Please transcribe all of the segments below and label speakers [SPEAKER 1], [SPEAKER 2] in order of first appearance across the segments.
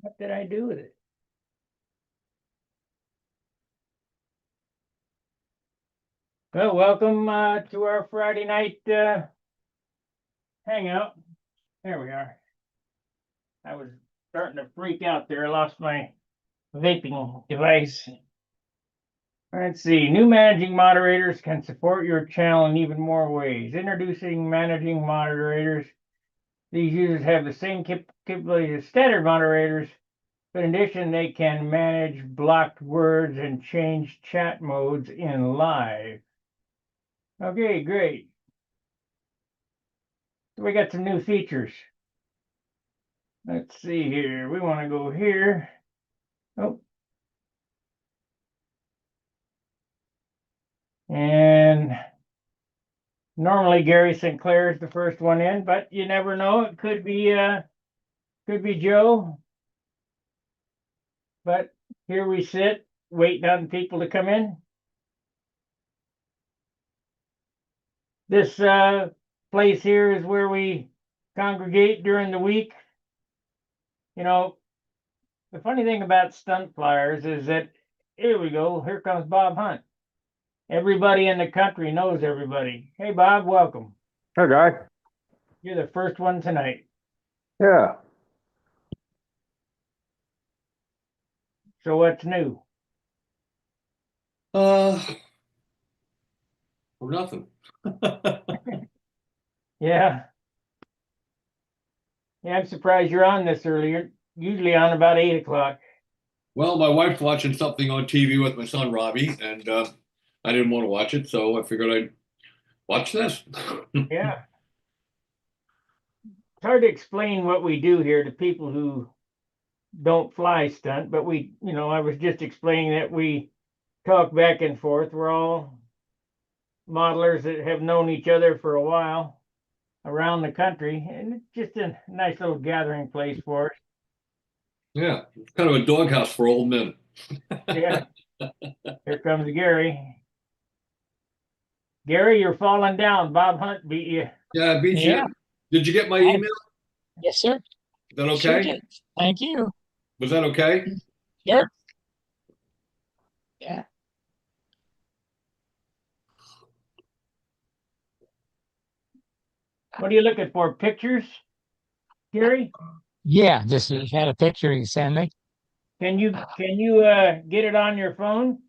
[SPEAKER 1] What did I do with it? Well, welcome to our Friday night hangout. There we are. I was starting to freak out there. I lost my vaping device. Let's see. New managing moderators can support your channel in even more ways. Introducing managing moderators. These users have the same capability as standard moderators, but in addition, they can manage blocked words and change chat modes in live. Okay, great. We got some new features. Let's see here. We want to go here. Oh. And normally Gary Sinclair is the first one in, but you never know. It could be Joe. But here we sit, waiting on people to come in. This place here is where we congregate during the week. You know, the funny thing about stunt flyers is that, here we go, here comes Bob Hunt. Everybody in the country knows everybody. Hey, Bob, welcome.
[SPEAKER 2] Hey, guy.
[SPEAKER 1] You're the first one tonight.
[SPEAKER 2] Yeah.
[SPEAKER 1] So what's new?
[SPEAKER 3] Or nothing.
[SPEAKER 1] Yeah. Yeah, I'm surprised you're on this early. You're usually on about 8 o'clock.
[SPEAKER 3] Well, my wife's watching something on TV with my son Robbie, and I didn't want to watch it, so I figured I'd watch this.
[SPEAKER 1] Yeah. It's hard to explain what we do here to people who don't fly stunt, but I was just explaining that we talk back and forth. We're all modelers that have known each other for a while around the country, and it's just a nice little gathering place for us.
[SPEAKER 3] Yeah, it's kind of a doghouse for old men.
[SPEAKER 1] Yeah. Here comes Gary. Gary, you're falling down. Bob Hunt beat you.
[SPEAKER 3] Yeah, I beat you.
[SPEAKER 4] Yeah.
[SPEAKER 3] Did you get my email?
[SPEAKER 4] Yes, sir.
[SPEAKER 3] Is that
[SPEAKER 4] Sure
[SPEAKER 3] okay?
[SPEAKER 4] did. Thank you.
[SPEAKER 3] Was that okay?
[SPEAKER 4] Sure. Yeah.
[SPEAKER 1] What are you looking for? Pictures, Gary?
[SPEAKER 4] Yeah. Just had a picture you send me.
[SPEAKER 1] Can you get it on your phone?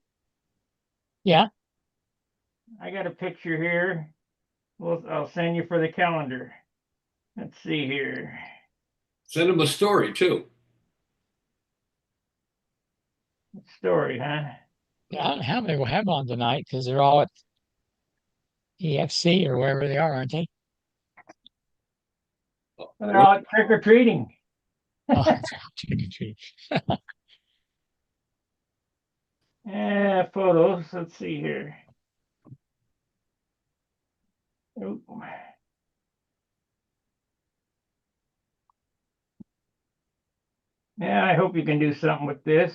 [SPEAKER 4] Yeah.
[SPEAKER 1] I got a picture here. Well, I'll send you for the calendar. Let's see here.
[SPEAKER 3] Send him a story too.
[SPEAKER 1] Story, huh?
[SPEAKER 4] I don't know how many we'll have on tonight because they're all at EFC or wherever they are, aren't they?
[SPEAKER 1] Well, they're all trick or treating.
[SPEAKER 4] Oh, trick or treat.
[SPEAKER 1] Photos. Let's see here. Oop. Yeah, I hope you can do something with this.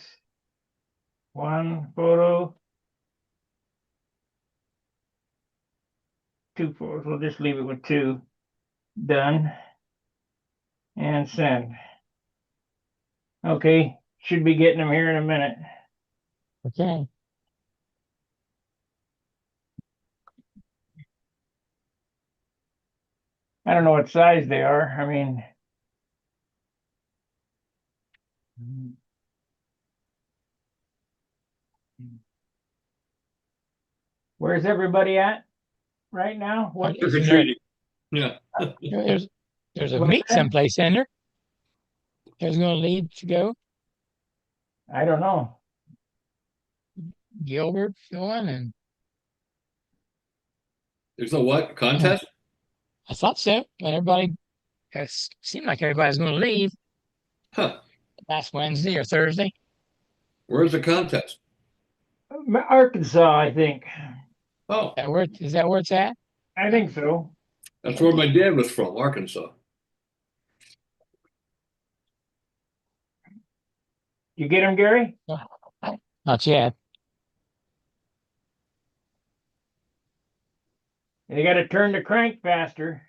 [SPEAKER 1] One photo. Two photos. We'll just leave it with two. Done. And send. Okay, should be getting them here in a minute.
[SPEAKER 4] Okay.
[SPEAKER 1] I don't know what size they are. I mean, where's everybody at right now? What?
[SPEAKER 3] Trick or treating. Yeah.
[SPEAKER 4] There's a
[SPEAKER 1] What's
[SPEAKER 4] meet
[SPEAKER 1] that?
[SPEAKER 4] someplace in there. There's going to lead to go.
[SPEAKER 1] I don't know.
[SPEAKER 4] Gilbert going, and
[SPEAKER 3] There's a what? Contest?
[SPEAKER 4] I thought so. But everybody seemed like everybody's going to leave
[SPEAKER 3] Huh.
[SPEAKER 4] last Wednesday or Thursday.
[SPEAKER 3] Where's the contest?
[SPEAKER 1] Arkansas, I think.
[SPEAKER 3] Oh,
[SPEAKER 4] Is that where it's at?
[SPEAKER 1] I think so.
[SPEAKER 3] that's where my dad was from, Arkansas.
[SPEAKER 1] You get them, Gary?
[SPEAKER 4] Not yet.
[SPEAKER 1] They got to turn the crank faster.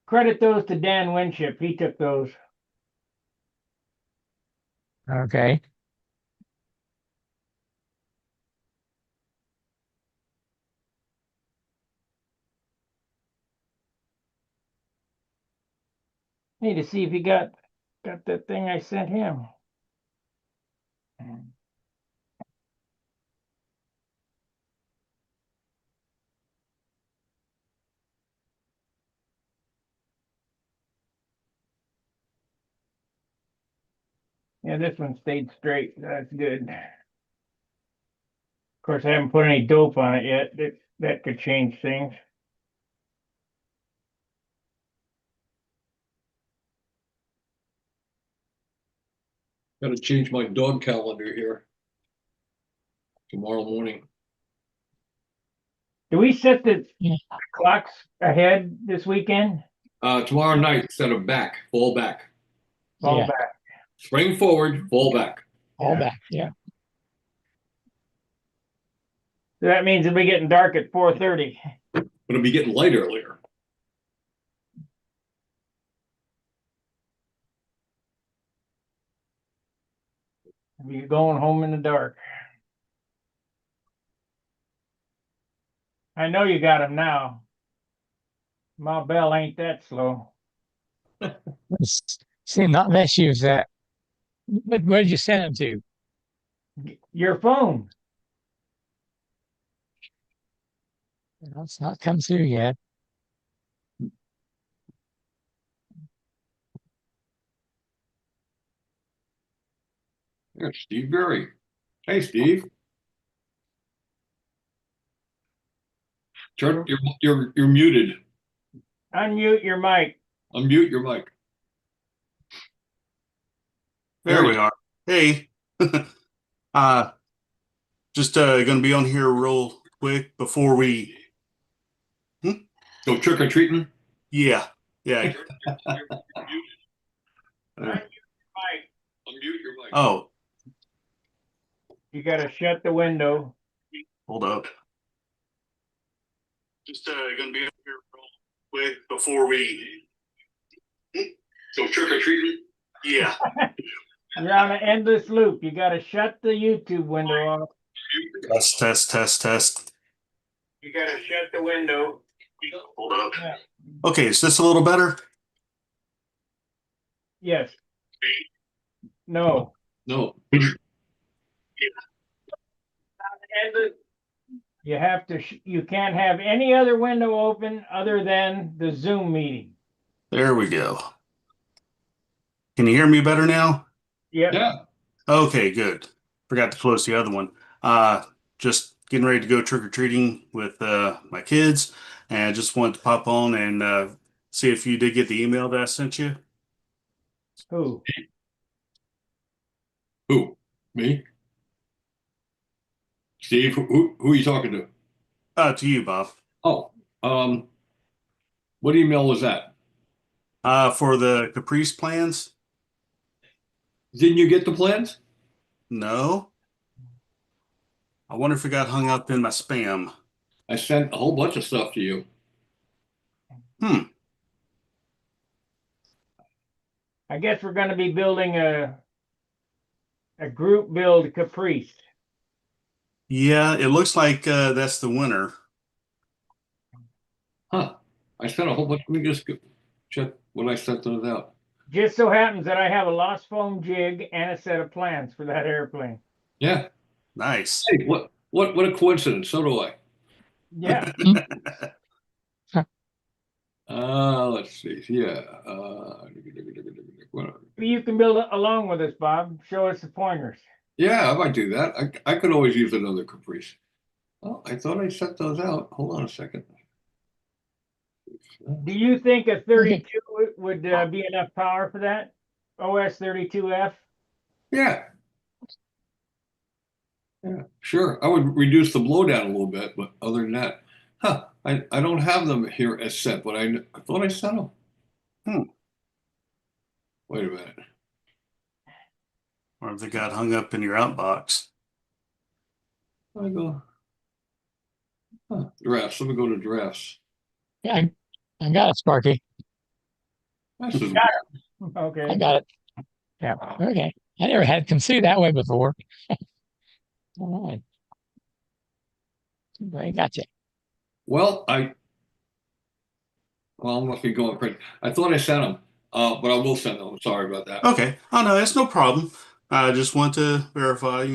[SPEAKER 1] credit those to Dan Winship. He took those.
[SPEAKER 4] Okay.
[SPEAKER 1] Need to see if he got that thing I sent him. Yeah, this one stayed straight. That's good. Of course, I haven't put any dope on it yet. That could change things.
[SPEAKER 3] Gotta change my dog calendar here. Tomorrow morning.
[SPEAKER 1] Do we set the
[SPEAKER 4] Yeah.
[SPEAKER 1] clocks ahead this weekend?
[SPEAKER 3] Tomorrow night, instead of back, fall back.
[SPEAKER 1] Fall
[SPEAKER 4] Yeah.
[SPEAKER 1] back.
[SPEAKER 3] Spring forward, fall back.
[SPEAKER 4] All
[SPEAKER 1] Yeah.
[SPEAKER 4] back. Yeah.
[SPEAKER 1] So that means it'll be getting dark at 4:30.
[SPEAKER 3] But it'll be getting light earlier.
[SPEAKER 1] Be going home in the dark. I know you got them now. My bell ain't that slow.
[SPEAKER 4] See, not unless you've that. But where did you send them to?
[SPEAKER 1] Your phone.
[SPEAKER 4] It's not come through yet.
[SPEAKER 3] There's Steve Berry. Hey, Steve. Turn, you're muted.
[SPEAKER 1] Unmute your mic.
[SPEAKER 3] Unmute your mic.
[SPEAKER 2] There we are. Hey, uh, just gonna be on here real quick before we.
[SPEAKER 3] Go trick or treating.
[SPEAKER 2] Yeah.
[SPEAKER 1] Unmute your mic.
[SPEAKER 3] Unmute your mic.
[SPEAKER 2] Oh,
[SPEAKER 1] You gotta shut the window.
[SPEAKER 2] hold up. Just gonna be on here real quick before we.
[SPEAKER 3] Go trick or treating.
[SPEAKER 2] Yeah.
[SPEAKER 1] You're on an endless loop. You gotta shut the YouTube window off.
[SPEAKER 2] Test.
[SPEAKER 1] You gotta shut the window.
[SPEAKER 2] Hold up.
[SPEAKER 1] Yeah.
[SPEAKER 2] Okay, is this a little better?
[SPEAKER 1] Yes. No.
[SPEAKER 3] No.
[SPEAKER 1] You have to. You can't have any other window open other than the Zoom meeting.
[SPEAKER 2] There we go. Can you hear me better now?
[SPEAKER 1] Yep.
[SPEAKER 3] Yeah.
[SPEAKER 2] Okay, good. Forgot to close the other one. Just getting ready to go trick or treating with my kids, and I just wanted to pop on and see if you did get the email that I sent you.
[SPEAKER 1] Who?
[SPEAKER 3] Who? Me? Steve? Who are you talking to?
[SPEAKER 2] To you, Bob.
[SPEAKER 3] Oh, what email was that?
[SPEAKER 2] For the Caprice plans?
[SPEAKER 3] Didn't you get the plans?
[SPEAKER 2] No. I wonder if it got hung up in my spam.
[SPEAKER 3] I sent a whole bunch of stuff to you.
[SPEAKER 1] I guess we're gonna be building a group build Caprice.
[SPEAKER 2] Yeah, it looks like that's the winner.
[SPEAKER 3] Huh. I sent a whole bunch. Let me just check when I sent those out.
[SPEAKER 1] Just so happens that I have a lost foam jig and a set of plans for that airplane.
[SPEAKER 3] Yeah.
[SPEAKER 2] Nice.
[SPEAKER 3] Hey, what a coincidence. So do I.
[SPEAKER 1] Yeah.
[SPEAKER 3] Let's see. Yeah.
[SPEAKER 1] You can build it along with us, Bob. Show us the pointers.
[SPEAKER 3] Yeah, I might do that. I could always use another Caprice. Oh, I thought I sent those out. Hold on a second.
[SPEAKER 1] Do you think a 32 would be enough power for that? OS 32F?
[SPEAKER 3] Yeah. Yeah, sure. I would reduce the blowdown a little bit, but other than that, I don't have them here as sent, but I thought I sent them. Wait a minute.
[SPEAKER 2] Or if they got hung up in your outbox.
[SPEAKER 3] I go. Drafts. Let me go to drafts.
[SPEAKER 4] Yeah, I got it, Sparky.
[SPEAKER 3] This is
[SPEAKER 1] I
[SPEAKER 4] I
[SPEAKER 1] Okay.
[SPEAKER 4] got it. Yeah. Okay. I never had them see that way before. All right. I got you.
[SPEAKER 3] well, I'm must be going crazy. I thought I sent them, but I will send them. I'm sorry about that.
[SPEAKER 2] Okay. Oh no, that's no problem. I just want to verify,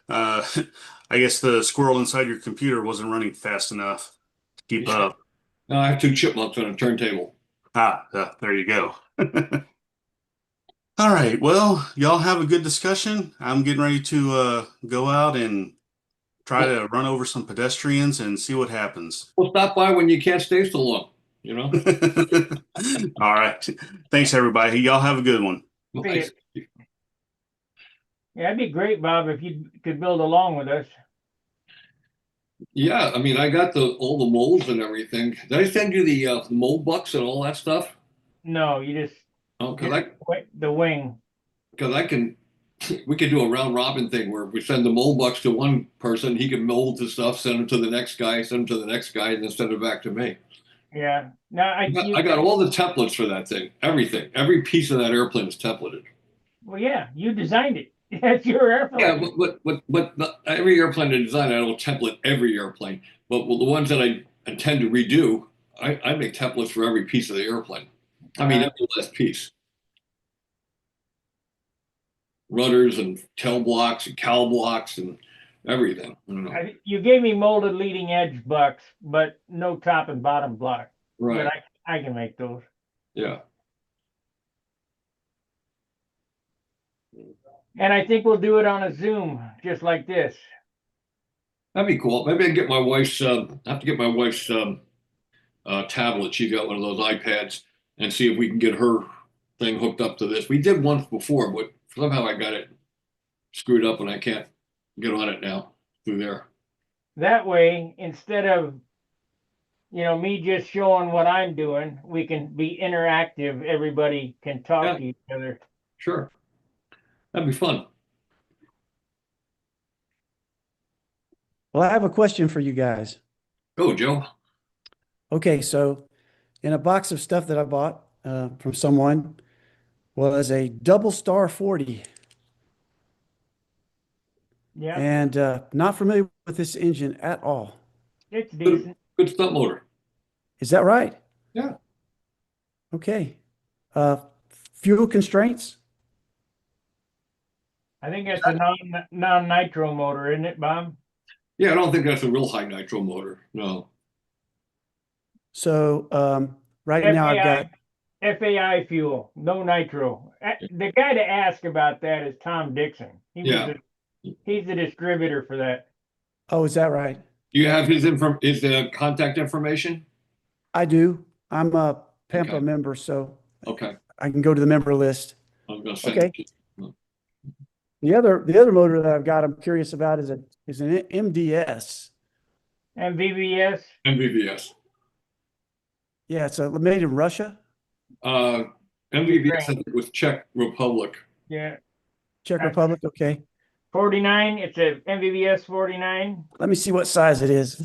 [SPEAKER 2] uh, I guess the squirrel inside your computer wasn't running fast enough to keep
[SPEAKER 3] Yeah.
[SPEAKER 2] up.
[SPEAKER 3] No, I have two chipmunks on a turntable.
[SPEAKER 2] There you go. All right. Well, y'all have a good discussion. I'm getting ready to go out and try
[SPEAKER 3] Well,
[SPEAKER 2] to run over some pedestrians and see what happens.
[SPEAKER 3] we'll stop by when you can't stay so long. You know.
[SPEAKER 2] All right. Thanks, everybody. Y'all have a good one.
[SPEAKER 3] Well,
[SPEAKER 1] See it. Yeah, it'd be great, Bob, if you could build along with us.
[SPEAKER 3] yeah, I mean, I got all the molds and everything. Did I send you the mold bucks and all that stuff?
[SPEAKER 1] No, you just
[SPEAKER 3] Oh,
[SPEAKER 1] the wing.
[SPEAKER 3] because I can. We could do a round robin thing where we send the mold bucks to one person, he can mold the stuff, send them to the next guy, send them to the next guy, and then send it back to me.
[SPEAKER 1] Yeah. Now
[SPEAKER 3] I got all the templates for that thing. Everything. Every piece of that airplane is templated.
[SPEAKER 1] well, yeah, you designed it. That's your
[SPEAKER 3] Yeah,
[SPEAKER 1] airplane.
[SPEAKER 3] but every airplane I design, I don't template every airplane. But the ones that I intend to redo, I make templates for every piece of the airplane. I mean, every last piece. Rudders and tail blocks and cowl blocks and everything. I don't know.
[SPEAKER 1] You gave me molded leading edge bucks, but no top and bottom block.
[SPEAKER 3] Right.
[SPEAKER 1] But I can make those.
[SPEAKER 3] Yeah.
[SPEAKER 1] And I think we'll do it on a Zoom, just like this.
[SPEAKER 3] That'd be cool. Maybe I can get my wife's. I have to get my wife's tablet. She's got one of those iPads, and see if we can get her thing hooked up to this. We did once before, but somehow I got it screwed up, and I can't get on it now through there.
[SPEAKER 1] That way, instead of me just showing what I'm doing, we can be interactive. Everybody can talk
[SPEAKER 3] Yeah.
[SPEAKER 1] to each other.
[SPEAKER 3] Sure, that'd be fun.
[SPEAKER 5] Well, I have a question for you guys.
[SPEAKER 3] Go, Joe.
[SPEAKER 5] Okay, so in a box of stuff that I bought from someone was a double star 40,
[SPEAKER 1] Yeah,
[SPEAKER 5] and not familiar with this engine at all.
[SPEAKER 1] it's
[SPEAKER 3] Good,
[SPEAKER 1] decent.
[SPEAKER 3] good stunt motor.
[SPEAKER 5] Is that right?
[SPEAKER 3] Yeah.
[SPEAKER 5] Okay. Uh, fuel constraints?
[SPEAKER 1] I think that's a non-nitro motor, isn't it, Bob?
[SPEAKER 3] Yeah, I don't think that's a real high nitro motor. No.
[SPEAKER 5] So right now I've got,
[SPEAKER 1] FAI fuel, no nitro. The guy to ask about that is Tom Dixon. He's the distributor for that.
[SPEAKER 5] oh, is that right?
[SPEAKER 3] Do you have his contact information?
[SPEAKER 5] I do. I'm a Pampa
[SPEAKER 3] Okay.
[SPEAKER 5] member, so
[SPEAKER 3] Okay.
[SPEAKER 5] I can go to the member list.
[SPEAKER 3] I'm gonna send
[SPEAKER 5] Okay.
[SPEAKER 3] it to you.
[SPEAKER 5] The other motor that I've got, I'm curious about is an MDS.
[SPEAKER 1] And VBS,
[SPEAKER 3] MVVS.
[SPEAKER 5] Yeah, it's made in Russia,
[SPEAKER 3] MVVS, I think, was Czech Republic.
[SPEAKER 1] yeah,
[SPEAKER 5] Czech Republic. Okay.
[SPEAKER 1] 49. It's a MVVS 49.
[SPEAKER 5] Let me see what size it is.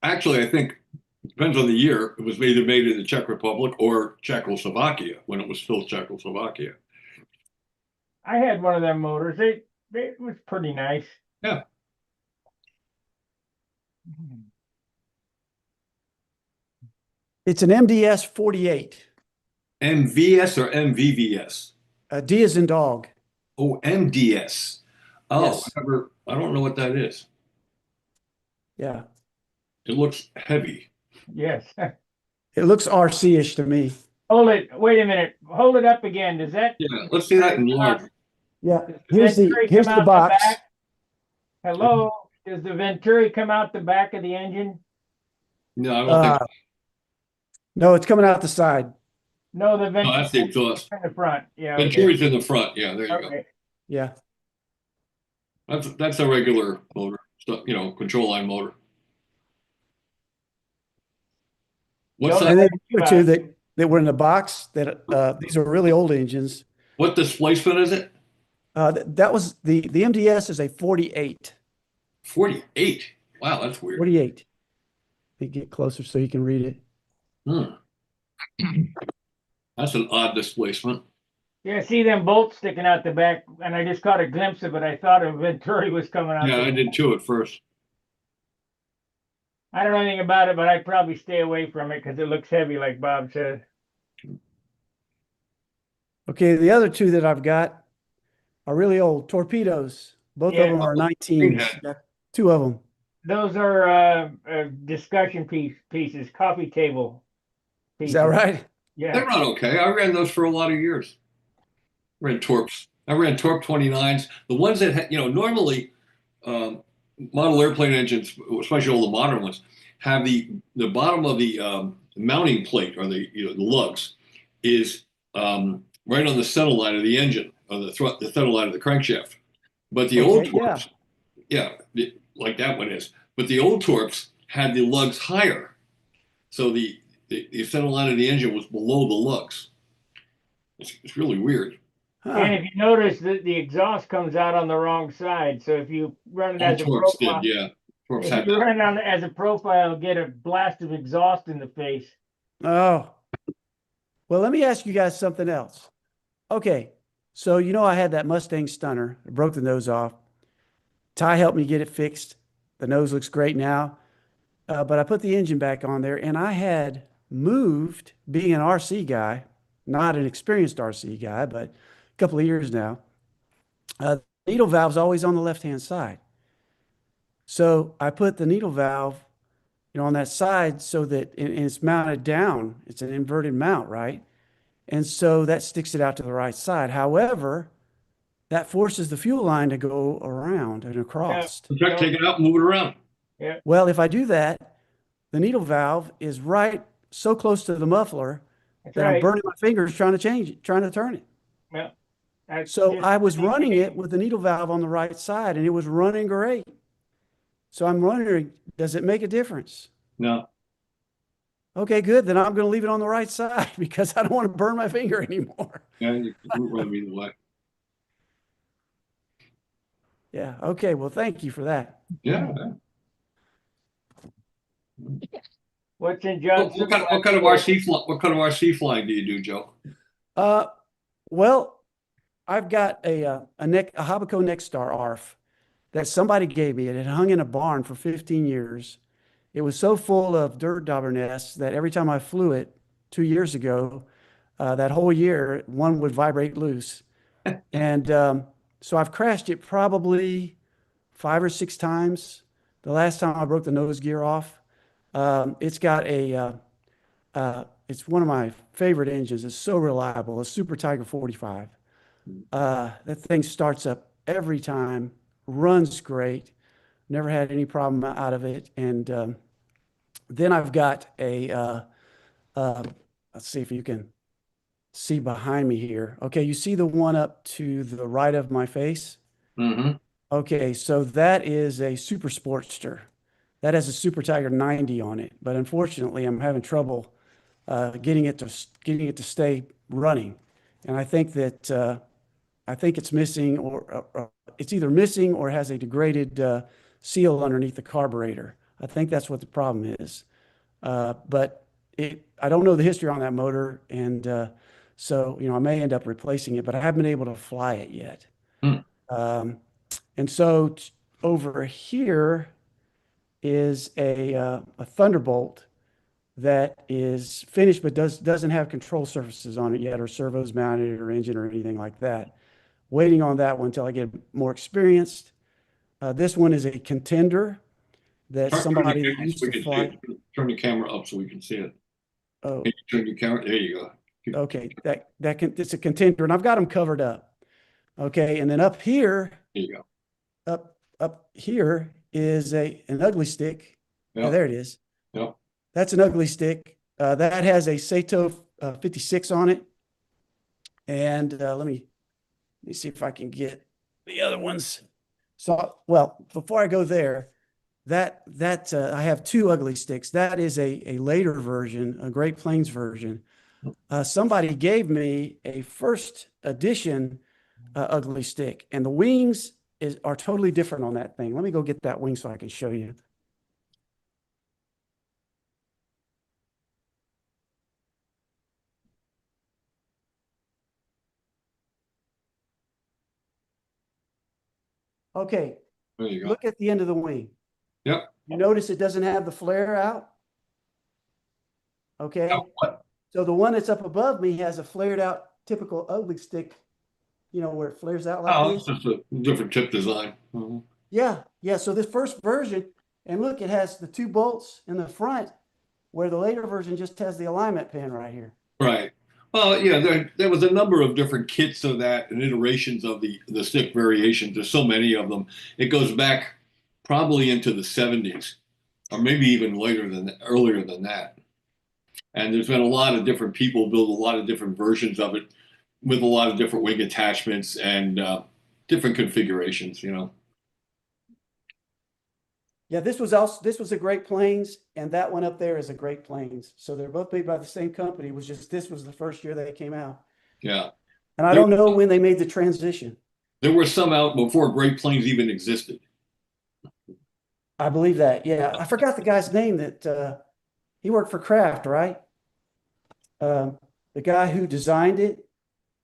[SPEAKER 3] Actually, I think depends on the year. It was either made in the Czech Republic or Czechoslovakia when it was still Czechoslovakia.
[SPEAKER 1] I had one of them motors. It was pretty nice.
[SPEAKER 3] Yeah.
[SPEAKER 5] It's an MDS 48.
[SPEAKER 3] MVS or MVVS?
[SPEAKER 5] D is in dog.
[SPEAKER 3] Oh, MDS. Oh,
[SPEAKER 5] Yes.
[SPEAKER 3] I don't know what that is.
[SPEAKER 5] Yeah.
[SPEAKER 3] It looks heavy.
[SPEAKER 1] Yes.
[SPEAKER 5] It looks RC-ish to me.
[SPEAKER 1] Hold it. Wait a minute. Hold it up again. Does that?
[SPEAKER 3] Yeah, let's see that in large.
[SPEAKER 5] Yeah.
[SPEAKER 1] Does Venturi
[SPEAKER 5] Here's
[SPEAKER 1] come
[SPEAKER 5] the
[SPEAKER 1] out
[SPEAKER 5] box.
[SPEAKER 1] back? Hello. Does the Venturi come out the back of the engine?
[SPEAKER 3] No, I don't think.
[SPEAKER 5] No, it's coming out the side.
[SPEAKER 1] No, the
[SPEAKER 3] No,
[SPEAKER 1] Venturi
[SPEAKER 3] that's the exhaust.
[SPEAKER 1] in the front. Yeah. Okay.
[SPEAKER 3] Venturi's in the front. Yeah, there you go.
[SPEAKER 1] Okay.
[SPEAKER 5] Yeah.
[SPEAKER 3] That's a regular motor, so, control line motor. What's
[SPEAKER 1] Don't-
[SPEAKER 5] And
[SPEAKER 3] that?
[SPEAKER 5] then the other two that were in the box that these are really old engines.
[SPEAKER 3] What displacement is it?
[SPEAKER 5] That was the MDS is a 48.
[SPEAKER 3] 48. Wow, that's weird.
[SPEAKER 5] 48. me get closer so you can read it.
[SPEAKER 3] Hmm. That's an odd displacement.
[SPEAKER 1] Yeah, see them bolts sticking out the back, and I just caught a glimpse of it. I thought a Venturi was coming out.
[SPEAKER 3] Yeah,
[SPEAKER 1] the
[SPEAKER 3] I did too at first.
[SPEAKER 1] I don't know anything about it, but I'd probably stay away from it because it looks heavy, like Bob said.
[SPEAKER 5] Okay, the other two that I've got are really old torpedoes. Both
[SPEAKER 1] Yeah.
[SPEAKER 5] of them are 19s.
[SPEAKER 3] Greenhead.
[SPEAKER 5] Got two of them.
[SPEAKER 1] Those are discussion pieces, coffee table
[SPEAKER 5] Is
[SPEAKER 1] pieces.
[SPEAKER 5] that right?
[SPEAKER 3] They
[SPEAKER 1] Yeah.
[SPEAKER 3] run okay. I ran those for a lot of years. Ran Torps. I ran Torp 29s. The ones that had, normally model airplane engines, especially all the modern ones, have the bottom of the mounting plate or the the lugs is right on the center line of the engine, or the center line of the crankshaft. But the old
[SPEAKER 5] Okay,
[SPEAKER 3] Torps, like that one is. But the old Torps had the lugs higher, so the center line of the engine was below the lugs. It's really weird.
[SPEAKER 5] Huh.
[SPEAKER 1] And if you notice that the exhaust comes out on the wrong side, so if you run it
[SPEAKER 3] All
[SPEAKER 1] as a
[SPEAKER 3] Torps
[SPEAKER 1] profile,
[SPEAKER 3] did, yeah. Torps
[SPEAKER 1] if
[SPEAKER 3] had
[SPEAKER 1] you
[SPEAKER 3] that.
[SPEAKER 1] run it on as a profile, you'll get a blast of exhaust in the face.
[SPEAKER 5] Oh, well, let me ask you guys something else. Okay, so I had that Mustang stunner. I broke the nose off. Ty helped me get it fixed. The nose looks great now. But I put the engine back on there, and I had moved, being an RC guy, not an experienced RC guy, but a couple of years now. The needle valve's always on the left-hand side. So I put the needle valve, on that side so that and it's mounted down. It's an inverted mount, right? And so that sticks it out to the right side. However, that forces the fuel line to go around and across.
[SPEAKER 3] Take it out and move it around.
[SPEAKER 1] Yeah.
[SPEAKER 5] Well, if I do that, the needle valve is right so close to the muffler
[SPEAKER 1] That's
[SPEAKER 5] that I'm
[SPEAKER 1] right.
[SPEAKER 5] burning my fingers trying to change it, trying to turn it.
[SPEAKER 1] Yeah. That's
[SPEAKER 5] So
[SPEAKER 1] just-
[SPEAKER 5] I was running it with the needle valve on the right side, and it was running great. So I'm wondering, does it make a difference?
[SPEAKER 3] No.
[SPEAKER 5] Okay, good. Then I'm going to leave it on the right side because I don't want to burn my finger anymore.
[SPEAKER 3] Yeah, you can run either way.
[SPEAKER 5] Yeah. Okay. Well, thank you for that.
[SPEAKER 3] Yeah.
[SPEAKER 1] What's in John's?
[SPEAKER 3] What kind of RC flying do you do, Joe?
[SPEAKER 5] Well, I've got a Hobbico Nexstar ARF that somebody gave me. It had hung in a barn for 15 years. It was so full of dirt dauber nests that every time I flew it 2 years ago, that whole year, one would vibrate loose. And so I've crashed it probably 5 or 6 times. The last time I broke the nose gear off. It's got it's one of my favorite engines. It's so reliable. A Super Tiger 45. That thing starts up every time, runs great. Never had any problem out of it. And then I've got let's see if you can see behind me here. Okay, you see the one up to the right of my face?
[SPEAKER 3] Mm-hmm.
[SPEAKER 5] Okay, so that is a Super Sportster. That has a Super Tiger 90 on it, but unfortunately, I'm having trouble getting it to stay running, and I think that it's missing, or it's either missing or has a degraded seal underneath the carburetor. I think that's what the problem is, but I don't know the history on that motor, and so I may end up replacing it, but I haven't been able to fly it yet. And so over here is a Thunderbolt that is finished but doesn't have control surfaces on it yet, or servos mounted, or engine, or anything like that. Waiting on that one until I get more experienced. This one is a Contender that somebody that used to fly.
[SPEAKER 3] Turn the camera up so we can see it.
[SPEAKER 5] Oh,
[SPEAKER 3] Can you turn your camera? There you go.
[SPEAKER 5] okay. It's a Contender, and I've got them covered up. Okay, and then up here.
[SPEAKER 3] There you go.
[SPEAKER 5] Up here is an ugly stick.
[SPEAKER 3] Yeah.
[SPEAKER 5] Oh, there it is.
[SPEAKER 3] Yeah.
[SPEAKER 5] That's an ugly stick. That has a Sato 56 on it. And let me see if I can get the other ones. So, well, before I go there, I have 2 ugly sticks. That is a later version, a Great Plains version. Somebody gave me a first edition ugly stick, and the wings are totally different on that thing. Let me go get that wing so I can show you. Okay,
[SPEAKER 3] There you go.
[SPEAKER 5] look at the end of the wing.
[SPEAKER 3] Yep.
[SPEAKER 5] You notice it doesn't have the flare out? Okay,
[SPEAKER 3] Now, what?
[SPEAKER 5] so the one that's up above me has a flared out typical ugly stick, where it flares out like
[SPEAKER 3] Oh,
[SPEAKER 5] this.
[SPEAKER 3] it's just a different tip design. Mhm.
[SPEAKER 5] Yeah, yeah. So this first version, and look, it has the 2 bolts in the front, where the later version just has the alignment pin right here.
[SPEAKER 3] Right. Well, yeah, there was a number of different kits of that and iterations of the stick variations. There's so many of them. It goes back probably into the 70s, or maybe even earlier than that. And there's been a lot of different people build a lot of different versions of it with a lot of different wing attachments and different configurations, you know.
[SPEAKER 5] Yeah, this was a Great Plains, and that one up there is a Great Plains. So they're both made by the same company. It was just this was the first year they came out.
[SPEAKER 3] Yeah.
[SPEAKER 5] And I don't know when they made the transition.
[SPEAKER 3] There were some out before Great Plains even existed.
[SPEAKER 5] I believe that. Yeah, I forgot the guy's name that he worked for Kraft, right? The guy who designed it.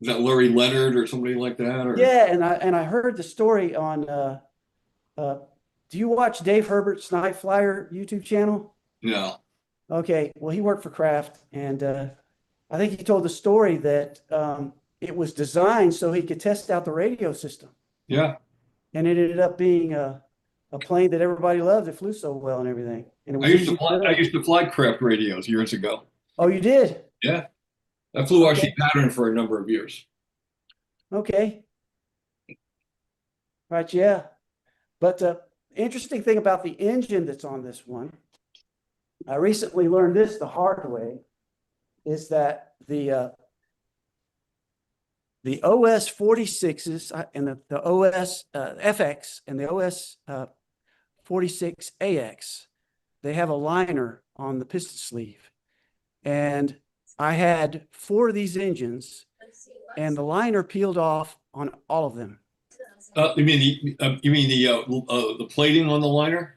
[SPEAKER 3] Is that Larry Leonard or somebody like that? Or
[SPEAKER 5] Yeah, and I heard the story on do you watch Dave Herbert's Night Flyer YouTube channel?
[SPEAKER 3] no.
[SPEAKER 5] Okay, well, he worked for Kraft, and I think he told the story that it was designed so he could test out the radio system,
[SPEAKER 3] Yeah.
[SPEAKER 5] and it ended up being a plane that everybody loved. It flew so well and everything, and it
[SPEAKER 3] I
[SPEAKER 5] was
[SPEAKER 3] used
[SPEAKER 5] easy
[SPEAKER 3] to fly,
[SPEAKER 5] to
[SPEAKER 3] I
[SPEAKER 5] build.
[SPEAKER 3] used to fly craft radios years ago.
[SPEAKER 5] Oh, you did?
[SPEAKER 3] Yeah. I flew
[SPEAKER 5] Okay.
[SPEAKER 3] RC pattern for a number of years.
[SPEAKER 5] Okay. Right, yeah. But the interesting thing about the engine that's on this one, I recently learned this the hard way, is that the OS 46s and the OS FX and the OS 46 AX, they have a liner on the piston sleeve. And I had 4 of these engines, and the liner peeled off on all of them.
[SPEAKER 3] You mean the plating on the liner?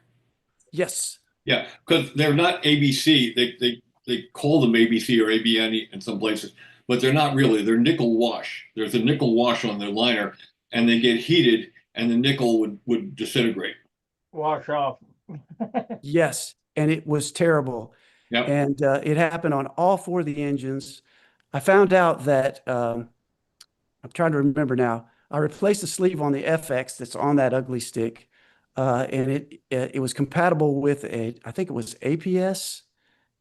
[SPEAKER 5] Yes.
[SPEAKER 3] Yeah, because they're not ABC. They call them ABC or ABN in some places, but they're not really. They're nickel wash. There's a nickel wash on their liner, and they get heated, and the nickel would disintegrate.
[SPEAKER 1] Wash off.
[SPEAKER 5] Yes, and it was terrible.
[SPEAKER 3] Yep.
[SPEAKER 5] And it happened on all 4 of the engines. I found out that I'm trying to remember now. I replaced the sleeve on the FX that's on that ugly stick, and it was compatible with I think it was APS.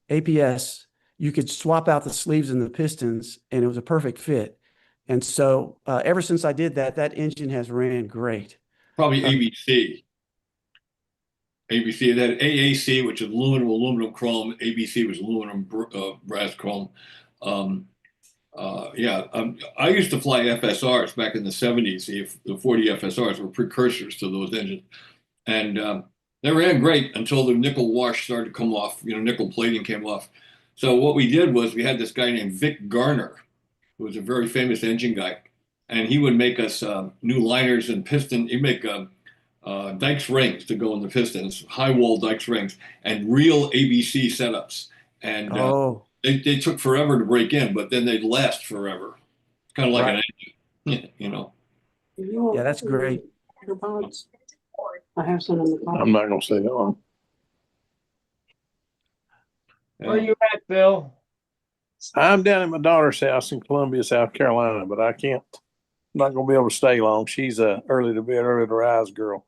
[SPEAKER 5] APS. You could swap out the sleeves and the pistons, and it was a perfect fit. And so ever since I did that, that engine has ran great.
[SPEAKER 3] Probably ABC. ABC. It had AAC, which is aluminum chrome. ABC was aluminum brass chrome. I used to fly FSRs back in the 70s. The 40 FSRs were precursors to those engines. And they ran great until the nickel wash started to come off, nickel plating came off. So what we did was we had this guy named Vic Garner, who was a very famous engine guy. And he would make us new liners and piston. He'd make Dykes rings to go in the pistons, high wall Dykes rings, and real ABC setups. And they took forever to break in, but then they'd last forever. Kind of like an engine,
[SPEAKER 5] Yeah, that's great.
[SPEAKER 6] I have some in the car.
[SPEAKER 7] I'm not gonna say that one.
[SPEAKER 1] Where you at, Bill?
[SPEAKER 7] I'm down at my daughter's house in Columbia, South Carolina, but I can't. I'm not gonna be able to stay long. She's a early to bed, early to rise girl.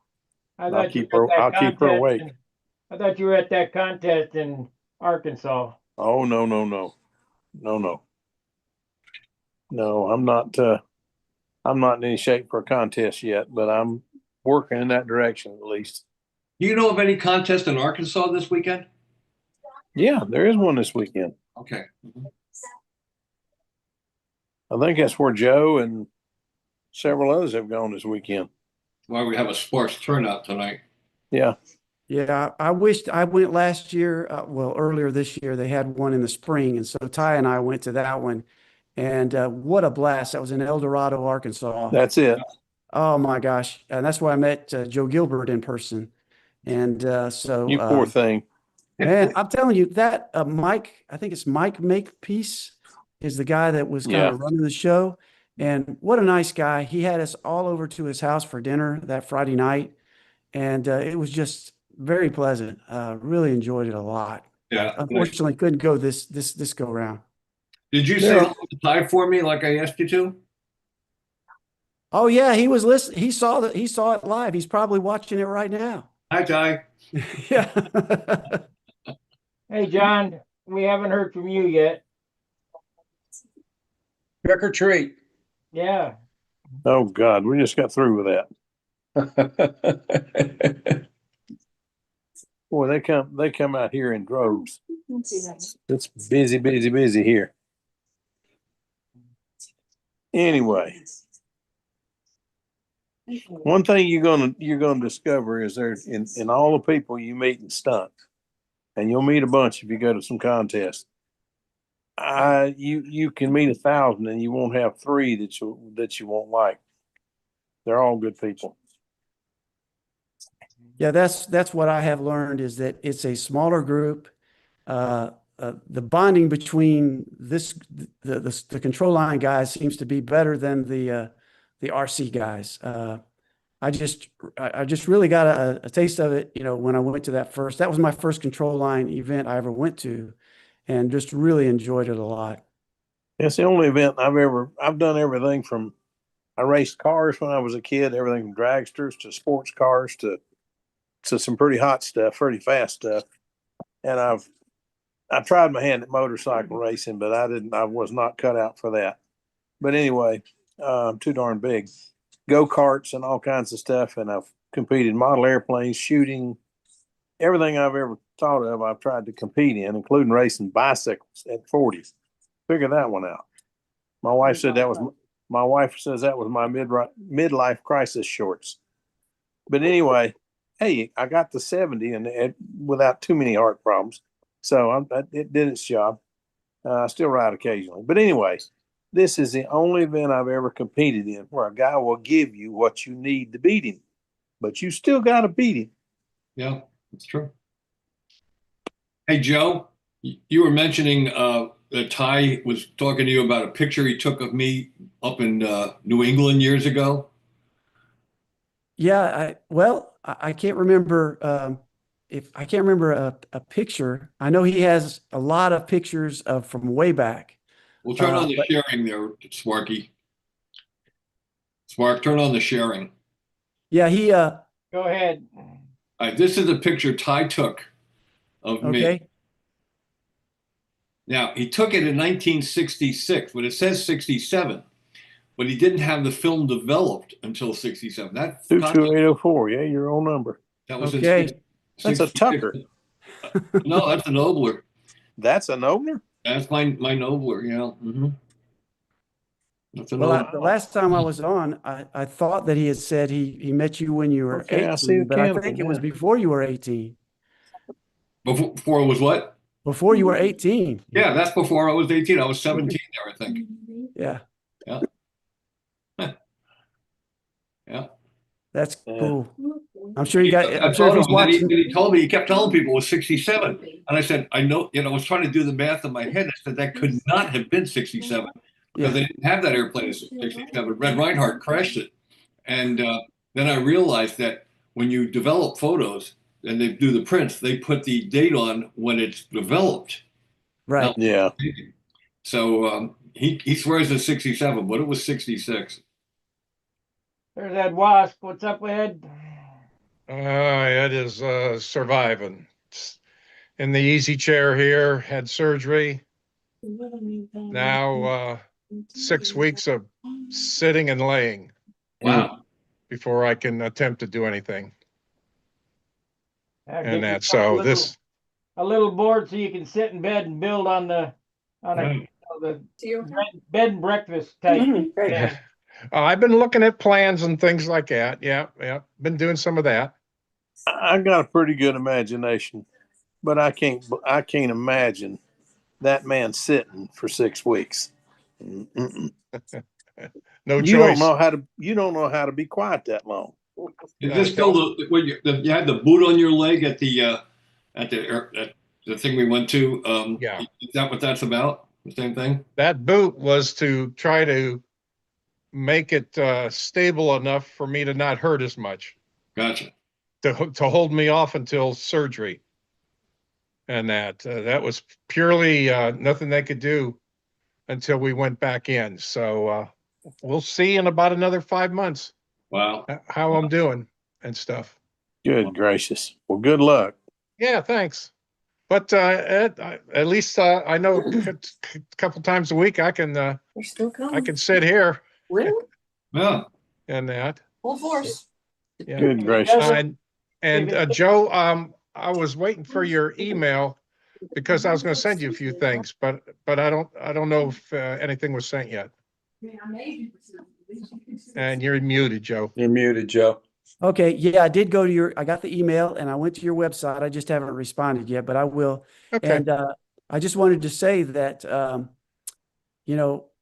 [SPEAKER 1] I
[SPEAKER 7] I'll
[SPEAKER 1] thought you
[SPEAKER 7] keep
[SPEAKER 1] were
[SPEAKER 7] her.
[SPEAKER 1] at that
[SPEAKER 7] I'll keep her
[SPEAKER 1] contest
[SPEAKER 7] awake.
[SPEAKER 1] I thought you were at that contest in Arkansas.
[SPEAKER 7] Oh no, no, no, no, no, no. I'm not. I'm not in any shape for a contest yet, but I'm working in that direction at least.
[SPEAKER 3] Do you know of any contest in Arkansas this weekend?
[SPEAKER 7] Yeah, there is one this weekend.
[SPEAKER 3] Okay.
[SPEAKER 7] I think that's where Joe and several others have gone this weekend.
[SPEAKER 3] Why we have a sparse turnout tonight.
[SPEAKER 7] Yeah.
[SPEAKER 5] Yeah, I wished I went last year. Earlier this year, they had one in the spring. And so Ty and I went to that one. And what a blast. That was in El Dorado, Arkansas.
[SPEAKER 7] That's it.
[SPEAKER 5] Oh, my gosh. And that's where I met Joe Gilbert in person. And so.
[SPEAKER 7] You poor thing.
[SPEAKER 5] Man, I'm telling you that Mike, I think it's Mike Makepeace is the guy that was kind of running the show. And what a nice guy. He had us all over to his house for dinner that Friday night. And it was just very pleasant. Really enjoyed it a lot.
[SPEAKER 3] Yeah.
[SPEAKER 5] Unfortunately, couldn't go this go round.
[SPEAKER 3] Did you say hello to Ty for me like I asked you to?
[SPEAKER 5] Oh yeah, he was listening. He saw it live. He's probably watching it right now.
[SPEAKER 3] Hi, Ty.
[SPEAKER 5] Yeah.
[SPEAKER 1] Hey, John, we haven't heard from you yet.
[SPEAKER 8] Trick or treat.
[SPEAKER 1] Yeah.
[SPEAKER 7] Oh God, we just got through with that. Boy, they come out here in droves. It's busy, busy, busy here. Anyway, one thing you're gonna discover is there's in all the people you meet in stunt, and you'll meet a bunch if you go to some contests. You can meet 1,000 and you won't have 3 that you won't like. They're all good people.
[SPEAKER 5] Yeah, that's what I have learned is that it's a smaller group. The bonding between the control line guys seems to be better than the RC guys. I just really got a taste of it, when I went to that was my first control line event I ever went to, and just really enjoyed it a lot.
[SPEAKER 7] It's the only event I've done everything from, I raced cars when I was a kid, everything from dragsters to sports cars to some pretty hot stuff, pretty fast stuff. And I tried my hand at motorcycle racing, but I was not cut out for that. But anyway, I'm too darn big. Go-karts and all kinds of stuff. And I've competed in model airplanes, shooting, everything I've ever thought of, I've tried to compete in, including racing bicycles at 40. Figure that one out. My wife says that was my midlife crisis shorts. But anyway, hey, I got to 70 and without too many heart problems. So it did its job. I still ride occasionally. But anyway, this is the only event I've ever competed in where a guy will give you what you need to beat him, but you still got to beat him.
[SPEAKER 3] Yeah, that's true. Hey, Joe, you were mentioning that Ty was talking to you about a picture he took of me up in New England years ago.
[SPEAKER 5] Yeah, I can't remember if I can't remember a picture. I know he has a lot of pictures from way back.
[SPEAKER 3] We'll turn on the
[SPEAKER 5] but
[SPEAKER 3] sharing there, Sparky. Spark, turn on the sharing.
[SPEAKER 5] yeah, he
[SPEAKER 1] Go ahead.
[SPEAKER 3] All right, this is a picture Ty took of me.
[SPEAKER 5] okay.
[SPEAKER 3] Now, he took it in 1966, but it says 67. But he didn't have the film developed until 67. That
[SPEAKER 7] 22804. Yeah, your own number.
[SPEAKER 3] that was
[SPEAKER 5] Okay.
[SPEAKER 3] in
[SPEAKER 7] That's a
[SPEAKER 3] 66.
[SPEAKER 7] Tucker.
[SPEAKER 3] No, that's a Nobler.
[SPEAKER 7] That's a Nobler?
[SPEAKER 3] That's my Nobler, yeah. Mm-hmm. That's a
[SPEAKER 5] Well,
[SPEAKER 3] Nobler.
[SPEAKER 5] the last time I was on, I thought that he had said he met you when you were
[SPEAKER 7] Okay, I see
[SPEAKER 5] 18,
[SPEAKER 7] the
[SPEAKER 5] but I
[SPEAKER 7] canopy,
[SPEAKER 5] think it was
[SPEAKER 7] yeah.
[SPEAKER 5] before you were 18.
[SPEAKER 3] Before it was what?
[SPEAKER 5] Before you were 18.
[SPEAKER 3] Yeah, that's before I was 18. I was 17 there, I think.
[SPEAKER 5] Yeah,
[SPEAKER 3] Yeah. Yeah.
[SPEAKER 5] that's
[SPEAKER 7] Yeah.
[SPEAKER 5] cool. I'm sure you
[SPEAKER 3] I
[SPEAKER 5] got. I'm
[SPEAKER 3] told
[SPEAKER 5] sure if
[SPEAKER 3] him,
[SPEAKER 5] he's
[SPEAKER 3] and then
[SPEAKER 5] watching.
[SPEAKER 3] he told me, he kept telling people it was 67. And I said, I know, I was trying to do the math in my head. I said, that could not have been 67 because they didn't have that airplane in 67. Red Reinhardt crashed it. And then I realized that when you develop photos and they do the prints, they put the date on when it's developed.
[SPEAKER 5] Right.
[SPEAKER 7] Yeah.
[SPEAKER 3] So he swears it's 67, but it was 66.
[SPEAKER 1] There's that wasp. What's up, Ed?
[SPEAKER 8] It is surviving. It's in the easy chair here, had surgery. Now 6 weeks of sitting and laying
[SPEAKER 3] Wow.
[SPEAKER 8] before I can attempt to do anything.
[SPEAKER 1] Get
[SPEAKER 8] And that
[SPEAKER 1] yourself
[SPEAKER 8] so this
[SPEAKER 1] a little board so you can sit in bed and build on the bed and breakfast type.
[SPEAKER 6] Great.
[SPEAKER 1] thing.
[SPEAKER 8] I've been looking at plans and things like that. Yeah, been doing some of that.
[SPEAKER 7] I got a pretty good imagination, but I can't imagine that man sitting for 6 weeks. Mm-mm.
[SPEAKER 8] No
[SPEAKER 7] You don't
[SPEAKER 8] choice.
[SPEAKER 7] know how to be quiet that long.
[SPEAKER 3] Is this still when you had the boot on your leg at the thing we went to?
[SPEAKER 8] Yeah.
[SPEAKER 3] Is that what that's about? The same thing?
[SPEAKER 8] That boot was to try to make it stable enough for me to not hurt as much,
[SPEAKER 3] Gotcha.
[SPEAKER 8] to hold me off until surgery. And that was purely nothing they could do until we went back in. So we'll see in about another 5 months
[SPEAKER 3] Wow.
[SPEAKER 8] how I'm doing and stuff.
[SPEAKER 7] Good gracious. Well, good luck.
[SPEAKER 8] Yeah, thanks. But at least I know a couple times a week I can
[SPEAKER 6] They're still coming.
[SPEAKER 8] I can sit here
[SPEAKER 6] Really?
[SPEAKER 3] Yeah.
[SPEAKER 8] and that.
[SPEAKER 6] Full force.
[SPEAKER 8] Yeah.
[SPEAKER 7] Good gracious.
[SPEAKER 8] And Joe, I was waiting for your email because I was going to send you a few things, but I don't know if anything was sent yet. And you're muted, Joe.
[SPEAKER 9] You're muted, Joe.
[SPEAKER 5] Okay, yeah, I got the email and I went to your website. I just haven't responded yet, but I will.
[SPEAKER 8] Okay.
[SPEAKER 5] And I just wanted to say that,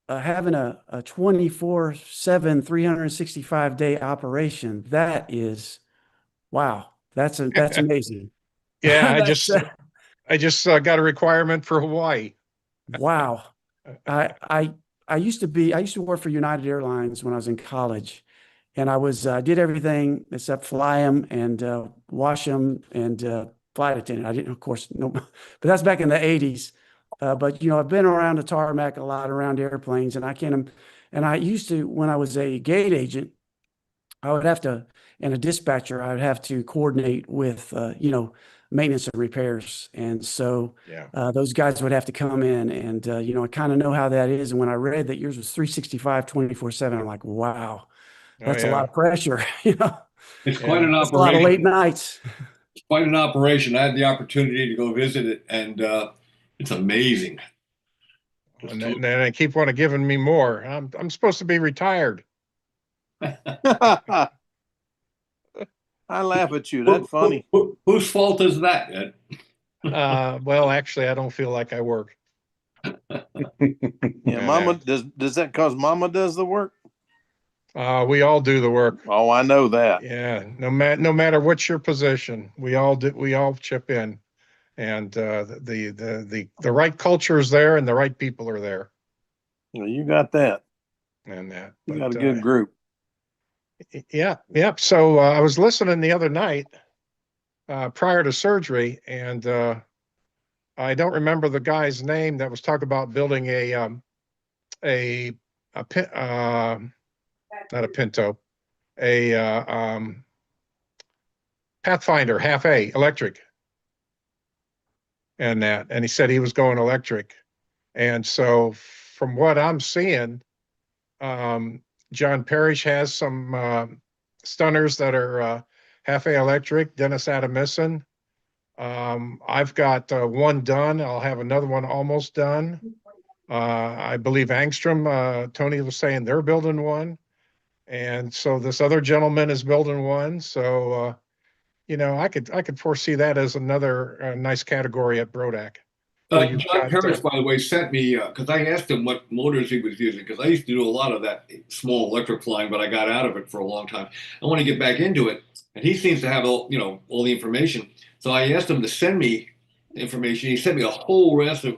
[SPEAKER 5] having a 24/7, 365-day operation, that is, wow, that's amazing.
[SPEAKER 8] Yeah,
[SPEAKER 5] That's,
[SPEAKER 8] I just got a requirement for Hawaii.
[SPEAKER 5] wow. I used to work for United Airlines when I was in college, and I did everything except fly them and wash them and flight attendant. I didn't, of course, no, but that's back in the 80s. But I've been around the tarmac a lot, around airplanes, and I used to, when I was a gate agent, and a dispatcher, I would have to coordinate with, maintenance and repairs. And so
[SPEAKER 8] Yeah.
[SPEAKER 5] those guys would have to come in and, I kind of know how that is. And when I read that yours was 365, 24/7, I'm like, wow, that's a lot of pressure.
[SPEAKER 3] It's quite an
[SPEAKER 5] That's a lot of
[SPEAKER 3] operation.
[SPEAKER 5] late nights.
[SPEAKER 3] It's quite an operation. I had the opportunity to go visit it, and it's amazing.
[SPEAKER 8] And then they keep on giving me more. I'm supposed to be retired.
[SPEAKER 7] I laugh at you. That's funny.
[SPEAKER 3] Whose fault is that, Ed?
[SPEAKER 8] Well, actually, I don't feel like I work.
[SPEAKER 7] Yeah, Mama does that cause Mama does the work?
[SPEAKER 8] We all do the work.
[SPEAKER 7] Oh, I know that.
[SPEAKER 8] Yeah, no matter what's your position, we all chip in, and the right culture is there, and the right people are there,
[SPEAKER 7] Well, you got that.
[SPEAKER 8] and that.
[SPEAKER 7] You got a good group.
[SPEAKER 8] Yeah. So I was listening the other night prior to surgery, and I don't remember the guy's name that was talking about building not a Pinto, a Pathfinder half A electric, and he said he was going electric, and so from what I'm seeing, John Parrish has some stunners that are half A electric. Dennis Adamison. I've got one done. I'll have another one almost done. I believe Angstrom, Tony was saying they're building one. And so this other gentleman is building one. So, I could foresee that as another nice category at Brodak.
[SPEAKER 3] John Paris, by the way, sent me, because I asked him what motors he was using, because I used to do a lot of that small electric flying, but I got out of it for a long time. I want to get back into it, and he seems to have all the information. So I asked him to send me information. He sent me a whole raft of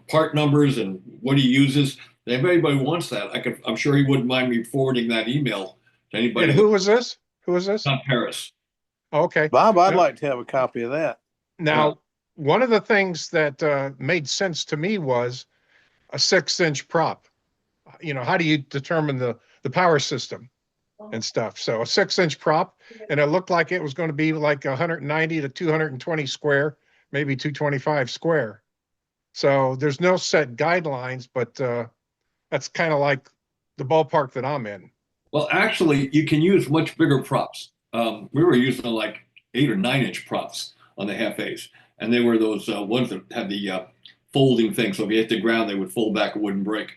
[SPEAKER 3] part numbers and what he uses. And if anybody wants that, I'm sure he wouldn't mind me forwarding that email to anybody.
[SPEAKER 8] And who was this? Who was this?
[SPEAKER 3] John Paris.
[SPEAKER 8] Okay.
[SPEAKER 7] Bob, I'd like to have a copy of that.
[SPEAKER 8] Now, one of the things that made sense to me was a 6-inch prop. How do you determine the power system and stuff? So a 6-inch prop, and it looked like it was going to be like 190 to 220 square, maybe 225 square. So there's no set guidelines, but that's kind of like the ballpark that I'm in.
[SPEAKER 3] Well, actually, you can use much bigger props. We were using like 8 or 9-inch props on the half A's. And they were those ones that had the folding thing. So if you hit the ground, they would fold back and wouldn't break.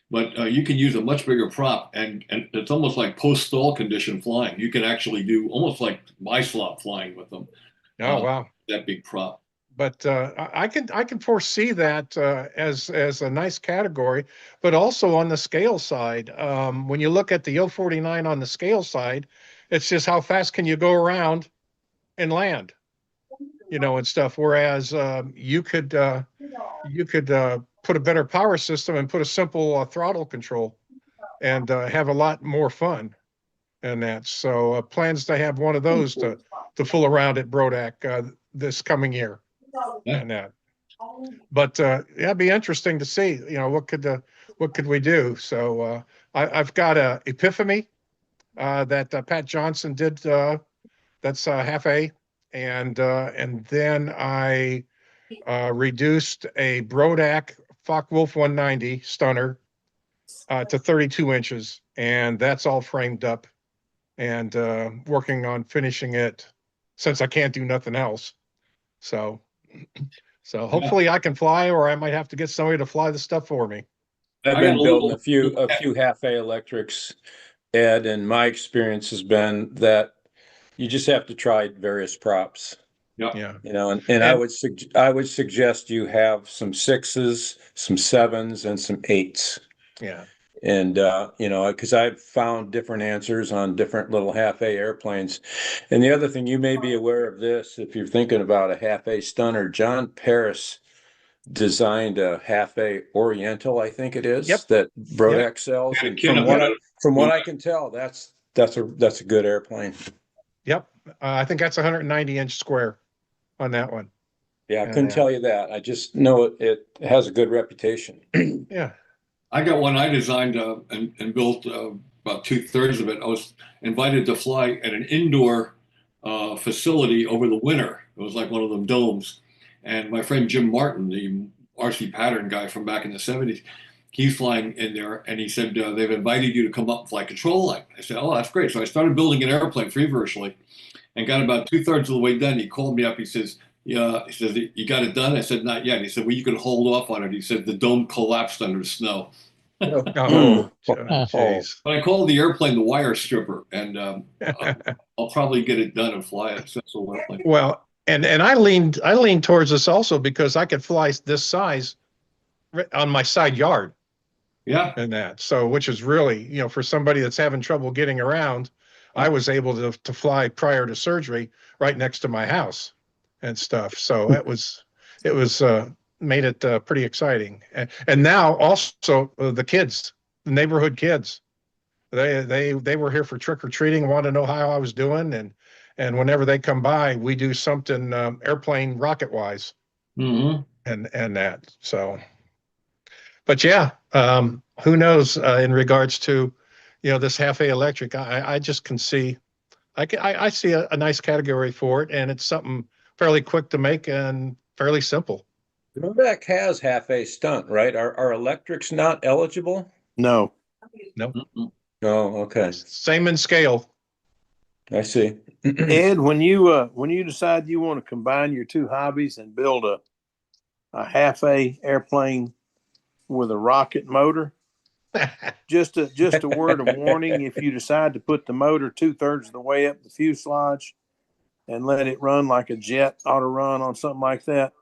[SPEAKER 3] But you can use a much bigger prop, and it's almost like post-stall condition flying. You can actually do almost like bislop flying with them.
[SPEAKER 8] Oh, wow.
[SPEAKER 3] That big prop.
[SPEAKER 8] But I can foresee that as a nice category, but also on the scale side. When you look at the 049 on the scale side, it's just how fast can you go around and land, and stuff. Whereas you could put a better power system and put a simple throttle control and have a lot more fun and that. So plans to have one of those to fool around at Brodak this coming year
[SPEAKER 3] Yeah.
[SPEAKER 8] and that. But yeah, it'd be interesting to see, what could we do? So I've got a Epiphany that Pat Johnson did. That's half A, and then I reduced a Brodak Focke-Wulf 190 stunner to 32 inches, and that's all framed up and working on finishing it since I can't do nothing else. So, so hopefully I can fly, or I might have to get somebody to fly the stuff for me.
[SPEAKER 9] I've
[SPEAKER 3] I got
[SPEAKER 9] been
[SPEAKER 3] a
[SPEAKER 9] building
[SPEAKER 3] little-
[SPEAKER 9] a few half A electrics, Ed, and my experience has been that you just have to try various props.
[SPEAKER 8] Yeah.
[SPEAKER 9] And I would suggest you have some sixes, some sevens, and some eights.
[SPEAKER 8] Yeah.
[SPEAKER 9] And because I've found different answers on different little half A airplanes. And the other thing, you may be aware of this if you're thinking about a half A stunner. John Paris designed a half A Oriental, I think it is,
[SPEAKER 8] Yep.
[SPEAKER 9] that Brodak sells.
[SPEAKER 3] Yeah,
[SPEAKER 9] And
[SPEAKER 3] kid, I'm gonna-
[SPEAKER 9] from what I can tell, that's a good airplane.
[SPEAKER 8] Yep. I think that's 190-inch square on that one.
[SPEAKER 9] Yeah, I couldn't tell you that. I just know it has a good reputation.
[SPEAKER 8] Yeah.
[SPEAKER 3] I got one I designed and built about 2/3 of it. I was invited to fly at an indoor facility over the winter. It was like one of them domes. And my friend Jim Martin, the RC pattern guy from back in the 70s, he's flying in there, and he said, they've invited you to come up and fly control line. I said, oh, that's great. So I started building an airplane free virtually and got about 2/3 of the way done. He called me up. He says, yeah, he says, you got it done? I said, not yet. He said, well, you can hold off on it. He said, the dome collapsed under the snow.
[SPEAKER 8] Oh, jeez.
[SPEAKER 3] But I called the airplane the wire stripper, and I'll probably get it done and fly it. Sensible airplane.
[SPEAKER 8] Well, and I leaned towards this also because I could fly this size on my side yard
[SPEAKER 3] Yeah.
[SPEAKER 8] and that. So, which is really, for somebody that's having trouble getting around, I was able to fly prior to surgery right next to my house and stuff. So it was made it pretty exciting. And now also the neighborhood kids, they were here for trick or treating, want to know how I was doing, and whenever they come by, we do something airplane rocket wise,
[SPEAKER 3] Mm-hmm.
[SPEAKER 8] and that. So, but yeah, who knows in regards to this half A electric? I just can see, I see a nice category for it, and it's something fairly quick to make and fairly simple.
[SPEAKER 9] Brodak has half A stunt, right? Are electrics not eligible?
[SPEAKER 7] No.
[SPEAKER 8] No,
[SPEAKER 9] Oh, okay.
[SPEAKER 8] same in scale.
[SPEAKER 9] I see.
[SPEAKER 7] Ed, when you decide you want to combine your two hobbies and build a half A airplane with a rocket motor, just a word of warning: if you decide to put the motor 2/3 of the way up the fuselage and let it run like a jet ought to run on something like that,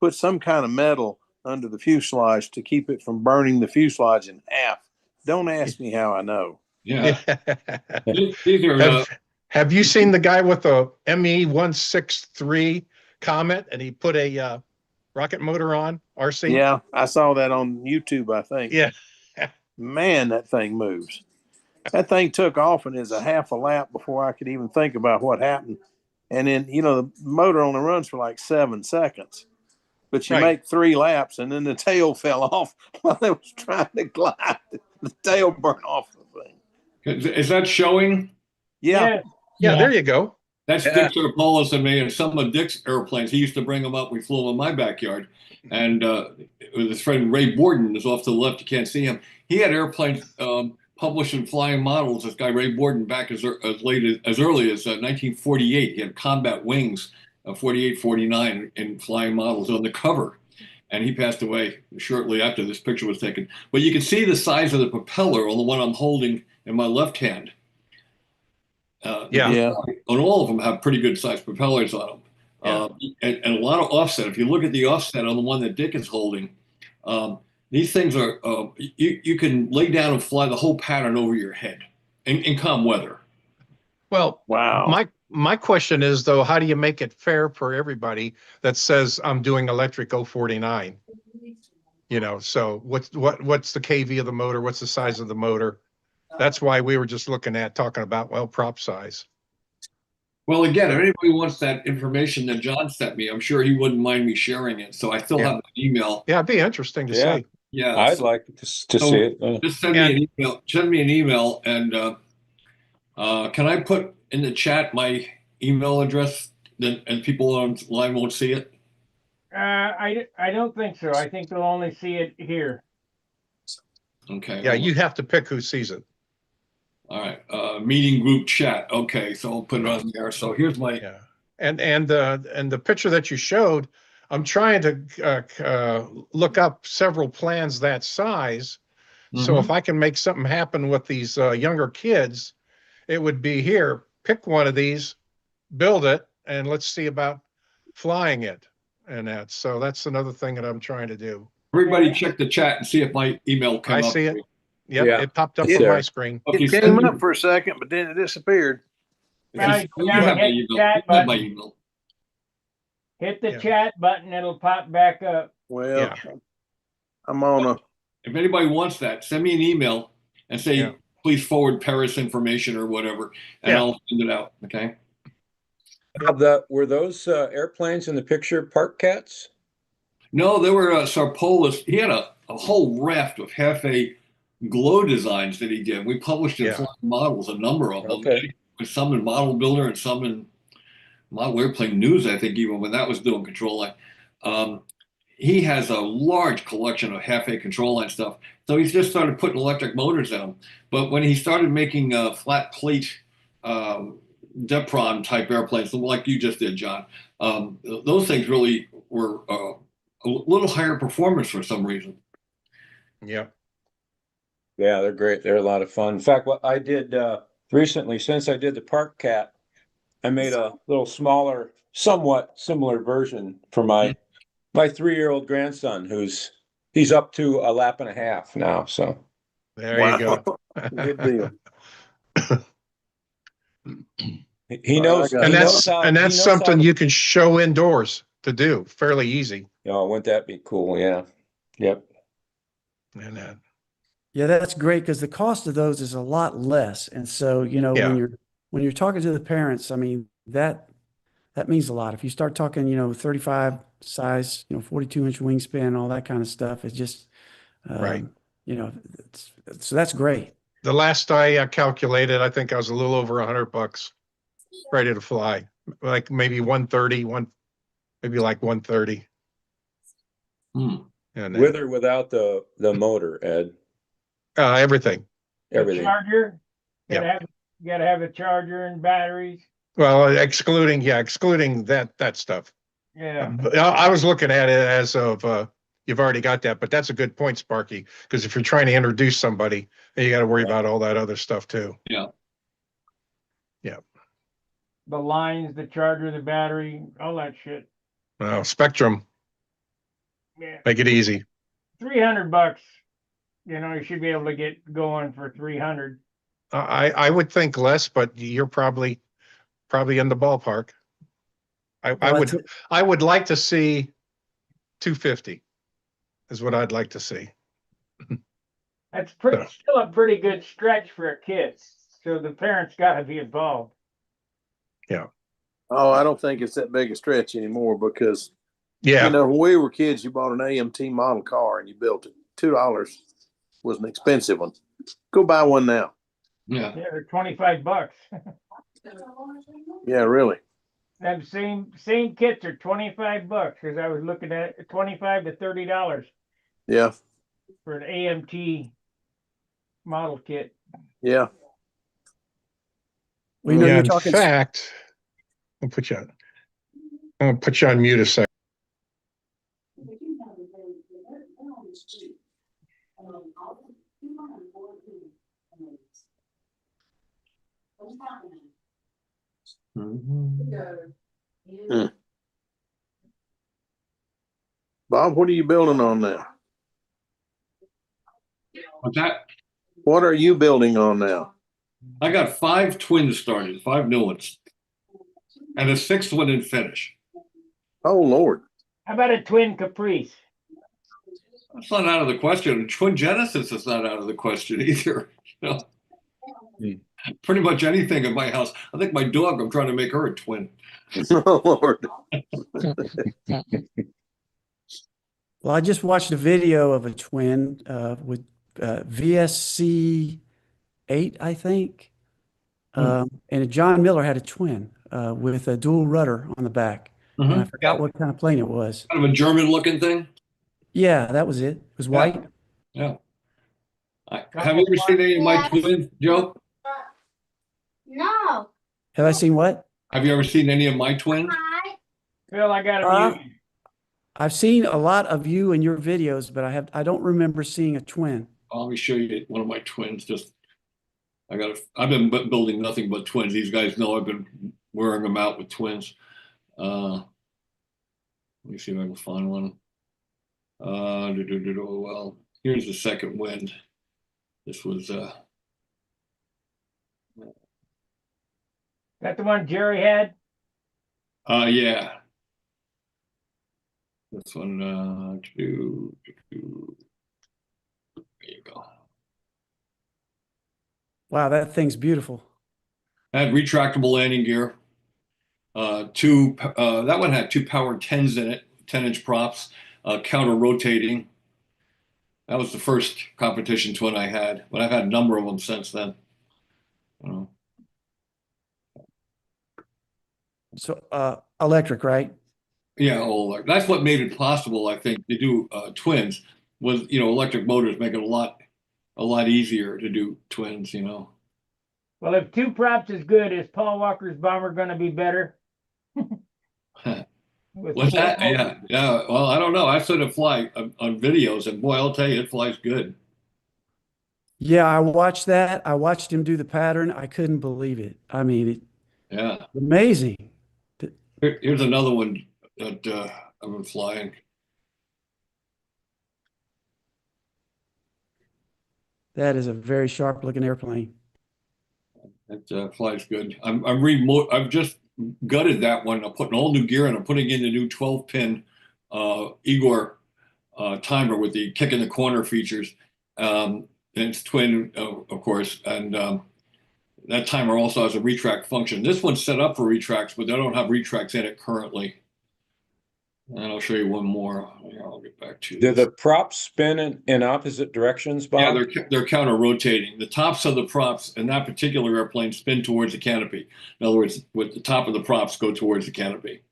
[SPEAKER 7] put some kind of metal under the fuselage to keep it from burning the fuselage in half. Don't ask me how I know.
[SPEAKER 3] Yeah. These are,
[SPEAKER 8] Have you seen the guy with the ME-163 Comet and he put a rocket motor on RC?
[SPEAKER 7] Yeah, I saw that on YouTube, I think.
[SPEAKER 8] Yeah.
[SPEAKER 7] Man, that thing moves. That thing took off and is a half a lap before I could even think about what happened. And then, the motor only runs for like 7 seconds. But you
[SPEAKER 8] Right.
[SPEAKER 7] make 3 laps and then the tail fell off while it was trying to glide. The tail burned off the thing.
[SPEAKER 3] is that showing?
[SPEAKER 7] Yeah.
[SPEAKER 8] Yeah, there you go.
[SPEAKER 3] That's
[SPEAKER 9] Yeah.
[SPEAKER 3] Dick Paulus and me, and some of Dick's airplanes. He used to bring them up. We flew them in my backyard. And with his friend Ray Borden is off to the left. You can't see him. He had airplanes published in Flying Models. This guy Ray Borden, back as early as 1948. He had combat wings, 48, 49 in Flying Models on the cover. And he passed away shortly after this picture was taken. But you can see the size of the propeller on the one I'm holding in my left hand.
[SPEAKER 8] Yeah.
[SPEAKER 3] On all of them have pretty good sized propellers on them. And a lot of offset. If you look at the offset on the one that Dick is holding, these things are, you can lay down and fly the whole pattern over your head in calm weather.
[SPEAKER 8] Well,
[SPEAKER 7] Wow.
[SPEAKER 8] my question is, though, how do you make it fair for everybody that says I'm doing electric 049? You know, so what's the KV of the motor? What's the size of the motor? That's why we were just talking about, well, prop size.
[SPEAKER 3] Well, again, if anybody wants that information that John sent me, I'm sure he wouldn't mind me sharing it. So I still
[SPEAKER 8] Yeah.
[SPEAKER 3] have an email.
[SPEAKER 8] Yeah, it'd be interesting to
[SPEAKER 9] Yeah.
[SPEAKER 8] see.
[SPEAKER 3] Yeah.
[SPEAKER 9] I'd
[SPEAKER 3] so-
[SPEAKER 9] like to
[SPEAKER 3] so
[SPEAKER 9] see it.
[SPEAKER 3] Just send me
[SPEAKER 8] And-
[SPEAKER 3] an email. Send me an email, and can I put in the chat my email address, and people online won't see it?
[SPEAKER 1] I don't think so. I think they'll only see it here.
[SPEAKER 3] Okay.
[SPEAKER 8] Yeah,
[SPEAKER 3] hold on.
[SPEAKER 8] you have to pick who sees it.
[SPEAKER 3] All right. Meeting group chat. Okay, so I'll put it on there. So here's my.
[SPEAKER 8] Yeah. And the picture that you showed, I'm trying to look up several plans that size. So if I can make something happen with these younger kids, it would be here, pick one of these, build it, and let's see about flying it. And that's another thing that I'm trying to do.
[SPEAKER 3] Everybody check the chat and see if my email came
[SPEAKER 8] I
[SPEAKER 3] up.
[SPEAKER 8] see it. Yep,
[SPEAKER 9] Yeah.
[SPEAKER 8] it popped up
[SPEAKER 7] It's
[SPEAKER 8] on my
[SPEAKER 9] there.
[SPEAKER 8] screen.
[SPEAKER 3] Okay,
[SPEAKER 7] It came
[SPEAKER 3] send me-
[SPEAKER 7] up for a second, but then it disappeared.
[SPEAKER 1] Right,
[SPEAKER 3] you
[SPEAKER 1] yeah,
[SPEAKER 3] have my
[SPEAKER 1] hit
[SPEAKER 3] email.
[SPEAKER 1] the chat
[SPEAKER 3] You have my
[SPEAKER 1] button.
[SPEAKER 3] email.
[SPEAKER 1] Hit the
[SPEAKER 8] Yeah.
[SPEAKER 1] chat button, it'll pop back up.
[SPEAKER 7] Well,
[SPEAKER 8] Yeah.
[SPEAKER 7] I'm on a.
[SPEAKER 3] If anybody wants that, send me an email and say,
[SPEAKER 8] Yeah.
[SPEAKER 3] please forward Paris information or whatever, and
[SPEAKER 8] Yeah.
[SPEAKER 3] I'll send it out. Okay.
[SPEAKER 9] Were those airplanes in the picture park cats?
[SPEAKER 3] No, there were Sarpolis. He had a whole raft of half-A glow designs that he did. We published in
[SPEAKER 8] Yeah.
[SPEAKER 3] Flying Models, a number of them.
[SPEAKER 9] Okay.
[SPEAKER 3] Some in Model Builder and some in Model Airplane News, I think, even when that was doing control line. He has a large collection of half-A control line stuff. So he's just started putting electric motors in them. But when he started making flat plate Depron type airplanes, like you just did, John, those things really were a little higher performance for some reason.
[SPEAKER 8] Yeah.
[SPEAKER 9] Yeah, they're great. They're a lot of fun. In fact, what I did recently, since I did the park cat, I made a little smaller, somewhat similar version for my 3-year-old grandson, he's up to a lap and a half now. So
[SPEAKER 8] There you go.
[SPEAKER 7] Good deal.
[SPEAKER 9] he knows.
[SPEAKER 7] I got
[SPEAKER 8] And
[SPEAKER 7] it.
[SPEAKER 8] that's something you can show indoors to do fairly easy.
[SPEAKER 9] Oh, wouldn't that be cool? Yeah. Yep.
[SPEAKER 8] And
[SPEAKER 5] Yeah, that's great because the cost of those is a lot less. And so,
[SPEAKER 8] Yeah.
[SPEAKER 5] when you're talking to the parents, I mean, that means a lot. If you start talking, 35 size, 42-inch wingspan, all that kind of stuff, it's just,
[SPEAKER 8] Right.
[SPEAKER 5] So that's great.
[SPEAKER 8] the last I calculated, I think I was a little over $100 ready to fly. Like maybe 130, maybe like 130. And
[SPEAKER 9] With or without the motor, Ed?
[SPEAKER 8] everything.
[SPEAKER 1] The
[SPEAKER 9] Everything.
[SPEAKER 1] charger,
[SPEAKER 8] Yeah.
[SPEAKER 1] gotta have a charger and batteries.
[SPEAKER 8] Well, excluding that stuff.
[SPEAKER 1] Yeah.
[SPEAKER 8] But I was looking at it as of you've already got that, but that's a good point, Sparky, because if you're trying to introduce somebody, then you got to worry about all that other stuff too.
[SPEAKER 3] Yeah.
[SPEAKER 8] Yeah.
[SPEAKER 1] The lines, the charger, the battery, all that shit.
[SPEAKER 8] Well, Spectrum,
[SPEAKER 1] Yeah.
[SPEAKER 8] make it easy.
[SPEAKER 1] $300. You should be able to get going for 300.
[SPEAKER 8] I would think less, but you're probably in the ballpark. I would like to see 250 is what I'd like to see.
[SPEAKER 1] That's still a pretty good stretch for a kid. So the parents gotta be involved.
[SPEAKER 7] Oh, I don't think it's that big a stretch anymore because,
[SPEAKER 8] Yeah.
[SPEAKER 7] when we were kids, you bought an AMT model car and you built it. $2 was an expensive one. Go buy one now.
[SPEAKER 3] Yeah.
[SPEAKER 1] Yeah, they're $25.
[SPEAKER 7] Yeah, really.
[SPEAKER 1] Them same kits are $25 because I was looking at $25 to $30
[SPEAKER 7] Yeah,
[SPEAKER 1] for an AMT model kit.
[SPEAKER 7] yeah.
[SPEAKER 5] We know
[SPEAKER 8] Yeah,
[SPEAKER 5] you're
[SPEAKER 8] in
[SPEAKER 5] talking.
[SPEAKER 8] fact, I'm gonna put you on mute a second.
[SPEAKER 7] Bob, what are you building on now?
[SPEAKER 3] What's that?
[SPEAKER 7] What are you building on now?
[SPEAKER 3] I got 5 twins started, 5 new ones, and a 6th one in finish.
[SPEAKER 7] Oh, Lord.
[SPEAKER 1] How about a twin Caprice?
[SPEAKER 3] That's not out of the question. Twin Genesis is not out of the question either. You know, pretty much anything in my house. I think my dog, I'm trying to make her a twin.
[SPEAKER 7] Oh, Lord.
[SPEAKER 5] Well, I just watched a video of a twin with VSC 8, I think. And John Miller had a twin with a dual rudder on the back. And I forgot what kind of plane it was.
[SPEAKER 3] Kind of a German looking thing.
[SPEAKER 5] Yeah, that was it. It was white.
[SPEAKER 3] Yeah. Have you ever seen any of my twins, Joe?
[SPEAKER 6] No.
[SPEAKER 5] Have I seen what?
[SPEAKER 3] Have you ever seen any of my twins?
[SPEAKER 1] Phil, I got a mute.
[SPEAKER 5] I've seen a lot of you and your videos, but I don't remember seeing a twin.
[SPEAKER 3] Let me show you one of my twins. I've been building nothing but twins. These guys know I've been wearing them out with twins. Let me see if I can find one. Well, here's the second wind. This was
[SPEAKER 1] That the one Jerry had?
[SPEAKER 3] yeah. This one, there you go.
[SPEAKER 5] Wow, that thing's beautiful.
[SPEAKER 3] I had retractable landing gear. That one had two power 10s in it, 10-inch props, counter rotating. That was the first competition twin I had, but I've had a number of them since then.
[SPEAKER 5] So electric, right?
[SPEAKER 3] Yeah, that's what made it possible, I think, to do twins. Was electric motors make it a lot easier to do twins.
[SPEAKER 1] Well, if two props is good, is Paul Walker's bomber going to be better?
[SPEAKER 3] What's that? Yeah. Well, I don't know. I saw it fly on videos, and boy, I'll tell you, it flies good.
[SPEAKER 5] Yeah, I watched that. I watched him do the pattern. I couldn't believe it. I mean,
[SPEAKER 3] Yeah.
[SPEAKER 5] Amazing.
[SPEAKER 3] Here's another one that I've been flying.
[SPEAKER 5] That is a very sharp looking airplane.
[SPEAKER 3] It flies good. I've just gutted that one. I'm putting all new gear in. I'm putting in the new 12-pin Igor timer with the kick in the corner features. And it's twin, of course. And that timer also has a retract function. This one's set up for retracts, but they don't have retracts in it currently. And I'll show you one more. I'll get back to
[SPEAKER 9] Do
[SPEAKER 3] this.
[SPEAKER 9] the props spin in opposite directions, Bob?
[SPEAKER 3] Yeah, they're counter rotating. The tops of the props in that particular airplane spin towards the canopy. In other words, with the top of the props go towards the canopy.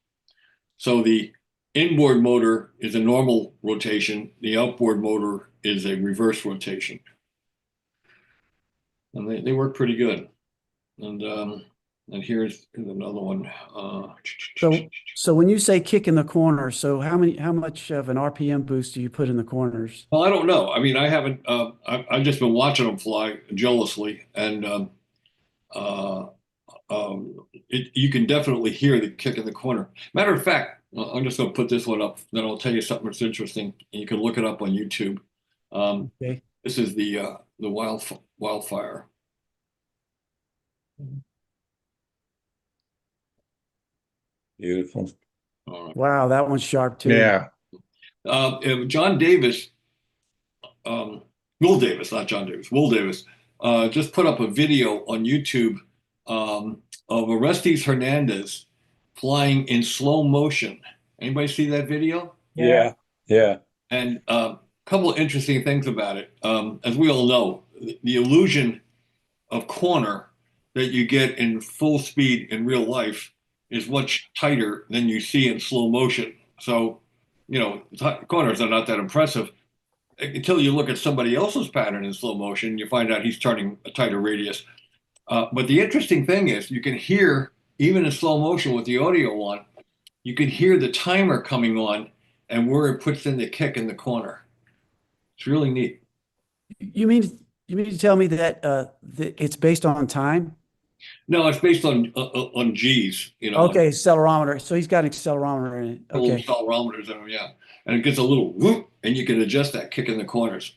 [SPEAKER 3] So the inboard motor is a normal rotation. The outboard motor is a reverse rotation. And they work pretty good. And here's another one.
[SPEAKER 5] So when you say kick in the corner, so how much of an RPM boost do you put in the corners?
[SPEAKER 3] Well, I don't know. I mean, I haven't. I've just been watching them fly jealously, and you can definitely hear the kick in the corner. Matter of fact, I'm just going to put this one up. Then I'll tell you something that's interesting, and you can look it up on YouTube.
[SPEAKER 5] Okay.
[SPEAKER 3] This is the wildfire.
[SPEAKER 9] Beautiful.
[SPEAKER 3] All right.
[SPEAKER 5] Wow, that one's sharp too.
[SPEAKER 8] Yeah.
[SPEAKER 3] John Davis, Will Davis, not John Davis, Will Davis, just put up a video on YouTube of Orestes Hernandez flying in slow motion. Anybody see that video?
[SPEAKER 9] Yeah. Yeah.
[SPEAKER 3] And a couple of interesting things about it. As we all know, the illusion of corner that you get in full speed in real life is much tighter than you see in slow motion. So, corners are not that impressive until you look at somebody else's pattern in slow motion. You find out he's turning a tighter radius. But the interesting thing is you can hear, even in slow motion with the audio on, you can hear the timer coming on and where it puts in the kick in the corner. It's really neat.
[SPEAKER 5] You mean to tell me that it's based on time?
[SPEAKER 3] No, it's based on G's,
[SPEAKER 5] Okay, accelerometer. So he's got an accelerometer in it.
[SPEAKER 3] little
[SPEAKER 5] Okay.
[SPEAKER 3] accelerometers in them, yeah. And it gets a little whoop, and you can adjust that kick in the corners.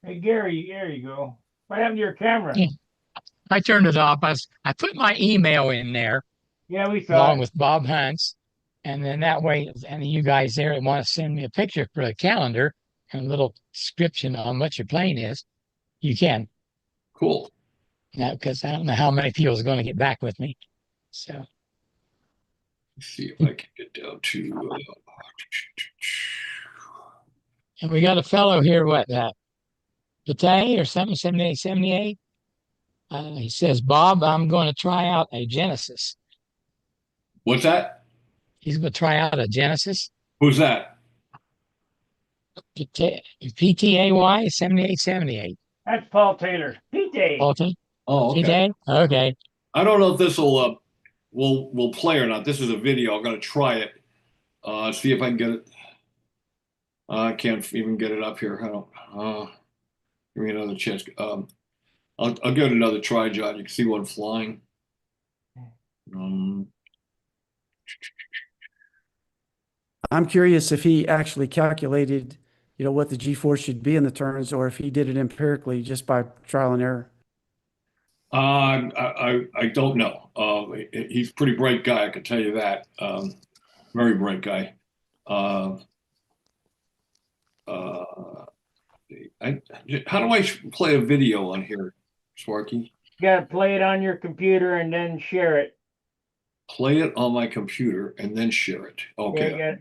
[SPEAKER 1] Hey, Gary, there you go. What happened to your camera?
[SPEAKER 4] Yeah. I turned it off. I put my email in there
[SPEAKER 1] Yeah, we saw
[SPEAKER 4] along
[SPEAKER 1] it.
[SPEAKER 4] with Bob Hunt's. And then that way, and you guys there want to send me a picture for the calendar, a little description on what your plane is, you can.
[SPEAKER 3] Cool.
[SPEAKER 4] Now, because I don't know how many people is going to get back with me. So,
[SPEAKER 3] Let's see if I can get down to.
[SPEAKER 4] and we got a fellow here, Batay or something, 78, 78. He says, Bob, I'm going to try out a Genesis.
[SPEAKER 3] What's that?
[SPEAKER 4] He's going to try out a Genesis.
[SPEAKER 3] Who's that?
[SPEAKER 4] PTAY 7878.
[SPEAKER 1] That's Paul Taylor. PJ.
[SPEAKER 4] Okay.
[SPEAKER 3] Oh, okay.
[SPEAKER 4] PTAY? Okay.
[SPEAKER 3] I don't know if this will play or not. This is a video. I'm gonna try it. See if I can get it. I can't even get it up here. I don't. Give me another chance. I'll give it another try, John. You can see one flying.
[SPEAKER 5] I'm curious if he actually calculated, what the G-force should be in the turns, or if he did it empirically just by trial and error.
[SPEAKER 3] I don't know. He's a pretty bright guy, I can tell you that. Very bright guy. How do I play a video on here, Sparky?
[SPEAKER 1] You gotta play it on your computer and then share it.
[SPEAKER 3] Play it on my computer and then share it. Okay.
[SPEAKER 1] Yeah,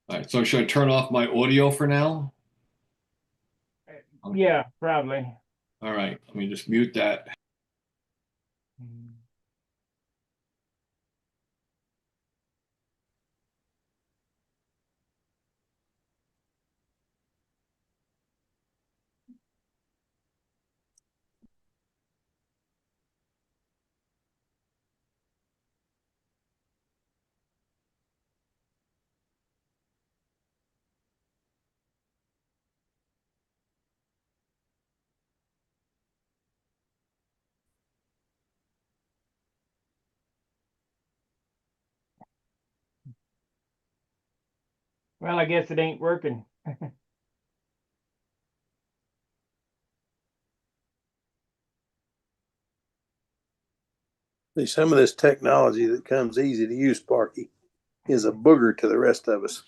[SPEAKER 3] All right. So should I turn off my audio for now?
[SPEAKER 1] yeah, probably.
[SPEAKER 3] All right. Let me just mute that.
[SPEAKER 1] Well, I guess it ain't working.
[SPEAKER 7] See, some of this technology that comes easy to use, Sparky, is a booger to the rest of us.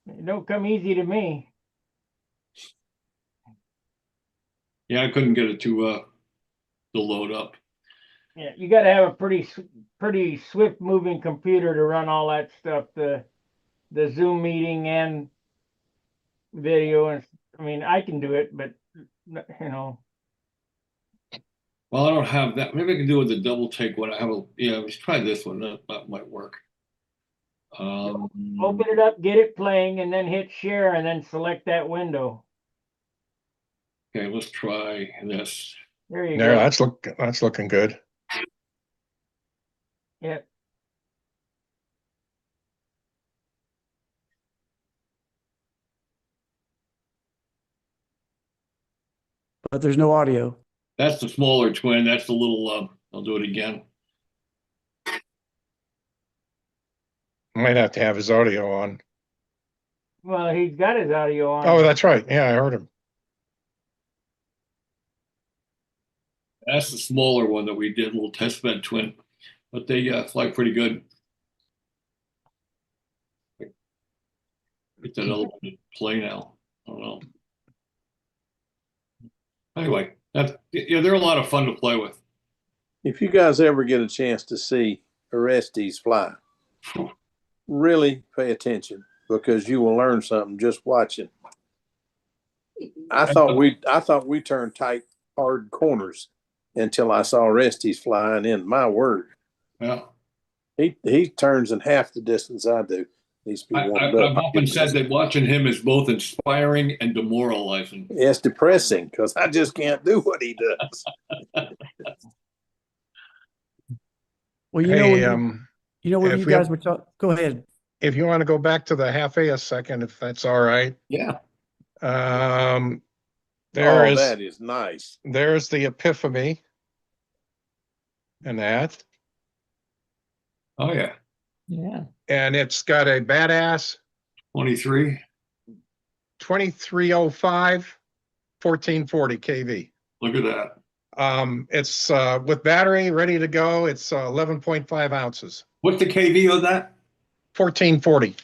[SPEAKER 1] It don't come easy to me.
[SPEAKER 3] Yeah, I couldn't get it to load up.
[SPEAKER 1] Yeah, you got to have a pretty swift moving computer to run all that stuff. The Zoom meeting and video, and I mean, I can do it, but
[SPEAKER 3] Well, I don't have that. Maybe I can do it with the double take one. Let's try this one. That might work.
[SPEAKER 1] Open it up, get it playing, and then hit share, and then select that window.
[SPEAKER 3] Okay, let's try this.
[SPEAKER 1] There you
[SPEAKER 8] There,
[SPEAKER 1] go.
[SPEAKER 8] that's looking good.
[SPEAKER 1] Yeah.
[SPEAKER 5] But there's no audio.
[SPEAKER 3] That's the smaller twin. That's the little. I'll do it again.
[SPEAKER 8] Might have to have his audio on.
[SPEAKER 1] Well, he's got his audio on.
[SPEAKER 8] Oh, that's right. Yeah, I heard him.
[SPEAKER 3] That's the smaller one that we did, little test bed twin, but they fly pretty good. Get that other one to play now. I don't know. Anyway, they're a lot of fun to play with.
[SPEAKER 7] If you guys ever get a chance to see Orestes fly, really pay attention, because you will learn something just watching. I thought we turned tight, hard corners until I saw Orestes flying in. My word.
[SPEAKER 3] Yeah.
[SPEAKER 7] He turns in half the distance I do. Needs to be warmed
[SPEAKER 3] I've
[SPEAKER 7] up.
[SPEAKER 3] often said that watching him is both inspiring and demoralizing.
[SPEAKER 7] It's depressing because I just can't do what he does.
[SPEAKER 5] Well,
[SPEAKER 8] Hey,
[SPEAKER 5] when
[SPEAKER 8] if
[SPEAKER 5] you
[SPEAKER 8] we
[SPEAKER 5] guys
[SPEAKER 8] have-
[SPEAKER 5] were talking, go ahead.
[SPEAKER 8] If you want to go back to the half a second, if that's all right.
[SPEAKER 3] Yeah.
[SPEAKER 7] That is nice.
[SPEAKER 8] There's the Epiphany. And that.
[SPEAKER 3] Oh yeah.
[SPEAKER 4] Yeah.
[SPEAKER 8] And it's got a badass
[SPEAKER 3] 23.
[SPEAKER 8] 2305 1440 kV.
[SPEAKER 3] Look at that.
[SPEAKER 8] It's with battery ready to go. It's 11.5 ounces.
[SPEAKER 3] What's the KV of that?
[SPEAKER 8] 1440.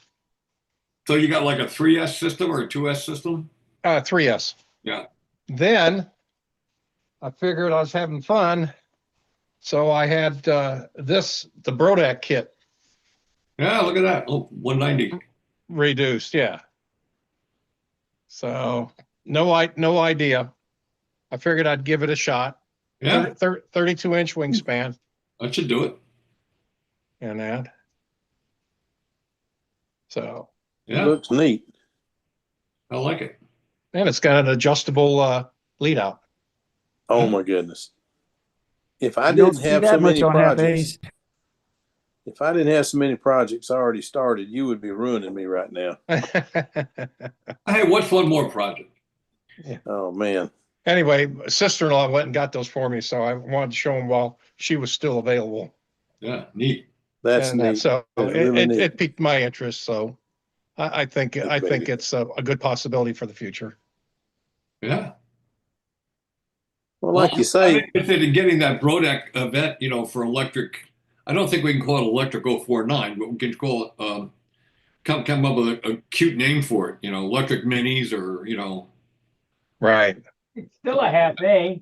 [SPEAKER 3] So you got like a 3S system or a 2S system?
[SPEAKER 8] 3S.
[SPEAKER 3] Yeah.
[SPEAKER 8] Then I figured I was having fun. So I had the Brodak kit
[SPEAKER 3] Yeah, look at that. Oh, 190.
[SPEAKER 8] reduced. Yeah. So no idea. I figured I'd give it a shot.
[SPEAKER 3] Yeah,
[SPEAKER 8] 32-inch wingspan
[SPEAKER 3] that should do it.
[SPEAKER 8] and that. So,
[SPEAKER 7] It
[SPEAKER 3] Yeah,
[SPEAKER 7] looks neat.
[SPEAKER 3] I like it.
[SPEAKER 8] and it's got an adjustable lead out.
[SPEAKER 7] Oh my goodness. If I
[SPEAKER 5] You don't
[SPEAKER 7] didn't
[SPEAKER 5] see
[SPEAKER 7] have
[SPEAKER 5] that
[SPEAKER 7] so
[SPEAKER 5] much
[SPEAKER 7] many
[SPEAKER 5] on half
[SPEAKER 7] projects,
[SPEAKER 5] A's.
[SPEAKER 7] if I didn't have so many projects already started, you would be ruining me right now.
[SPEAKER 3] Hey, what's one more project?
[SPEAKER 7] Oh man.
[SPEAKER 8] Anyway, sister-in-law went and got those for me, so I wanted to show them while she was still available.
[SPEAKER 3] Yeah, neat.
[SPEAKER 7] That's
[SPEAKER 8] And
[SPEAKER 7] neat.
[SPEAKER 8] so
[SPEAKER 7] That's really neat.
[SPEAKER 8] it piqued my interest. So I think
[SPEAKER 7] baby.
[SPEAKER 8] it's a good possibility for the future.
[SPEAKER 3] Yeah.
[SPEAKER 7] Well, like you
[SPEAKER 3] I'm
[SPEAKER 7] say,
[SPEAKER 3] interested in getting that Brodak event, for electric. I don't think we can call it electric 049, but we can call it, come up with a cute name for it, electric minis or,
[SPEAKER 8] Right.
[SPEAKER 1] It's still a half A.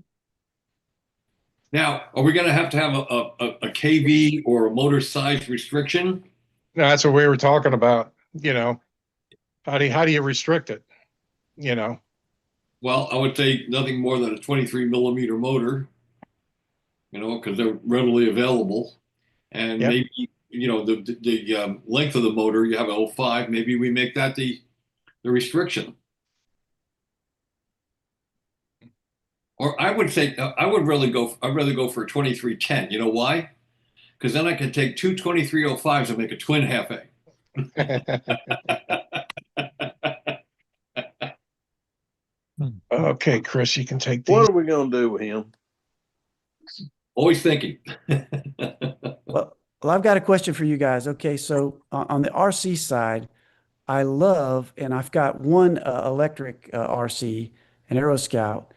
[SPEAKER 3] Now, are we going to have a KV or a motor size restriction?
[SPEAKER 8] No, that's what we were talking about. How do you restrict it?
[SPEAKER 3] Well, I would say nothing more than a 23 millimeter motor, because they're readily available. And
[SPEAKER 8] Yep.
[SPEAKER 3] maybe, the length of the motor, you have a 05, maybe we make that the restriction. Or I would say, I'd rather go for a 2310. You know why? Because then I can take two 2305s and make a twin half A.
[SPEAKER 8] Okay, Chris, you can take
[SPEAKER 7] what
[SPEAKER 8] these.
[SPEAKER 7] are we going to do with him?
[SPEAKER 3] Always thinking.
[SPEAKER 5] Well, I've got a question for you guys. Okay, so on the RC side, I love, and I've got one electric RC, an Aero Scout,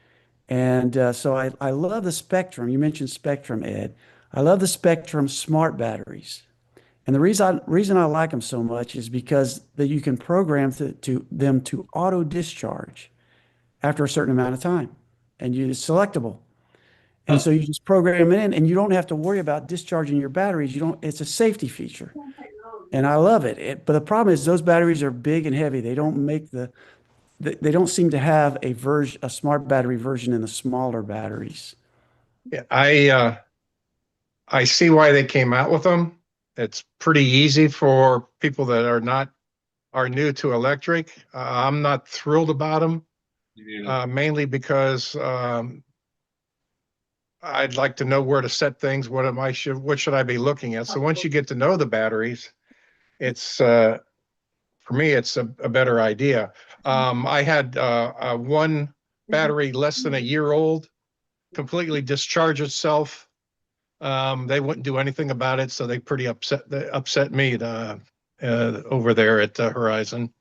[SPEAKER 5] and so I love the Spectrum. You mentioned Spectrum, Ed. I love the Spectrum smart batteries, and the reason I like them so much is because that you can program them to auto discharge after a certain amount of time, and it's selectable. And so you just program it in and you don't have to worry about discharging your batteries. It's a safety feature. And I love it. But the problem is those batteries are big and heavy. They don't they don't seem to have a smart battery version in the smaller batteries.
[SPEAKER 8] Yeah, I see why they came out with them. It's pretty easy for people that are new to electric. I'm not thrilled about them, mainly because I'd like to know where to set things. What should I be looking at? So once you get to know the batteries, it's for me, it's a better idea. I had one battery less than a year old, completely discharge itself. They wouldn't do anything about it, so they pretty upset me over there at Horizon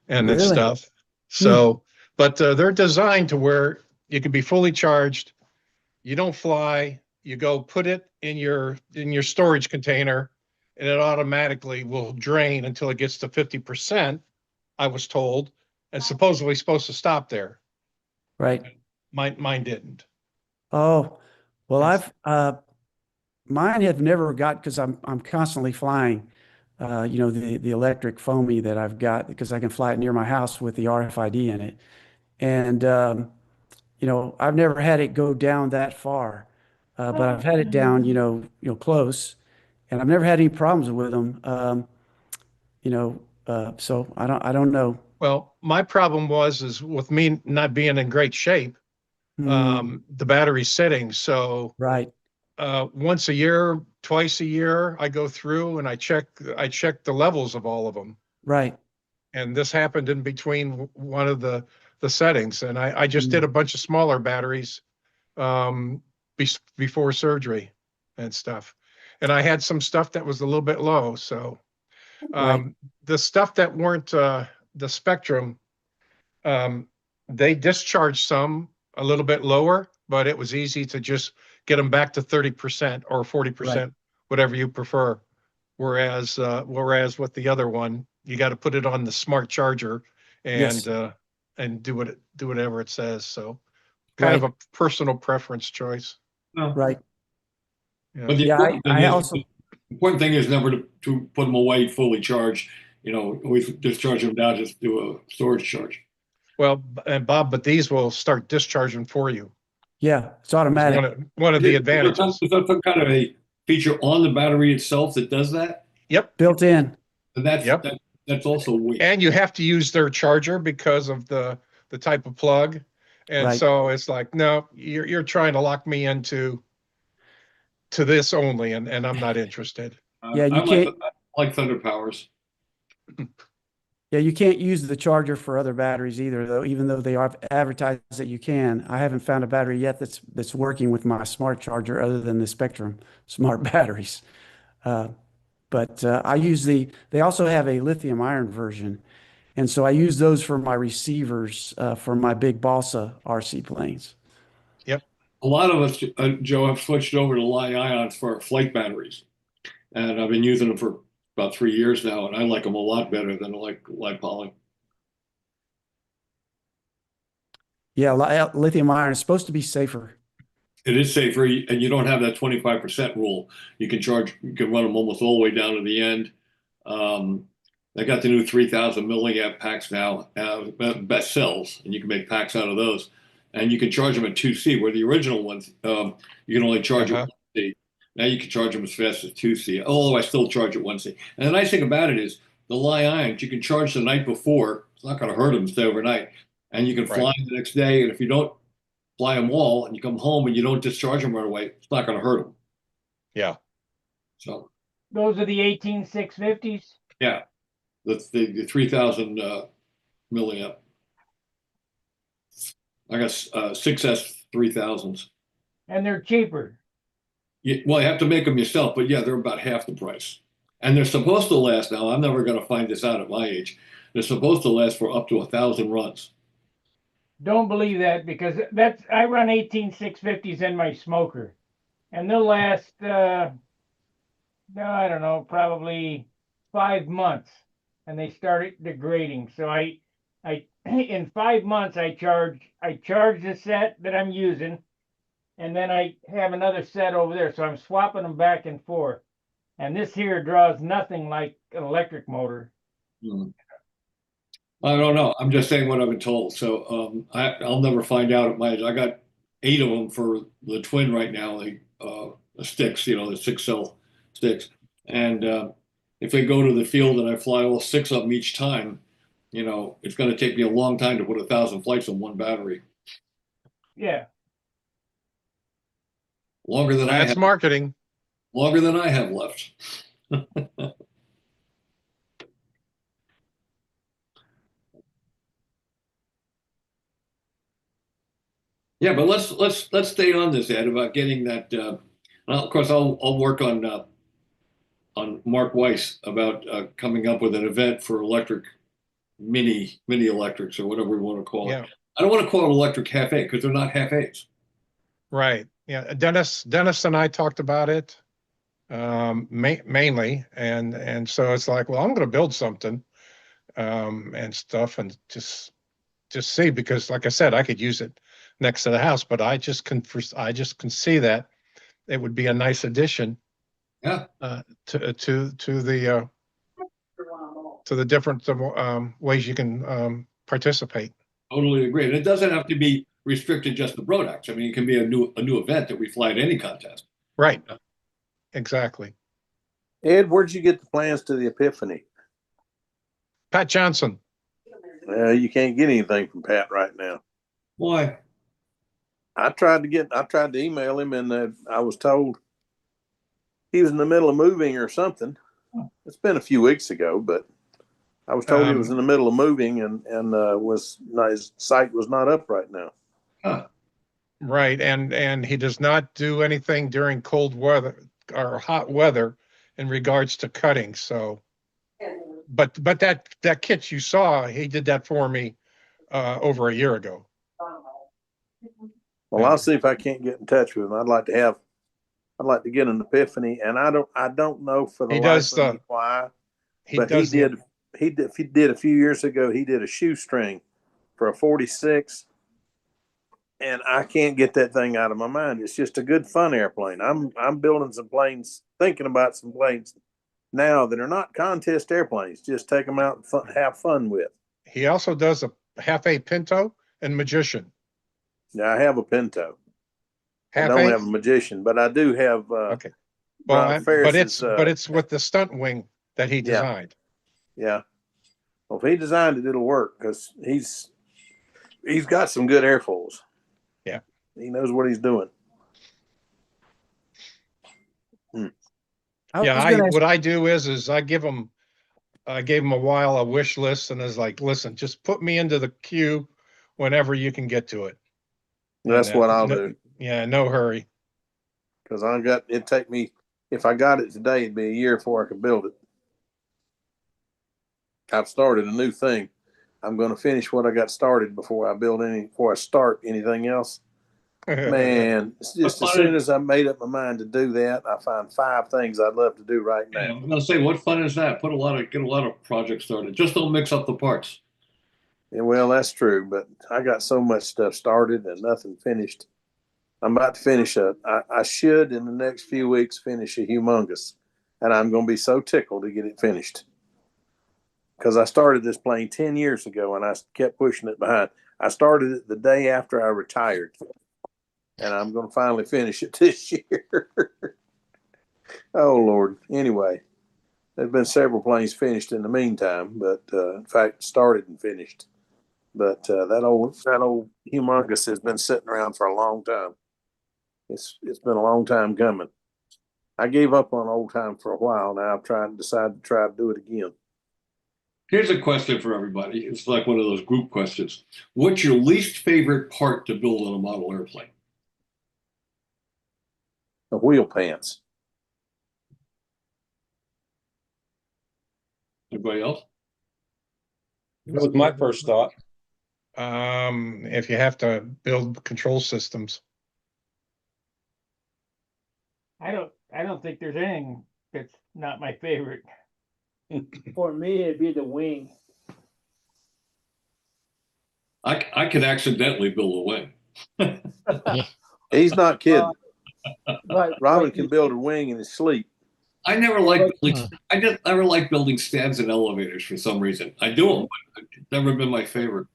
[SPEAKER 8] and that
[SPEAKER 5] Really?
[SPEAKER 8] stuff. So, but they're designed to where you can be fully charged. You don't fly. You go put it in your storage container, and it automatically will drain until it gets to 50%. I was told, and supposedly supposed to stop there.
[SPEAKER 5] Right.
[SPEAKER 8] Mine didn't.
[SPEAKER 5] Oh, well, mine have never got, because I'm constantly flying, the electric foamy that I've got, because I can fly it near my house with the RFID in it. And, I've never had it go down that far, but I've had it down, close, and I've never had any problems with them. So I don't know.
[SPEAKER 8] Well, my problem is with me not being in great shape, the battery's sitting. So
[SPEAKER 5] Right.
[SPEAKER 8] once a year, twice a year, I go through and I check the levels of all of them.
[SPEAKER 5] Right.
[SPEAKER 8] And this happened in between one of the settings. And I just did a bunch of smaller batteries before surgery and stuff. And I had some stuff that was a little bit low. So
[SPEAKER 5] Right.
[SPEAKER 8] the stuff that weren't the Spectrum, they discharged some a little bit lower, but it was easy to just get them back to 30% or 40%, whatever you prefer. Whereas with the other one, you got to put it on the smart charger
[SPEAKER 5] Yes.
[SPEAKER 8] and do whatever it says. So kind of
[SPEAKER 5] Right.
[SPEAKER 8] a personal preference choice.
[SPEAKER 3] No.
[SPEAKER 5] Right.
[SPEAKER 8] Yeah.
[SPEAKER 3] But the
[SPEAKER 5] Yeah,
[SPEAKER 3] important thing
[SPEAKER 5] I
[SPEAKER 3] is,
[SPEAKER 5] also,
[SPEAKER 3] the important thing is never to put them away fully charged. You know, always discharge them down, just do a storage charge.
[SPEAKER 8] Well, and Bob, but these will start discharging for you.
[SPEAKER 5] yeah, it's
[SPEAKER 8] It's
[SPEAKER 5] automatic.
[SPEAKER 8] one of the
[SPEAKER 3] Is
[SPEAKER 8] advantages.
[SPEAKER 3] there some kind of a feature on the battery itself that does that?
[SPEAKER 8] Yep.
[SPEAKER 5] Built in.
[SPEAKER 3] And
[SPEAKER 8] Yep.
[SPEAKER 3] that's also weak.
[SPEAKER 8] And you have to use their charger because of the type of plug. And
[SPEAKER 5] Right.
[SPEAKER 8] so it's like, no, you're trying to lock me into this only, and I'm not interested.
[SPEAKER 5] Yeah, you
[SPEAKER 3] I
[SPEAKER 5] can't.
[SPEAKER 3] like Thunder Powers.
[SPEAKER 5] Yeah, you can't use the charger for other batteries either, though. Even though they are advertised that you can, I haven't found a battery yet that's working with my smart charger other than the Spectrum smart batteries. But I use they also have a lithium ion version. And so I use those for my receivers for my big balsa RC planes.
[SPEAKER 8] Yep.
[SPEAKER 3] A lot of us, Joe, have switched over to Li-ions for our flight batteries, and I've been using them for about 3 years now, and I like them a lot better than I like Li-poly.
[SPEAKER 5] Yeah, lithium ion is supposed to be safer.
[SPEAKER 3] It is safer, and you don't have that 25% rule. You can run them almost all the way down to the end. They got the new 3,000 milliamp packs now, best cells, and you can make packs out of those. And you can charge them at 2C, where the original ones, you can only charge it 1C. Now you can charge them as fast as 2C, although I still charge it 1C. And the nice thing about it is the Li-ions, you can charge the night before. It's not going to hurt them to stay overnight. And you can fly the next day, and if you don't fly them all and you come home and you don't discharge them right away, it's not going to hurt them.
[SPEAKER 8] Yeah.
[SPEAKER 3] So
[SPEAKER 1] Those are the 18650s.
[SPEAKER 3] yeah, that's the 3,000 milliamp. I got 6S 3000s.
[SPEAKER 1] And they're cheaper.
[SPEAKER 3] Well, you have to make them yourself, but yeah, they're about half the price. And they're supposed to last now. I'm never going to find this out at my age. They're supposed to last for up to 1,000 runs.
[SPEAKER 1] Don't believe that, because I run 18650s in my smoker, and they'll last I don't know, probably 5 months, and they start degrading. So I in 5 months I charge the set that I'm using, and then I have another set over there, so I'm swapping them back and forth. And this here draws nothing like an electric motor.
[SPEAKER 3] Hmm. I don't know. I'm just saying what I've been told. So I'll never find out at my age. I got 8 of them for the twin right now. The sticks, the 6-cell sticks. And if they go to the field and I fly all 6 of them each time, it's going to take me a long time to put 1,000 flights on one battery.
[SPEAKER 1] Yeah.
[SPEAKER 3] Longer than
[SPEAKER 8] That's marketing.
[SPEAKER 3] Longer than I have left. Yeah, but let's stay on this, Ed, about getting that. Well, of course, I'll work on Mark Weiss about coming up with an event for electric mini electrics or whatever we want to call it. I don't want to call it electric half A because they're not half A's.
[SPEAKER 8] Right. Yeah. Dennis and I talked about it mainly, and so it's like, well, I'm going to build something and stuff, and just see, because like I said, I could use it next to the house, but I just can see that it would be a nice addition.
[SPEAKER 3] Yeah.
[SPEAKER 8] To the different ways you can participate.
[SPEAKER 3] Totally agree. And it doesn't have to be restricted just to Brodax. I mean, it can be a new event that we fly at any contest.
[SPEAKER 8] Right. Exactly.
[SPEAKER 7] Ed, where'd you get the plans to the Epiphany?
[SPEAKER 8] Pat Johnson.
[SPEAKER 7] You can't get anything from Pat right now.
[SPEAKER 3] Why?
[SPEAKER 7] I tried to email him, and I was told he was in the middle of moving or something. It's been a few weeks ago, but I was told he was in the middle of moving and his site was not up right now.
[SPEAKER 3] Huh.
[SPEAKER 8] Right, and he does not do anything during cold weather or hot weather in regards to cutting. So, but that kit you saw, he did that for me over a year ago.
[SPEAKER 7] Well, I'll see if I can't get in touch with him. I'd like to get an Epiphany, and I don't know for the life of me why. He he did a few years ago. He did a shoestring for a 46, and I can't get that thing out of my mind. It's just a good fun airplane. I'm building some planes, thinking about some planes now that are not contest airplanes. Just take them out and have fun with.
[SPEAKER 8] He also does a half A Pinto and Magician.
[SPEAKER 7] Now I have a Pinto. I
[SPEAKER 8] Half
[SPEAKER 7] don't
[SPEAKER 8] A.
[SPEAKER 7] have a Magician, but I do have.
[SPEAKER 8] Okay. Well,
[SPEAKER 7] Ron Ferris's,
[SPEAKER 8] but it's with the stunt wing that he designed.
[SPEAKER 7] Yeah. Well, if he designed it, it'll work because he's got some good airfoils.
[SPEAKER 8] Yeah.
[SPEAKER 7] He knows what he's doing.
[SPEAKER 8] What I do is I gave him a while a wish list and is like, listen, just put me into the queue whenever you can get to it.
[SPEAKER 7] That's what I'll do.
[SPEAKER 8] Yeah, no hurry.
[SPEAKER 7] Because it'd take me, if I got it today, it'd be a year before I could build it. I've started a new thing. I'm going to finish what I got started before I start anything else. Man, it's just as soon as I made up my mind to do that, I find 5 things I'd love to do right now.
[SPEAKER 3] Yeah, I'm gonna say, what fun is that? Get a lot of projects started. Just don't mix up the parts.
[SPEAKER 7] Yeah, well, that's true, but I got so much stuff started and nothing finished. I'm about to finish I should in the next few weeks finish a humongous, and I'm going to be so tickled to get it finished. Because I started this plane 10 years ago and I kept pushing it behind. I started it the day after I retired, and I'm going to finally finish it this year. Oh, Lord. Anyway, there's been several planes finished in the meantime, but in fact, started and finished. But that old humongous has been sitting around for a long time. It's been a long time coming. I gave up on old time for a while. Now I've decided to try to do it again.
[SPEAKER 3] Here's a question for everybody. It's like one of those group questions. What's your least favorite part to build on a model airplane?
[SPEAKER 7] The wheel pants.
[SPEAKER 3] Anybody else?
[SPEAKER 9] That was my first thought.
[SPEAKER 8] If you have to build control systems.
[SPEAKER 1] I don't think there's anything that's not my favorite.
[SPEAKER 6] For me, it'd be the wing.
[SPEAKER 3] I can accidentally build a wing.
[SPEAKER 7] He's not kidding.
[SPEAKER 6] But
[SPEAKER 7] Robin can build a wing in his sleep.
[SPEAKER 3] I never liked building stands and elevators for some reason. I do them, but it's never been my favorite.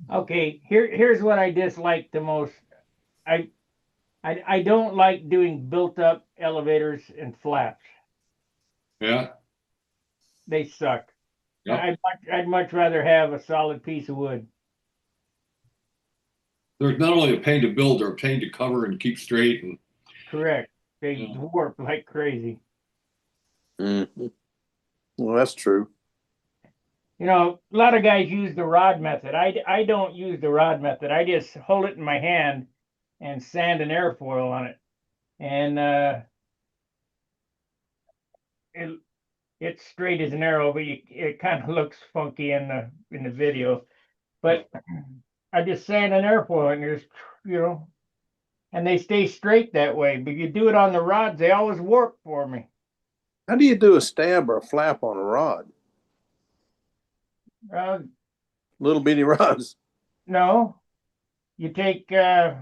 [SPEAKER 1] Okay, here's what I dislike the most. I don't like doing built up elevators and flaps.
[SPEAKER 3] Yeah.
[SPEAKER 1] They suck.
[SPEAKER 3] Yep.
[SPEAKER 1] I'd much rather have a solid piece of wood.
[SPEAKER 3] They're not only a pain to build, they're a pain to cover and keep straight. And
[SPEAKER 1] Correct. They warp like crazy.
[SPEAKER 7] Mm-hmm. Well, that's true.
[SPEAKER 1] You know, a lot of guys use the rod method. I don't use the rod method. I just hold it in my hand and sand an airfoil on it. And it's straight as an arrow, but it kind of looks funky in the video. But I just sand an airfoil and just, and they stay straight that way. But you do it on the rods, they always warp for me.
[SPEAKER 7] How do you do a stab or a flap on a rod? Little bitty rods.
[SPEAKER 1] No, you take the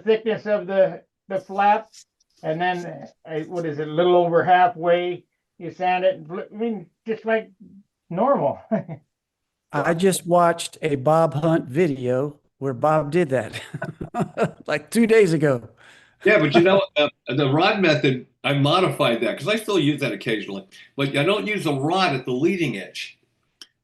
[SPEAKER 1] thickness of the flap, and then what is it, a little over halfway, you sand it. I mean, just like normal.
[SPEAKER 5] I just watched a Bob Hunt video where Bob did that like 2 days ago.
[SPEAKER 3] yeah, but the rod method, I modified that because I still use that occasionally. But I don't use a rod at the leading edge.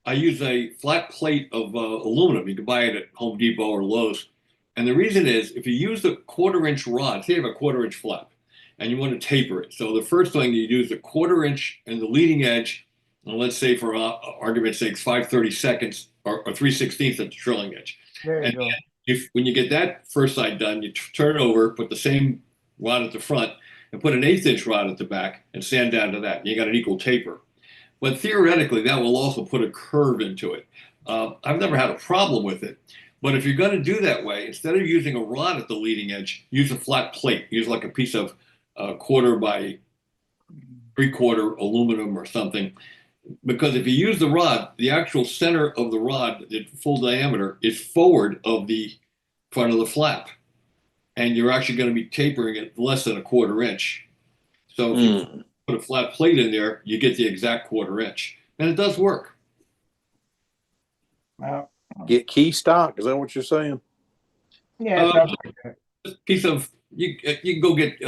[SPEAKER 3] I use a flat plate of aluminum. You can buy it at Home Depot or Lowe's. And the reason is, if you use the 1/4 inch rod, say you have a 1/4 inch flap, and you want to taper it. So the first thing you do is a 1/4 inch in the leading edge, and let's say for argument's sake, 5/32 or 3/16 at the trailing edge.
[SPEAKER 1] There you go.
[SPEAKER 3] When you get that first side done, you turn it over, put the same rod at the front, and put an 1/8 inch rod at the back, and sand down to that. You got an equal taper. But theoretically, that will also put a curve into it. I've never had a problem with it. But if you're going to do that way, instead of using a rod at the leading edge, use a flat plate. Use like a piece of 1/4 by 3/4 aluminum or something. Because if you use the rod, the actual center of the rod, the full diameter, is forward of the front of the flap. And you're actually going to be tapering it less than 1/4 inch. So if you put a flat plate in there, you get the exact 1/4 inch. And it does work.
[SPEAKER 1] Well,
[SPEAKER 7] Get key stock. Is that what you're saying?
[SPEAKER 1] yeah,
[SPEAKER 3] Um,
[SPEAKER 1] something like that.
[SPEAKER 3] This piece of, you can go get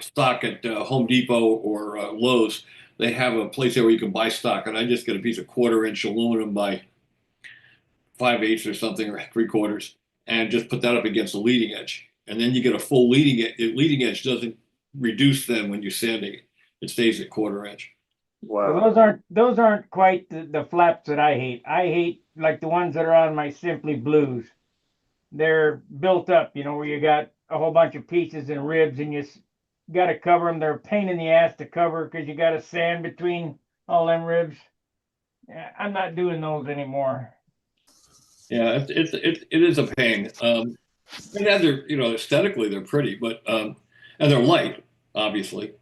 [SPEAKER 3] stock at Home Depot or Lowe's. They have a place there where you can buy stock. And I just get a piece of 1/4 inch aluminum by 5/8 or something, or 3/4, and just put that up against the leading edge. And then you get a full leading edge. The leading edge doesn't reduce then when you're sanding it. It stays at 1/4 inch.
[SPEAKER 1] Well,
[SPEAKER 7] Wow.
[SPEAKER 1] those aren't quite the flaps that I hate. I hate like the ones that are on my Simply Blues. They're built up, where you got a whole bunch of pieces and ribs, and you got to cover them. They're a pain in the ass to cover because you got to sand between all them ribs. Yeah, I'm not doing those anymore.
[SPEAKER 3] Yeah, it is a pain. And they're, aesthetically they're pretty, but and they're light, obviously.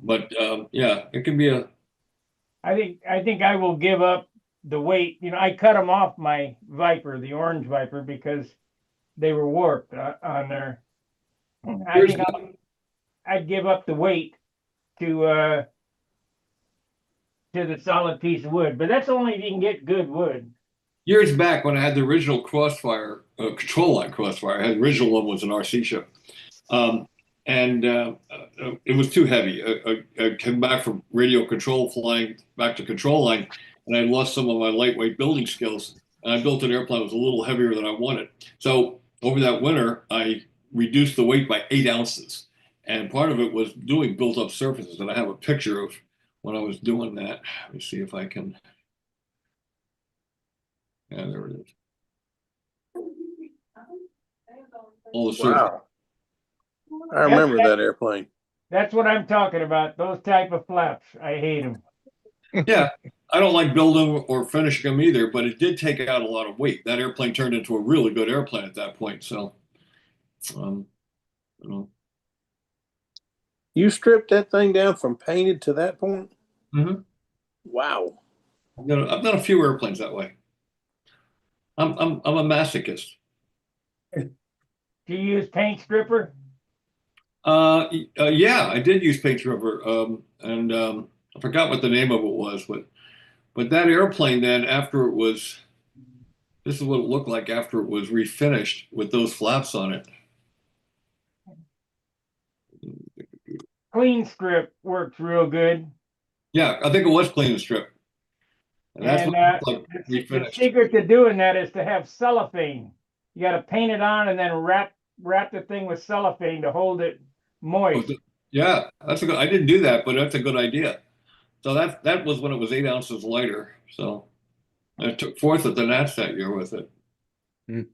[SPEAKER 3] But yeah, it can be a.
[SPEAKER 1] I think I will give up the weight. I cut them off my Viper, the orange Viper, because they were warped on there. I think I'd give up the weight to the solid piece of wood, but that's only if you can get good wood.
[SPEAKER 3] Years back when I had the original Crossfire, control line Crossfire, I had the original one was an RC ship. And it was too heavy. I came back from radio control flying back to control line, and I lost some of my lightweight building skills. And I built an airplane that was a little heavier than I wanted. So over that winter, I reduced the weight by 8 ounces. And part of it was doing built up surfaces. And I have a picture of when I was doing that. Let me see if I can. Yeah, there it is. All the surfaces.
[SPEAKER 7] Wow. I remember that airplane.
[SPEAKER 1] That's what I'm talking about. Those type of flaps. I hate them.
[SPEAKER 3] Yeah, I don't like building or finishing them either, but it did take out a lot of weight. That airplane turned into a really good airplane at that point. So, you know.
[SPEAKER 7] You stripped that thing down from painted to that point?
[SPEAKER 3] Mhm.
[SPEAKER 7] Wow.
[SPEAKER 3] I've done a few airplanes that way. I'm a masochist.
[SPEAKER 1] Do you use paint stripper?
[SPEAKER 3] Yeah, I did use paint stripper, and I forgot what the name of it was, but that airplane then after it was, this is what it looked like after it was refinished with those flaps on it.
[SPEAKER 1] Clean strip works real good.
[SPEAKER 3] Yeah, I think it was clean and strip. And that's
[SPEAKER 1] And
[SPEAKER 3] what it looked like
[SPEAKER 1] the
[SPEAKER 3] refinished.
[SPEAKER 1] secret to doing that is to have cellophane. You got to paint it on and then wrap the thing with cellophane to hold it moist.
[SPEAKER 3] Yeah, that's a good. I didn't do that, but that's a good idea. So that was when it was 8 ounces lighter. So I took fourth at the Nats that year with it.
[SPEAKER 1] And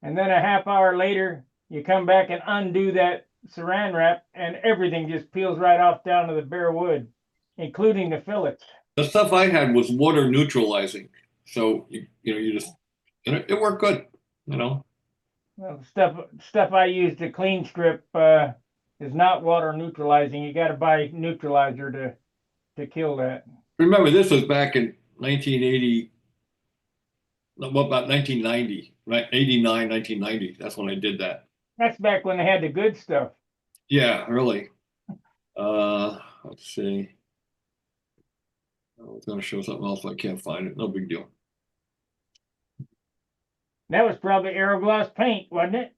[SPEAKER 1] then a half hour later, you come back and undo that saran wrap, and everything just peels right off down to the bare wood, including the fillets.
[SPEAKER 3] The stuff I had was water neutralizing, so you just it worked good.
[SPEAKER 1] Well, stuff I use to clean strip is not water neutralizing. You got to buy neutralizer to kill that.
[SPEAKER 3] Remember, this was back in 1980. Well, about 1990, right? 89, 1990. That's when I did that.
[SPEAKER 1] That's back when they had the good stuff.
[SPEAKER 3] Yeah, really. Let's see. I was going to show something else, but I can't find it. No big deal.
[SPEAKER 1] That was probably Aerogloss paint, wasn't it?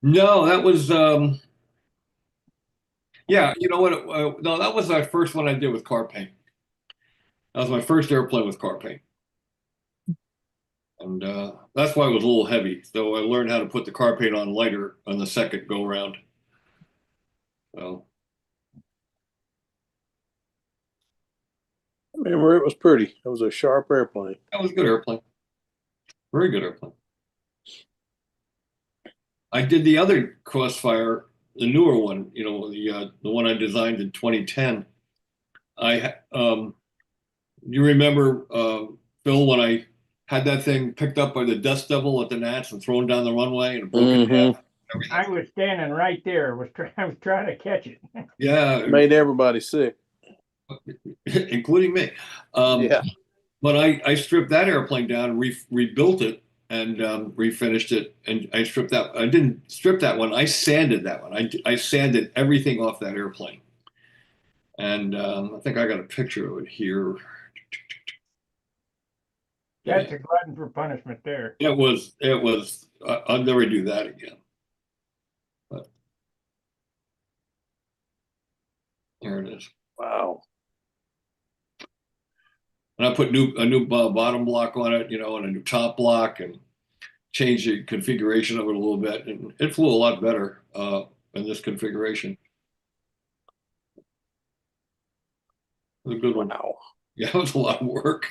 [SPEAKER 3] No, that was yeah. You know what? No, that was our first one I did with car paint. That was my first airplane with car paint, and that's why it was a little heavy. So I learned how to put the car paint on lighter on the second go round. So
[SPEAKER 7] I remember it was pretty. It was a sharp airplane.
[SPEAKER 3] that was a good airplane. Very good airplane. I did the other Crossfire, the newer one. The one I designed in 2010. You remember Phil when I had that thing picked up by the dust devil at the Nats and thrown down the runway and broken in half?
[SPEAKER 1] I was standing right there, I was trying to catch it.
[SPEAKER 3] Yeah,
[SPEAKER 7] Made everybody sick.
[SPEAKER 3] including me.
[SPEAKER 7] Yeah.
[SPEAKER 3] But I stripped that airplane down, rebuilt it, and refinished it. And I stripped that. I didn't strip that one. I sanded that one. I sanded everything off that airplane. And I think I got a picture of it here.
[SPEAKER 1] That's a glutton for punishment there.
[SPEAKER 3] It was. I'll never do that again. But there it is.
[SPEAKER 7] Wow.
[SPEAKER 3] And I put a new bottom block on it, and a new top block, and changed the configuration of it a little bit, and it flew a lot better in this configuration. It was a good one.
[SPEAKER 7] Wow.
[SPEAKER 3] Yeah, it was a lot of work.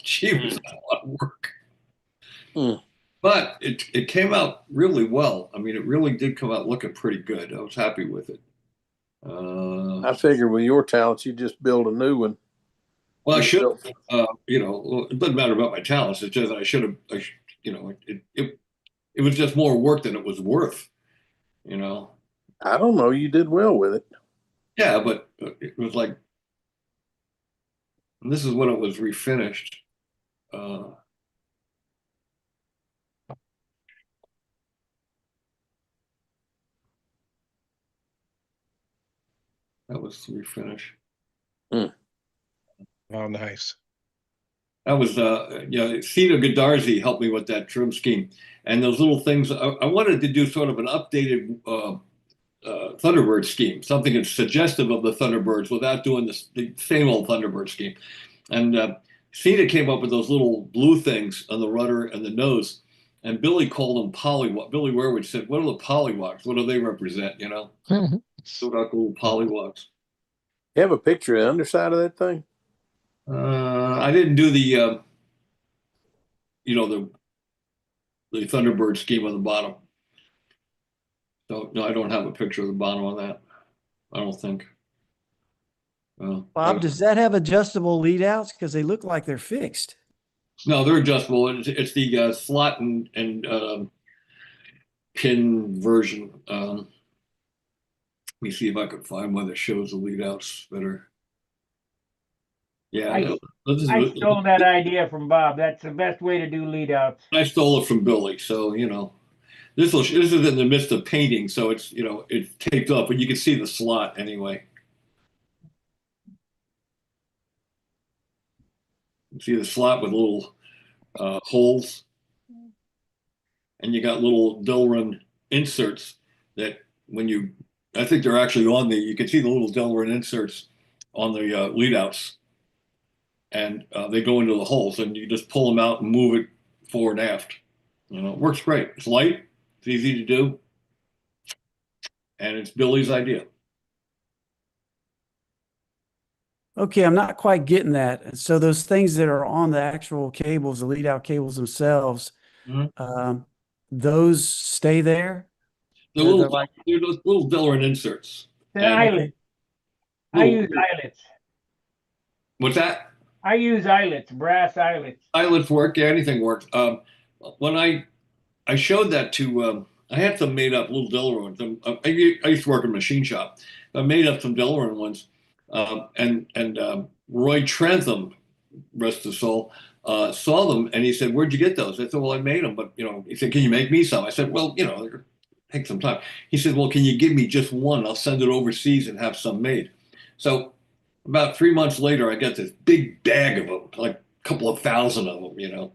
[SPEAKER 3] Gee, it was a lot of work.
[SPEAKER 7] Mm.
[SPEAKER 3] But it came out really well. I mean, it really did come out looking pretty good. I was happy with it.
[SPEAKER 7] I figured with your talents, you just build a new one.
[SPEAKER 3] Well, I should, it doesn't matter about my talents. It's just I should have, it was just more work than it was worth,
[SPEAKER 7] I don't know. You did well with it.
[SPEAKER 3] Yeah, but it was like, and this is when it was refinished. That was refinish.
[SPEAKER 8] Oh, nice.
[SPEAKER 3] That was, Sina Godarzi helped me with that trim scheme. And those little things, I wanted to do sort of an updated Thunderbird scheme, something that's suggestive of the Thunderbirds without doing the same old Thunderbird scheme. And Sina came up with those little blue things on the rudder and the nose. And Billy called them pollywogs. Billy Weirwood said, "What are the pollywogs? What do they represent?" So like little pollywogs.
[SPEAKER 7] You have a picture of the underside of that thing?
[SPEAKER 3] I didn't do the Thunderbird scheme on the bottom. So no, I don't have a picture of the bottom on that. I don't think.
[SPEAKER 5] Bob, does that have adjustable lead outs? Because they look like they're fixed.
[SPEAKER 3] No, they're adjustable. It's the slot and pin version. Let me see if I could find one that shows the lead outs better. Yeah,
[SPEAKER 1] I stole that idea from Bob. That's the best way to do lead outs.
[SPEAKER 3] I stole it from Billy. So this is in the midst of painting, so it's it's taped up, but you can see the slot anyway. You see the slot with little holes, and you got little Delrin inserts that I think they're actually on you can see the little Delrin inserts on the lead outs, and they go into the holes, and you just pull them out and move it forward and aft. It works great. It's light, it's easy to do, and it's Billy's idea.
[SPEAKER 5] Okay, I'm not quite getting that. So those things that are on the actual cables, the lead out cables themselves, those stay there?
[SPEAKER 3] They're those little Delrin inserts.
[SPEAKER 1] The eyelet. I use eyelets.
[SPEAKER 3] What's that?
[SPEAKER 1] I use eyelets, brass eyelets.
[SPEAKER 3] Eyelets work. Yeah, anything works. When I showed that to, I had some made up little Delrin ones. I used to work in a machine shop. I made up some Delrin ones. And Roy Trentham, rest his soul, saw them and he said, "Where'd you get those?" I said, "Well, I made them, but he said, "Can you make me some?" I said, "Well, take some time." He said, "Well, can you give me just one? I'll send it overseas and have some made." So about 3 months later, I got this big bag of them, like a couple of thousand of them,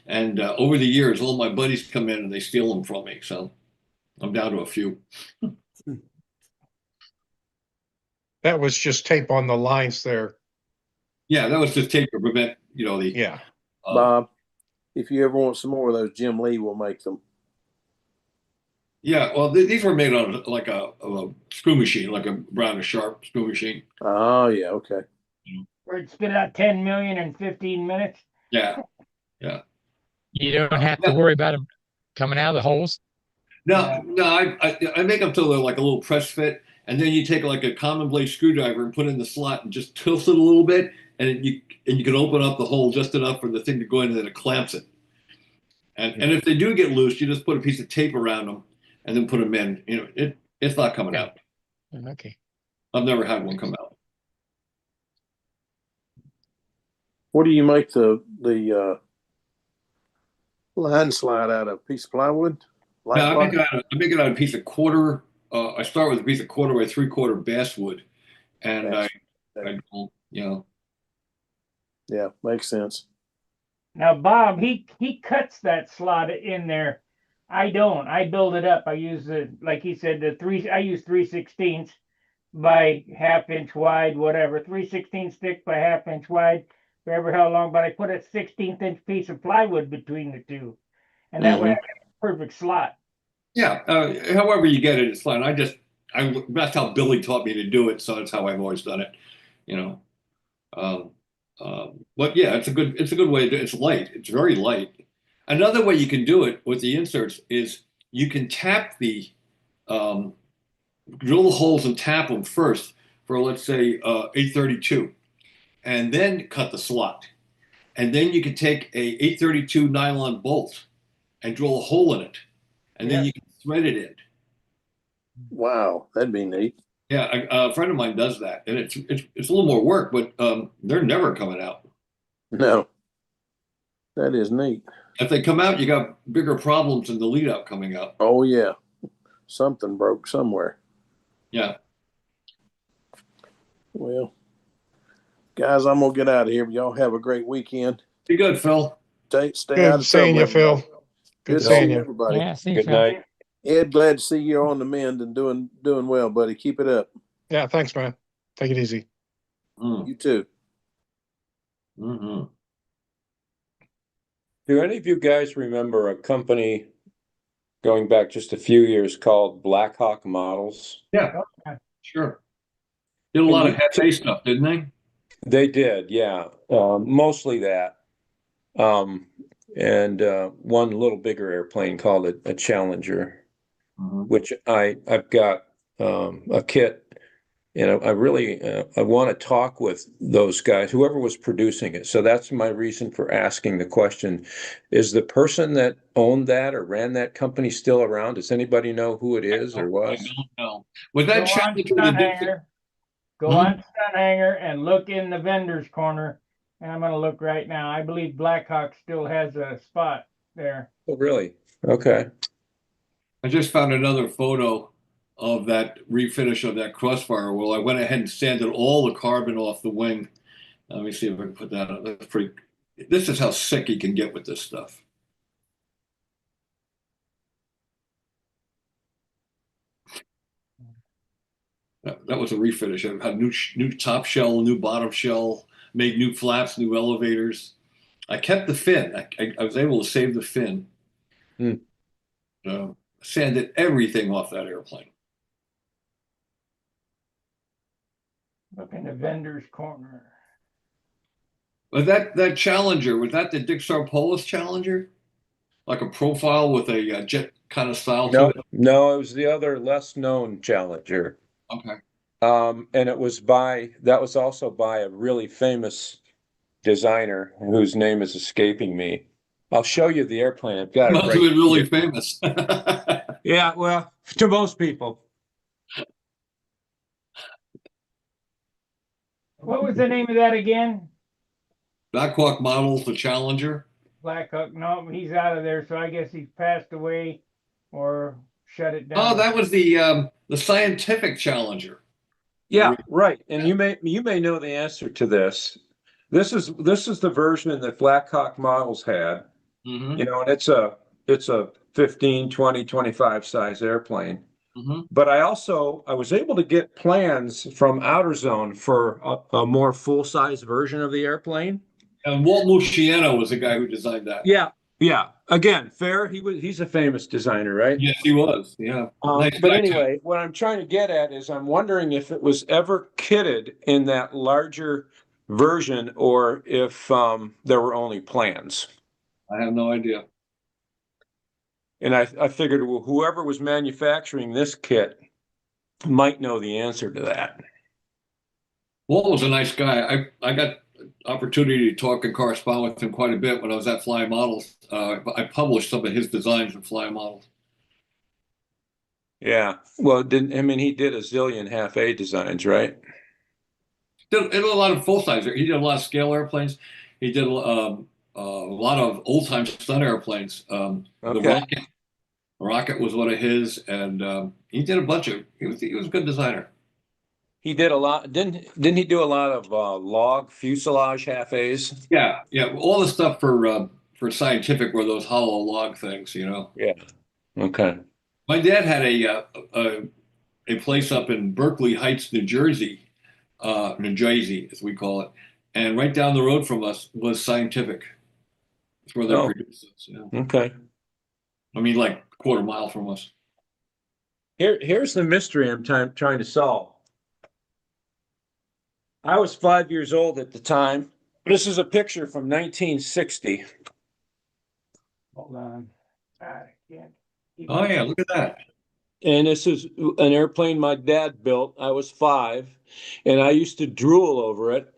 [SPEAKER 3] And over the years, all my buddies come in and they steal them from me. So I'm down to a few.
[SPEAKER 8] That was just tape on the lines there.
[SPEAKER 3] Yeah, that was just tape to prevent, the.
[SPEAKER 8] Yeah.
[SPEAKER 7] Bob, if you ever want some more of those, Jim Lee will make them.
[SPEAKER 3] Yeah, well, these were made on like a screw machine, like a Brown and Sharp screw machine.
[SPEAKER 7] Oh, yeah, okay.
[SPEAKER 1] Where it spit out 10 million in 15 minutes.
[SPEAKER 3] Yeah.
[SPEAKER 4] You don't have to worry about them coming out of the holes.
[SPEAKER 3] No, I make them till they're like a little press fit, and then you take like a common blade screwdriver and put it in the slot and just tilt it a little bit, and you can open up the hole just enough for the thing to go in, and then it clamps it. And if they do get loose, you just put a piece of tape around them, and then put them in. It's not coming out.
[SPEAKER 4] Okay.
[SPEAKER 3] I've never had one come out.
[SPEAKER 7] What do you make the line slide out of? Piece of plywood? Light
[SPEAKER 3] Yeah,
[SPEAKER 7] block?
[SPEAKER 3] I make it out of a piece of quarter. I start with a piece of 1/4 by 3/4 basswood, and I don't,
[SPEAKER 7] Yeah, makes sense.
[SPEAKER 1] Now, Bob, he cuts that slot in there. I don't. I build it up. I use like he said, I use 3/16 by 1/2 inch wide, whatever. 3/16 stick by 1/2 inch wide, whatever how long. But I put a 16th inch piece of plywood between the two, and that way I get a perfect slot.
[SPEAKER 3] yeah. However you get it, it's fine. That's how Billy taught me to do it, so that's how I've always done it. You know. Um, but yeah, it's a good way to do it. It's light. It's very light. Another way you can do it with the inserts is you can tap drill the holes and tap them first for, let's say, 832, and then cut the slot. And then you can take a 832 nylon bolt and drill a hole in it, and then you can thread it in.
[SPEAKER 7] Wow, that'd be neat.
[SPEAKER 3] Yeah, a friend of mine does that, and it's a little more work, but they're never coming out.
[SPEAKER 7] No, that is neat.
[SPEAKER 3] If they come out, you got bigger problems than the lead out coming out.
[SPEAKER 7] Oh yeah, something broke somewhere.
[SPEAKER 3] Yeah.
[SPEAKER 7] Well, guys, I'm gonna get out of here. But y'all have a great weekend.
[SPEAKER 3] Be good, Phil.
[SPEAKER 7] Stay
[SPEAKER 8] Good
[SPEAKER 7] out of
[SPEAKER 8] seeing you,
[SPEAKER 7] trouble,
[SPEAKER 8] Phil.
[SPEAKER 7] Good
[SPEAKER 8] seeing
[SPEAKER 7] seeing
[SPEAKER 8] you.
[SPEAKER 7] everybody.
[SPEAKER 4] Yeah, see you,
[SPEAKER 9] Good
[SPEAKER 4] Phil.
[SPEAKER 9] night.
[SPEAKER 7] Ed, glad to see you on the mend and doing well, buddy. Keep it up.
[SPEAKER 8] Yeah, thanks, man. Take it easy.
[SPEAKER 7] You too.
[SPEAKER 3] Mm-hmm.
[SPEAKER 9] Do any of you guys remember a company going back just a few years called Blackhawk Models?
[SPEAKER 3] Yeah, sure. Did a lot of heavy stuff, didn't they?
[SPEAKER 9] They did, yeah. Mostly that. And one little bigger airplane called a Challenger, which I've got a kit. And I really I want to talk with those guys, whoever was producing it. So that's my reason for asking the question. Is the person that owned that or ran that company still around? Does anybody know who it is or was?
[SPEAKER 3] I don't know. Was that Challenger the big?
[SPEAKER 1] Go on Stunt Hangar and look in the vendor's corner. And I'm going to look right now. I believe Blackhawk still has a spot there.
[SPEAKER 9] Oh, really? Okay.
[SPEAKER 3] I just found another photo of that refinish of that crossfire. Well, I went ahead and sanded all the carbon off the wing. Let me see if I can put that up. That's pretty. This is how sick you can get with this stuff. That was a refinish. I had new top shell, new bottom shell, made new flaps, new elevators. I kept the fin. I was able to save the fin. Sanded everything off that airplane.
[SPEAKER 1] Look in the vendor's corner.
[SPEAKER 3] But that Challenger, was that the Dick Sarpolis Challenger? Like a profile with a jet kind of style to it?
[SPEAKER 9] No, it was the other less known Challenger.
[SPEAKER 3] Okay.
[SPEAKER 9] And that was also by a really famous designer whose name is escaping me. I'll show you the airplane. I've got it
[SPEAKER 3] Must
[SPEAKER 9] right
[SPEAKER 3] have been really
[SPEAKER 9] here.
[SPEAKER 3] famous.
[SPEAKER 9] Yeah, well, to most people.
[SPEAKER 1] What was the name of that again?
[SPEAKER 3] Blackhawk Models, the Challenger.
[SPEAKER 1] Blackhawk. No, he's out of there. So I guess he's passed away or shut it down.
[SPEAKER 3] Oh, that was the scientific Challenger.
[SPEAKER 9] Yeah, right. And you may know the answer to this. This is the version that Blackhawk Models had.
[SPEAKER 3] Mm-hmm.
[SPEAKER 9] You know, and it's a 15, 20, 25 size airplane.
[SPEAKER 3] Mm-hmm.
[SPEAKER 9] But I was able to get plans from Outer Zone for a more full-size version of the airplane.
[SPEAKER 3] And Walt Musciano was the guy who designed that.
[SPEAKER 9] Yeah. Again, fair. He's a famous designer, right?
[SPEAKER 3] Yes, he was. Yeah. Nice
[SPEAKER 9] But
[SPEAKER 3] guy,
[SPEAKER 9] anyway, what I'm trying to get at is I'm wondering if it was ever kitted in that larger version or if there were only plans.
[SPEAKER 3] I have no idea.
[SPEAKER 9] And I figured, well, whoever was manufacturing this kit might know the answer to that.
[SPEAKER 3] Walt was a nice guy. I got opportunity to talk and correspond with him quite a bit when I was at Fly Models. I published some of his designs in Fly Models.
[SPEAKER 9] Yeah. Well, I mean, he did a zillion half A designs, right?
[SPEAKER 3] Did a lot of full size. He did a lot of scale airplanes. He did a lot of old time stunt airplanes. The
[SPEAKER 9] Okay.
[SPEAKER 3] Rocket was one of his, and he did a bunch of. He was a good designer.
[SPEAKER 9] He did a lot. Didn't he do a lot of log fuselage half A's?
[SPEAKER 3] Yeah, yeah. All the stuff for scientific were those hollow log things, you know.
[SPEAKER 9] Yeah. Okay.
[SPEAKER 3] My dad had a place up in Berkeley Heights, New Jersey, as we call it, and right down the road from us was Scientific. That's where they
[SPEAKER 9] Oh,
[SPEAKER 3] produce this. Yeah,
[SPEAKER 9] okay.
[SPEAKER 3] I mean, like a quarter mile from us.
[SPEAKER 9] Here's the mystery I'm trying to solve. I was 5 years old at the time. This is a picture from 1960.
[SPEAKER 1] Hold on. I can't.
[SPEAKER 3] Oh yeah, look at that.
[SPEAKER 9] And this is an airplane my dad built. I was 5, and I used to drool over it.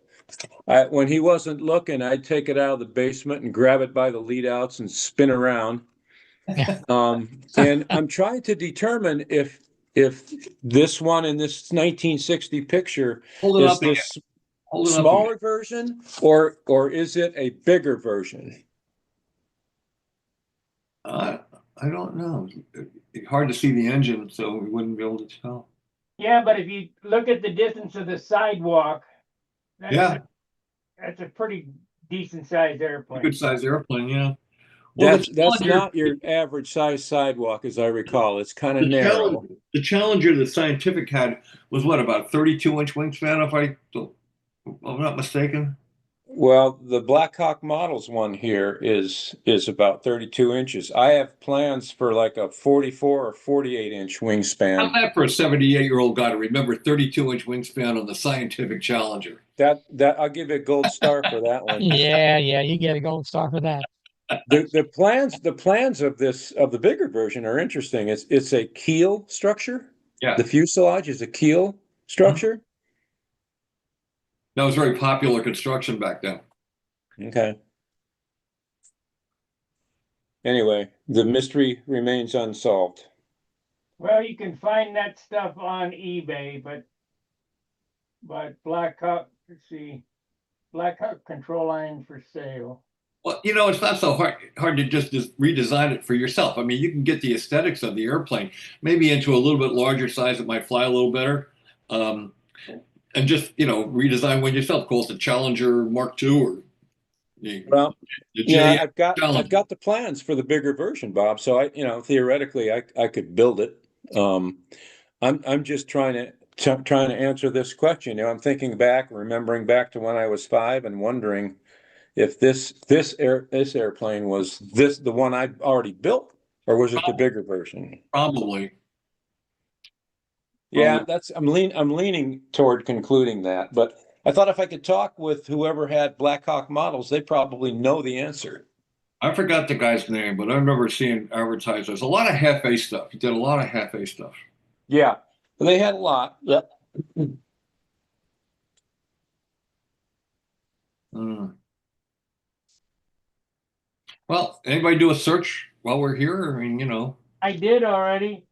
[SPEAKER 9] When he wasn't looking, I'd take it out of the basement and grab it by the lead outs and spin around. And I'm trying to determine if this one in this 1960 picture
[SPEAKER 3] Hold it
[SPEAKER 9] is
[SPEAKER 3] up again.
[SPEAKER 9] this
[SPEAKER 3] Hold it up again.
[SPEAKER 9] smaller version or is it a bigger version?
[SPEAKER 3] I don't know. It's hard to see the engine, so we wouldn't be able to tell.
[SPEAKER 1] Yeah, but if you look at the distance of the sidewalk, that's,
[SPEAKER 3] Yeah,
[SPEAKER 1] that's a pretty decent sized airplane.
[SPEAKER 3] good size airplane. Yeah. Well,
[SPEAKER 9] That's not your average size sidewalk, as I recall. It's kind of narrow.
[SPEAKER 3] The Challenger that Scientific had was what, about 32-inch wingspan, if I'm not mistaken.
[SPEAKER 9] Well, the Black Hawk Models one here is about 32 inches. I have plans for like a 44 or 48-inch
[SPEAKER 3] How's
[SPEAKER 9] wingspan.
[SPEAKER 3] that for a 78-year-old guy to remember 32-inch wingspan on the Scientific Challenger?
[SPEAKER 9] That I'll give you a gold star for that one.
[SPEAKER 4] Yeah, you get a gold star for that.
[SPEAKER 9] The plans of the bigger version are interesting. It's a keel structure.
[SPEAKER 3] Yeah.
[SPEAKER 9] The fuselage is a keel structure.
[SPEAKER 3] That was very popular construction back then.
[SPEAKER 9] Okay. Anyway, the mystery remains unsolved.
[SPEAKER 1] Well, you can find that stuff on eBay, but Black Hawk, let's see, Black Hawk control line for sale.
[SPEAKER 3] Well, it's not so hard to just redesign it for yourself. I mean, you can get the aesthetics of the airplane, maybe into a little bit larger size that might fly a little better, and just redesign one yourself. Call it the Challenger Mark II or the
[SPEAKER 9] Yeah,
[SPEAKER 3] JF
[SPEAKER 9] I've
[SPEAKER 3] Challenger.
[SPEAKER 9] got the plans for the bigger version, Bob. So theoretically I could build it. I'm just trying to answer this question. I'm thinking back, remembering back to when I was 5 and wondering if this airplane was the one I already built, or was it the bigger version?
[SPEAKER 3] Probably.
[SPEAKER 9] Yeah, I'm leaning toward concluding that, but I thought if I could talk with whoever had Black Hawk Models, they probably know the answer.
[SPEAKER 3] I forgot the guy's name, but I remember seeing advertised. There's a lot of half-A stuff. He did a lot of half-A stuff.
[SPEAKER 9] Yeah, they had a lot. Yep.
[SPEAKER 3] Mm. Well, anybody do a search while we're here? I mean,
[SPEAKER 1] I did already.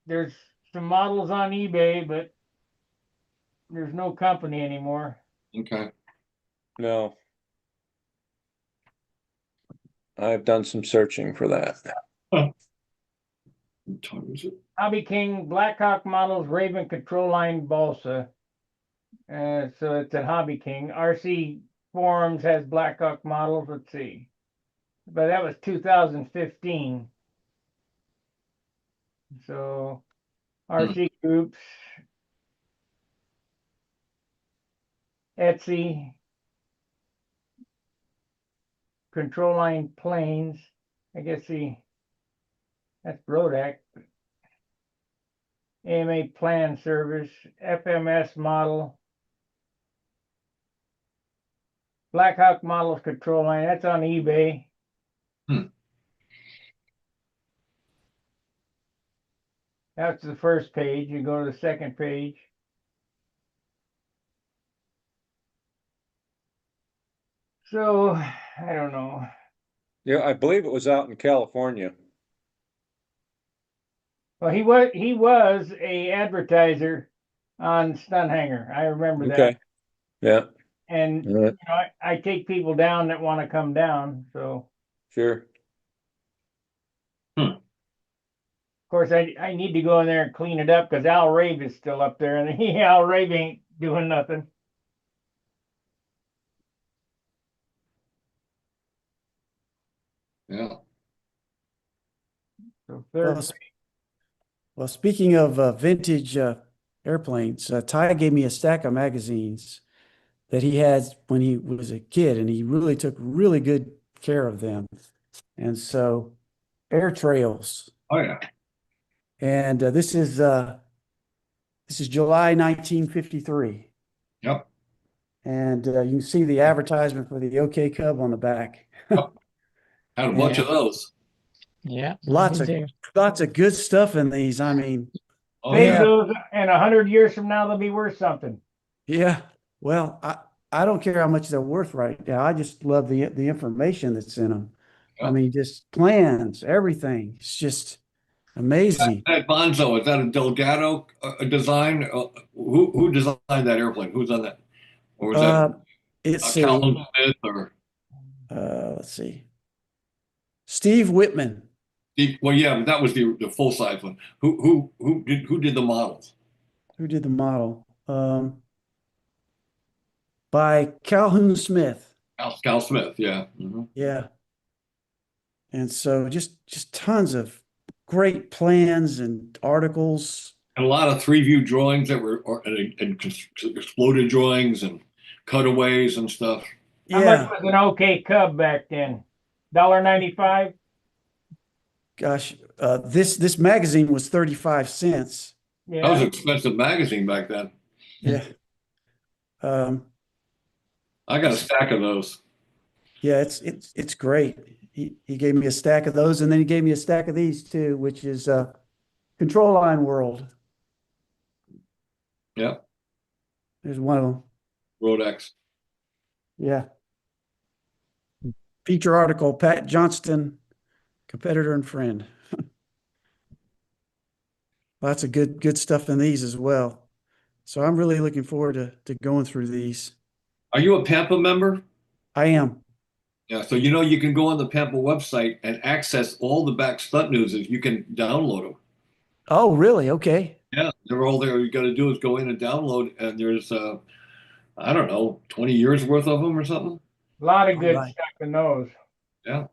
[SPEAKER 1] There's some models on eBay, but there's no company anymore.
[SPEAKER 3] Okay.
[SPEAKER 9] No. I've done some searching for that.
[SPEAKER 3] What time is it?
[SPEAKER 1] Hobby King Black Hawk models Raven control line balsa. So it's at Hobby King. RC Forums has Black Hawk models. Let's see. But that was 2015. So RC groups, Etsy, control line planes. I guess that's Brodak. AMA plan service, FMS model, Black Hawk models control line. That's on eBay. That's the first page. You go to the second page. So I don't know.
[SPEAKER 9] Yeah, I believe it was out in California.
[SPEAKER 1] Well, he was a advertiser on Stunt Hangar. I remember that.
[SPEAKER 9] Okay. Yeah.
[SPEAKER 1] And
[SPEAKER 9] All right.
[SPEAKER 1] I take people down that want to come down. So
[SPEAKER 9] Sure.
[SPEAKER 1] of course I need to go in there and clean it up because Al Rave is still up there, and Al Rave ain't doing nothing.
[SPEAKER 3] Yeah.
[SPEAKER 1] So
[SPEAKER 5] Well,
[SPEAKER 1] third,
[SPEAKER 5] well, speaking of vintage airplanes, Ty gave me a stack of magazines that he had when he was a kid, and he really took really good care of them. And so, Air Trails,
[SPEAKER 3] Oh yeah.
[SPEAKER 5] and this is July 1953,
[SPEAKER 3] Yep.
[SPEAKER 5] and you can see the advertisement for the OK Cub on the back.
[SPEAKER 3] Yep. Had a bunch
[SPEAKER 4] Yeah.
[SPEAKER 3] of those.
[SPEAKER 4] Yeah.
[SPEAKER 5] Lots
[SPEAKER 4] I
[SPEAKER 5] of
[SPEAKER 4] do.
[SPEAKER 5] lots of good stuff in these. I mean,
[SPEAKER 3] Oh
[SPEAKER 1] save
[SPEAKER 3] yeah.
[SPEAKER 1] those, and 100 years from now they'll be worth something.
[SPEAKER 5] yeah. Well, I don't care how much they're worth right now. I just love the information that's in them. I
[SPEAKER 3] Yep.
[SPEAKER 5] mean, just plans, everything. It's just amazing.
[SPEAKER 3] That Bonzo, is that a Delgado design? Who designed that airplane? Who's on that? Or was that
[SPEAKER 5] It's
[SPEAKER 3] Calvin
[SPEAKER 5] a
[SPEAKER 3] Smith or
[SPEAKER 5] let's see, Steve Whitman.
[SPEAKER 3] well, yeah, but that was the full size one. Who did the models?
[SPEAKER 5] Who did the model? By Calhoun Smith.
[SPEAKER 3] Cal Smith, yeah.
[SPEAKER 5] Yeah. And so just tons of great plans and articles.
[SPEAKER 3] And a lot of 3-view drawings that were and exploded drawings and cutaways and stuff.
[SPEAKER 1] How much
[SPEAKER 5] Yeah.
[SPEAKER 1] was an OK Cub back then? $1.95.
[SPEAKER 5] Gosh, this magazine was 35 cents.
[SPEAKER 3] That was
[SPEAKER 1] Yeah.
[SPEAKER 3] an expensive magazine back then.
[SPEAKER 5] Yeah. Um,
[SPEAKER 3] I got a stack of those.
[SPEAKER 5] yeah, it's great. He gave me a stack of those, and then he gave me a stack of these too, which is Control Line World.
[SPEAKER 3] Yeah,
[SPEAKER 5] There's one of them.
[SPEAKER 3] Rodex.
[SPEAKER 5] Yeah. Feature article, Pat Johnston, competitor and friend. Lots of good stuff in these as well. So I'm really looking forward to going through these.
[SPEAKER 3] Are you a Pampa member?
[SPEAKER 5] I am.
[SPEAKER 3] Yeah, so you can go on the Pampa website and access all the back stunt news. You can download them.
[SPEAKER 5] Oh, really? Okay.
[SPEAKER 3] Yeah, they're all there. You got to do is go in and download, and there's I don't know, 20 years worth of them or something.
[SPEAKER 1] A lot of
[SPEAKER 5] All
[SPEAKER 1] good
[SPEAKER 5] right.
[SPEAKER 1] stuff in those.
[SPEAKER 3] Yeah,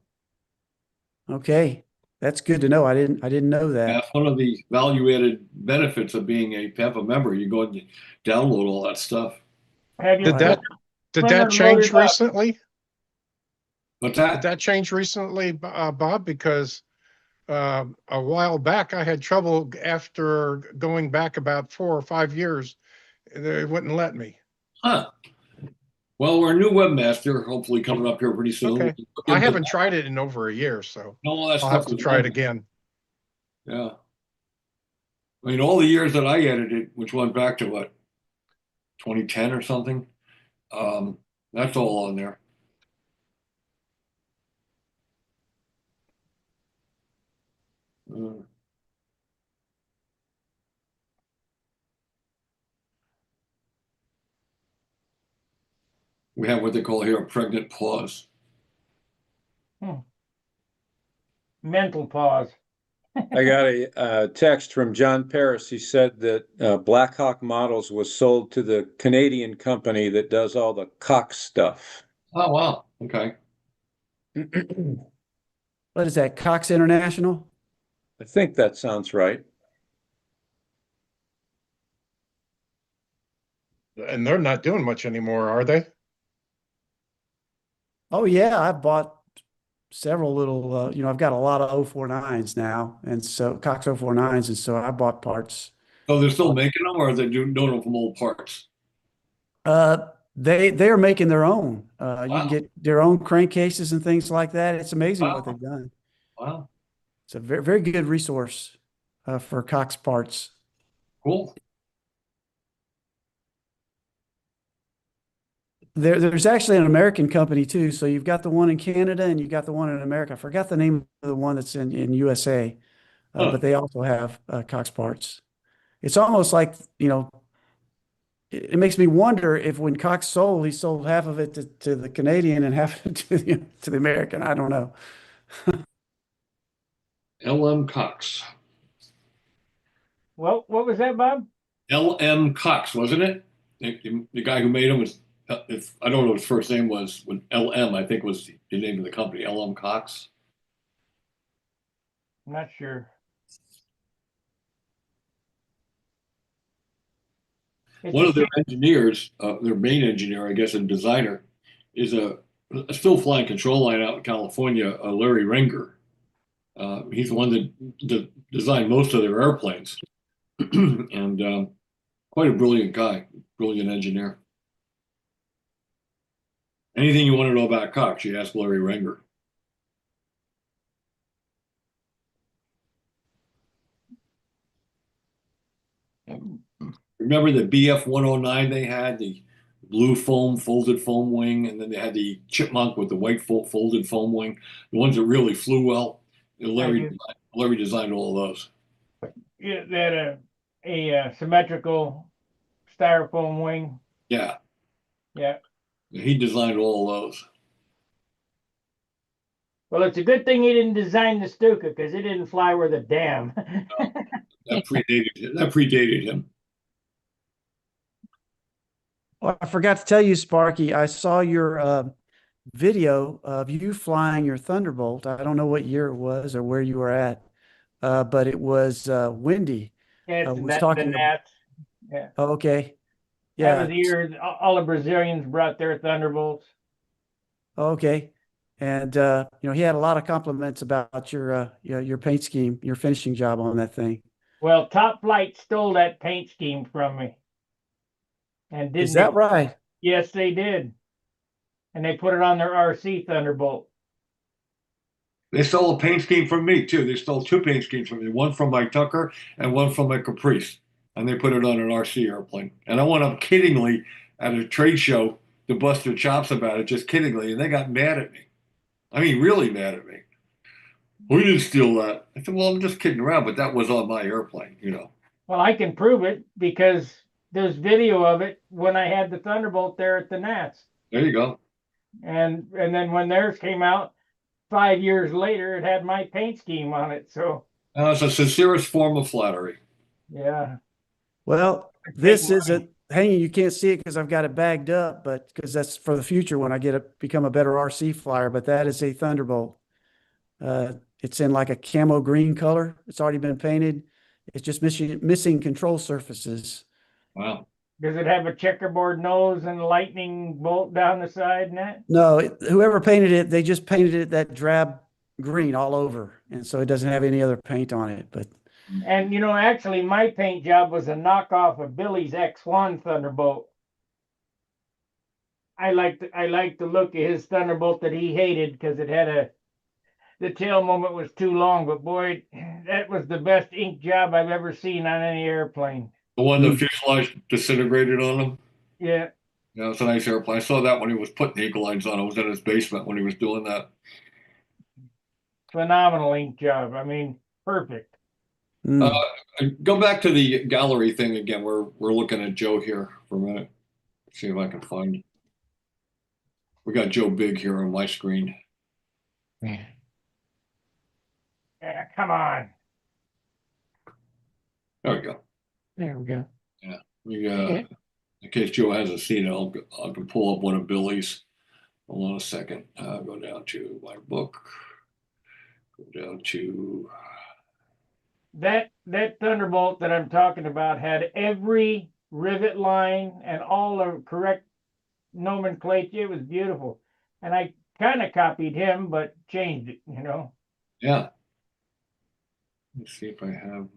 [SPEAKER 5] Okay. That's good to know. I didn't know that.
[SPEAKER 3] that's one of the value-added benefits of being a Pampa member. You go and you download all that stuff.
[SPEAKER 1] Have you
[SPEAKER 8] Did that
[SPEAKER 1] Plymouth
[SPEAKER 8] change
[SPEAKER 1] loaded up?
[SPEAKER 8] recently?
[SPEAKER 3] What's
[SPEAKER 8] Did
[SPEAKER 3] that?
[SPEAKER 8] that change recently, Bob? Because a while back I had trouble after going back about 4 or 5 years. They wouldn't let me.
[SPEAKER 3] Huh. Well, we're a new webmaster, hopefully coming up here pretty soon.
[SPEAKER 8] Okay.
[SPEAKER 3] We look
[SPEAKER 8] I
[SPEAKER 3] into
[SPEAKER 8] haven't
[SPEAKER 3] that.
[SPEAKER 8] tried it in over a year, so
[SPEAKER 3] All that
[SPEAKER 8] I'll have
[SPEAKER 3] stuff
[SPEAKER 8] to
[SPEAKER 3] is
[SPEAKER 8] try it
[SPEAKER 3] on.
[SPEAKER 8] again.
[SPEAKER 3] Yeah. I mean, all the years that I edited, which went back to what, 2010 or something, that's all on there. Uh, we have what they call here a pregnant pause.
[SPEAKER 1] Mental pause.
[SPEAKER 9] I got a text from John Paris. He said that Black Hawk Models was sold to the Canadian company that does all the Cox stuff.
[SPEAKER 3] Oh, wow. Okay.
[SPEAKER 5] What is that? Cox International?
[SPEAKER 9] I think that sounds right.
[SPEAKER 8] And they're not doing much anymore, are they?
[SPEAKER 5] Oh yeah, I bought several little I've got a lot of 049s now, and so Cox 049s, and so I bought parts.
[SPEAKER 3] So they're still making them, or are they doing them from old parts?
[SPEAKER 5] They are making their own. You
[SPEAKER 3] Wow.
[SPEAKER 5] can get their own crankcases and things like that. It's amazing what
[SPEAKER 3] Wow.
[SPEAKER 5] they've done.
[SPEAKER 3] Wow.
[SPEAKER 5] It's a very, very good resource for Cox parts.
[SPEAKER 3] Cool.
[SPEAKER 5] There's actually an American company too. So you've got the one in Canada and you've got the one in America. I forgot the name of the one that's in USA. but they also have Cox parts. It's almost like, it makes me wonder if when Cox sold, he sold half of it to the Canadian and half of it to the American. I don't know.
[SPEAKER 3] LM Cox.
[SPEAKER 1] Well, what was that, Bob?
[SPEAKER 3] LM Cox, wasn't it? The guy who made him was, if I don't know what his first name was, when LM, I think was the name of the company, LM Cox.
[SPEAKER 1] I'm not sure.
[SPEAKER 3] One of their engineers, their main engineer, I guess, and designer, is a still flying control line out in California, Larry Renger. He's the one that designed most of their airplanes, and quite a brilliant guy, brilliant engineer. Anything you want to know about Cox, you ask Larry Renger. Remember the BF-109 they had, the blue foam, folded foam wing, and then they had the Chipmunk with the white folded foam wing, the ones that really flew well. Larry designed all of those.
[SPEAKER 1] Yeah, they had a symmetrical styrofoam wing.
[SPEAKER 3] Yeah,
[SPEAKER 1] Yeah.
[SPEAKER 3] he designed all of those.
[SPEAKER 1] Well, it's a good thing he didn't design the Stuka because it didn't fly worth a damn.
[SPEAKER 3] That predated him.
[SPEAKER 5] Well, I forgot to tell you, Sparky, I saw your video of you flying your Thunderbolt. I don't know what year it was or where you were at, but it was windy.
[SPEAKER 1] Yeah, it's
[SPEAKER 5] was
[SPEAKER 1] the
[SPEAKER 5] talking
[SPEAKER 1] Nats. Yeah.
[SPEAKER 5] Oh, okay.
[SPEAKER 1] That
[SPEAKER 5] Yeah.
[SPEAKER 1] was the year all the Brazilians brought their Thunderbolts.
[SPEAKER 5] Okay. And he had a lot of compliments about your paint scheme, your finishing job on that thing.
[SPEAKER 1] Well, Top Flight stole that paint scheme from me. And didn't
[SPEAKER 5] Is that right?
[SPEAKER 1] Yes, they did. And they put it on their RC Thunderbolt.
[SPEAKER 3] They stole a paint scheme from me too. They stole two paint schemes from me, one from my Tucker and one from my Caprice, and they put it on an RC airplane. And I went up kiddingly at a trade show to bust their chops about it, just kiddingly, and they got mad at me. I mean, really mad at me. We didn't steal that. I said, well, I'm just kidding around, but that was on my airplane.
[SPEAKER 1] Well, I can prove it because there's video of it when I had the Thunderbolt there at the Nats.
[SPEAKER 3] There you go.
[SPEAKER 1] And then when theirs came out 5 years later, it had my paint scheme on it. So
[SPEAKER 3] It's the sincerest form of flattery.
[SPEAKER 1] yeah.
[SPEAKER 5] Well, this is hanging. You can't see it because I've got it bagged up, but because that's for the future when I become a better RC flyer. But that is a Thunderbolt. It's in like a camo green color. It's already been painted. It's just missing control surfaces.
[SPEAKER 3] Wow.
[SPEAKER 1] Does it have a checkerboard nose and a lightning bolt down the side and that?
[SPEAKER 5] No, whoever painted it, they just painted it that drab green all over, and so it doesn't have any other paint on it. But
[SPEAKER 1] And actually, my paint job was a knockoff of Billy's X1 Thunderbolt. I liked the look of his Thunderbolt that he hated because it had the tail moment was too long. But boy, that was the best ink job I've ever seen on any airplane.
[SPEAKER 3] The one the fuselage disintegrated on him.
[SPEAKER 1] Yeah.
[SPEAKER 3] Yeah, it's a nice airplane. I saw that when he was putting eagle lines on. I was in his basement when he was doing that.
[SPEAKER 1] Phenomenal ink job. I mean, perfect.
[SPEAKER 3] Go back to the gallery thing again. We're looking at Joe here for a minute. See if I can find. We got Joe Big here on my screen.
[SPEAKER 1] Yeah, come on.
[SPEAKER 3] There we go.
[SPEAKER 4] There we go.
[SPEAKER 3] Yeah. In case Joe hasn't seen it, I can pull up one of Billy's. Hold on a second. Go down to my book. Go down to
[SPEAKER 1] That Thunderbolt that I'm talking about had every rivet line and all the correct nomenclature. It was beautiful. And I kind of copied him, but changed it,
[SPEAKER 3] Yeah. Let's see if I have.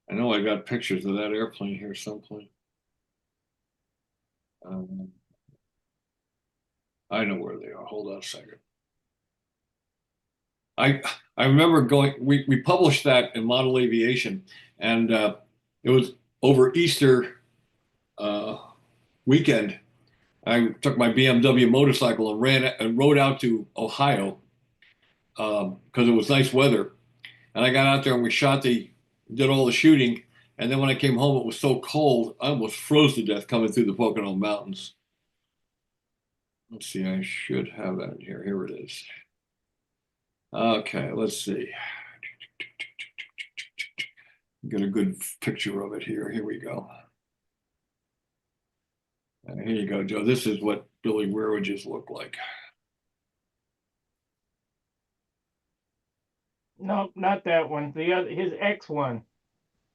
[SPEAKER 3] I know I got pictures of that airplane here someplace. I know where they are. Hold on a second. I remember going. We published that in Model Aviation, and it was over Easter weekend. I took my BMW motorcycle and rode out to Ohio, because it was nice weather. And I got out there and we did all the shooting. And then when I came home, it was so cold, I almost froze to death coming through the Pocono Mountains. Let's see, I should have that here. Here it is. Okay, let's see. Get a good picture of it here. Here we go. Here you go, Joe. This is what Billy Weirwoodges look like.
[SPEAKER 1] No, not that one. The other, his ex one.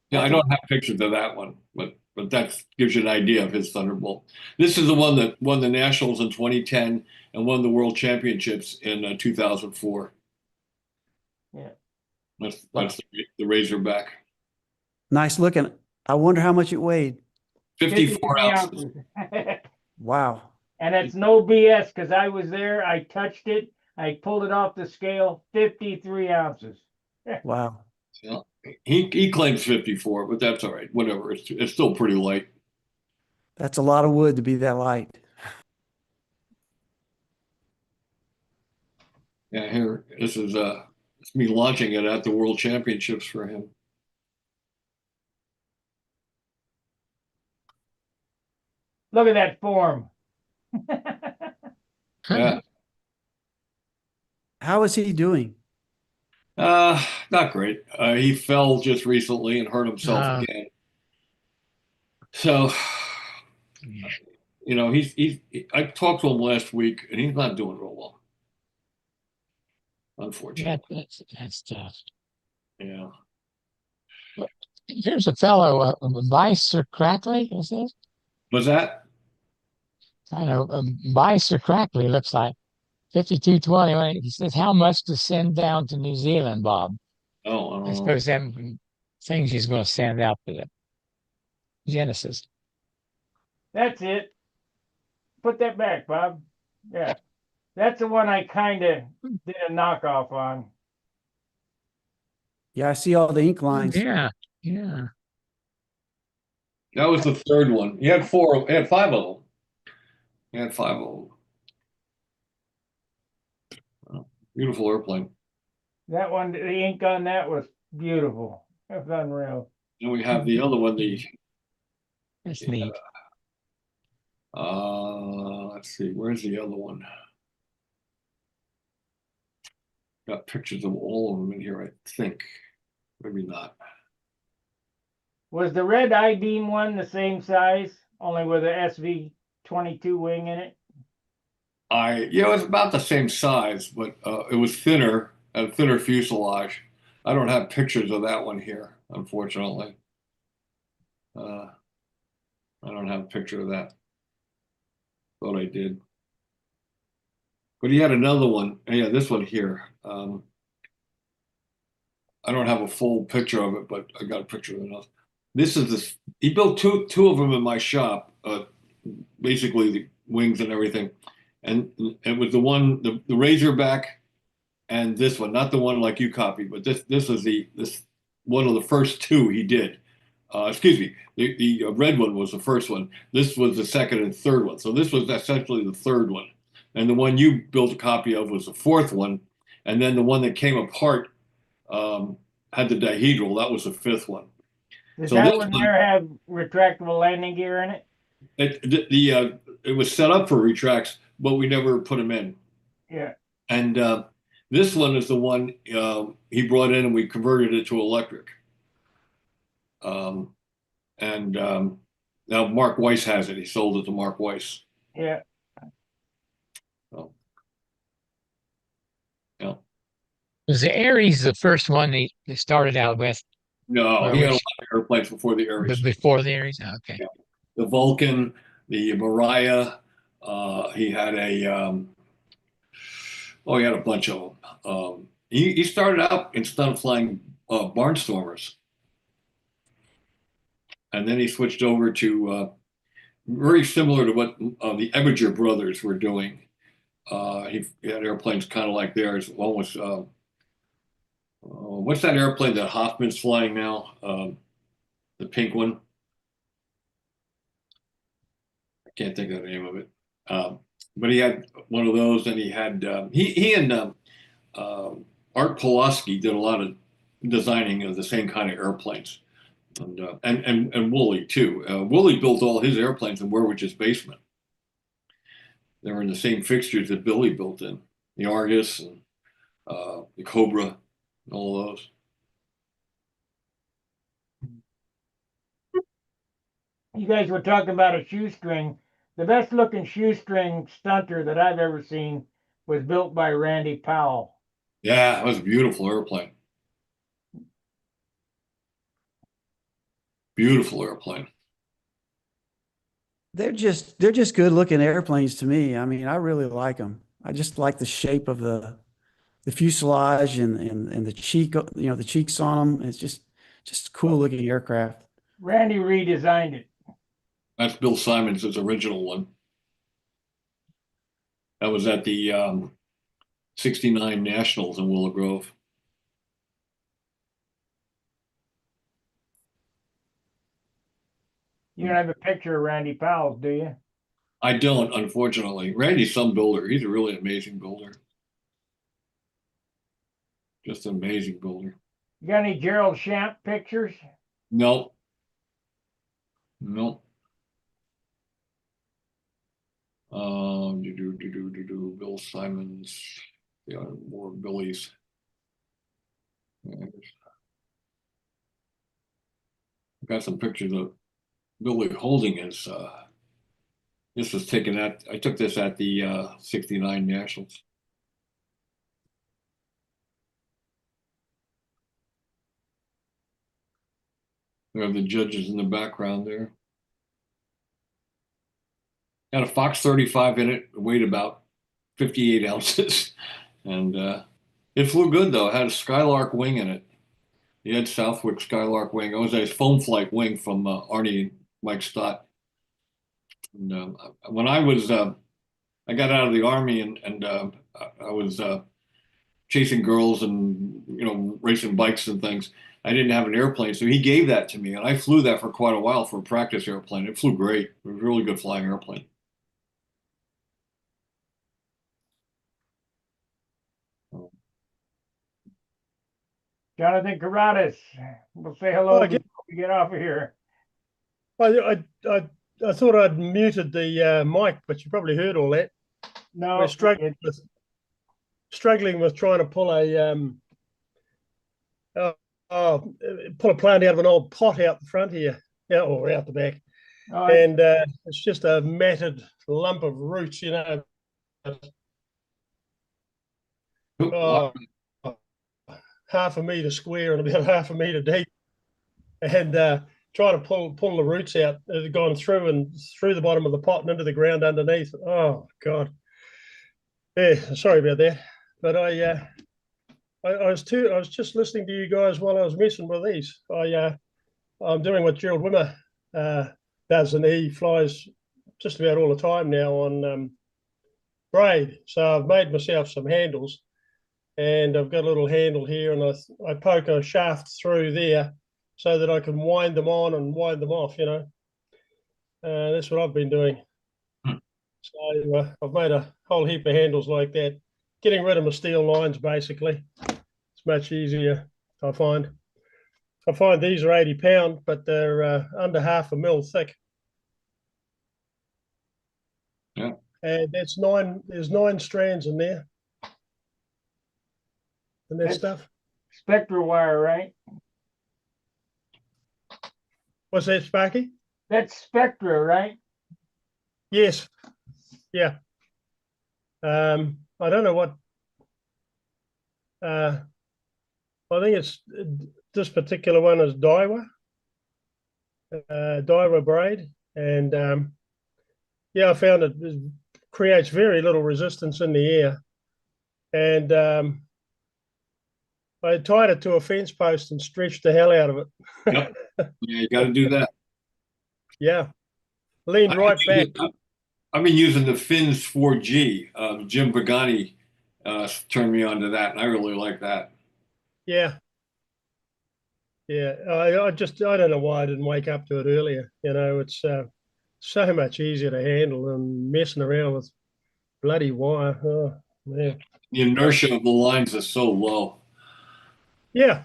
[SPEAKER 3] Yeah, I don't have pictures of that one, but that gives you an idea of his Thunderbolt. This is the one that won the Nationals in 2010 and won the World Championships in 2004.
[SPEAKER 1] Yeah.
[SPEAKER 3] That's the Razorback.
[SPEAKER 5] Nice looking. I wonder how much it weighed.
[SPEAKER 3] 54
[SPEAKER 1] 53
[SPEAKER 3] ounces.
[SPEAKER 5] Wow.
[SPEAKER 1] And it's no BS because I was there. I touched it. I pulled it off the scale. 53 ounces.
[SPEAKER 5] Wow.
[SPEAKER 3] Yeah. He claims 54, but that's all right. Whatever. It's still pretty light.
[SPEAKER 5] That's a lot of wood to be that light.
[SPEAKER 3] Yeah, here this is it's me launching it at the World Championships for him.
[SPEAKER 1] Look at that form.
[SPEAKER 3] Yeah.
[SPEAKER 5] How is he doing?
[SPEAKER 3] Not great. He fell just recently and hurt himself again. So, you know, I talked to him last week and he's not doing real well. Unfortunately.
[SPEAKER 4] That's tough.
[SPEAKER 3] Yeah.
[SPEAKER 4] Here's a fellow, Vice or Crackley, is this?
[SPEAKER 3] Was that?
[SPEAKER 4] I know, Vice or Crackley looks like 5220. He says, how much to send down to New Zealand, Bob?
[SPEAKER 3] Oh, I don't
[SPEAKER 4] I
[SPEAKER 3] know.
[SPEAKER 4] suppose them things he's going to send out to the Genesis.
[SPEAKER 1] That's it. Put that back, Bob. Yeah. That's the one I kind of did a knockoff on.
[SPEAKER 5] Yeah, I see all the ink lines.
[SPEAKER 4] Yeah.
[SPEAKER 3] That was the third one. He had five of them. He had five of them. Oh, beautiful airplane.
[SPEAKER 1] That one, the ink on that was beautiful. That's unreal.
[SPEAKER 3] And we have the other one,
[SPEAKER 4] That's neat.
[SPEAKER 3] let's see, where's the other one? Got pictures of all of them in here, I think. Maybe not.
[SPEAKER 1] Was the red I-beam one the same size, only with a SV-22 wing in it?
[SPEAKER 3] Yeah, it was about the same size, but it was thinner, a thinner fuselage. I don't have pictures of that one here, unfortunately. I don't have a picture of that. Thought I did. But he had another one. Yeah, this one here. I don't have a full picture of it, but I got a picture of enough. This is this. He built two of them in my shop. Basically the wings and everything, and it was the one, the Razorback, and this one, not the one like you copied, but this was this one of the first two he did. Excuse me, the red one was the first one. This was the second and third one. So this was essentially the third one, and the one you built a copy of was the fourth one, and then the one that came apart had the dihedral. That was the fifth one.
[SPEAKER 1] Does
[SPEAKER 3] So
[SPEAKER 1] that
[SPEAKER 3] this
[SPEAKER 1] one
[SPEAKER 3] one-
[SPEAKER 1] there have retractable landing gear in it?
[SPEAKER 3] It was set up for retracts, but we never put them in.
[SPEAKER 1] Yeah.
[SPEAKER 3] And this one is the one he brought in, and we converted it to electric. Now Mark Weiss has it. He sold it to Mark Weiss.
[SPEAKER 1] Yeah.
[SPEAKER 3] So, yeah.
[SPEAKER 4] Was the Aries the first one they started out with?
[SPEAKER 3] No,
[SPEAKER 4] Or
[SPEAKER 3] he had a
[SPEAKER 4] which-
[SPEAKER 3] lot of airplanes before the Aries.
[SPEAKER 4] Before the Aries? Oh, okay.
[SPEAKER 3] Yeah. The Vulcan, the Mariah. He had he had a bunch of them. He started out in stunt flying barnstormers, and then he switched over to very similar to what the Ebinger brothers were doing. He had airplanes kind of like theirs. One was what's that airplane that Hoffman's flying now? The pink one. I can't think of the name of it. But he had one of those, and he had he and Art Pulaski did a lot of designing of the same kind of airplanes, and Wooly too. Wooly built all his airplanes in Werwich's basement. They were in the same fixtures that Billy built in, the Argus and the Cobra, and all those.
[SPEAKER 1] You guys were talking about a shoestring. The best looking shoestring stunter that I've ever seen was built by Randy Powell.
[SPEAKER 3] Yeah, it was a beautiful airplane. Beautiful airplane.
[SPEAKER 5] They're just good looking airplanes to me. I mean, I really like them. I just like the shape of the fuselage and the cheek, the cheeks on them. It's just cool looking aircraft.
[SPEAKER 1] Randy redesigned it.
[SPEAKER 3] That's Bill Simons' original one. That was at the 69 Nationals in Willow Grove.
[SPEAKER 1] You don't have a picture of Randy Powell, do you?
[SPEAKER 3] I don't, unfortunately. Randy's some builder. He's a really amazing builder. Just an amazing builder.
[SPEAKER 1] You got any Gerald Champ pictures?
[SPEAKER 3] No. No. Bill Simons. Yeah, more Billy's. I've got some pictures of Billy holding his. This was taken at. I took this at the 69 Nationals. We have the judges in the background there. Got a Fox 35 in it, weighed about 58 ounces. And it flew good, though. It had a Skylark wing in it. The Ed Southwick Skylark wing. It was a foam flight wing from Arnie and Mike Stott. And when I got out of the Army and I was chasing girls and, racing bikes and things. I didn't have an airplane, so he gave that to me. And I flew that for quite a while for a practice airplane. It flew great. It was a really good flying airplane.
[SPEAKER 1] Jonathan Carradas. We'll say hello before we get off of here.
[SPEAKER 6] I thought I'd muted the mic, but you probably heard all that.
[SPEAKER 1] No,
[SPEAKER 6] we're struggling with trying to pull pull a plant out of an old pot out the front here, or out the back, and it's just a matted lump of roots, half a meter square and about half a meter deep, and trying to pull the roots out. They've gone through the bottom of the pot and into the ground underneath. Oh God. Yeah, sorry about that. But I was just listening to you guys while I was messing with these. I'm doing what Gerald Wimmer does, and he flies just about all the time now on braid. So I've made myself some handles, and I've got a little handle here, and I poke a shaft through there so that I can wind them on and wind them off. That's what I've been doing. So I've made a whole heap of handles like that, getting rid of my steel lines. Basically, it's much easier. I find these are 80 pound, but they're under half a mil thick.
[SPEAKER 3] Yeah,
[SPEAKER 6] and that's nine. There's 9 strands in there, and that stuff.
[SPEAKER 1] Spectra wire, right?
[SPEAKER 6] What's that, Sparky?
[SPEAKER 1] That's Spectra, right?
[SPEAKER 6] Yes. Yeah. I don't know what. I think it's this particular one is Daiwa braid, and I found it creates very little resistance in the air, and I tied it to a fence post and stretched the hell out of it.
[SPEAKER 3] Yep. Yeah, you got to do that.
[SPEAKER 6] Yeah, leaned right back.
[SPEAKER 3] I've been using the Fins 4G. Jim Pagani turned me on to that, and I really like that.
[SPEAKER 6] Yeah. I don't know why I didn't wake up to it earlier. It's so much easier to handle than messing around with bloody wire. Oh. Yeah.
[SPEAKER 3] The inertia of the lines is so low.
[SPEAKER 6] Yeah.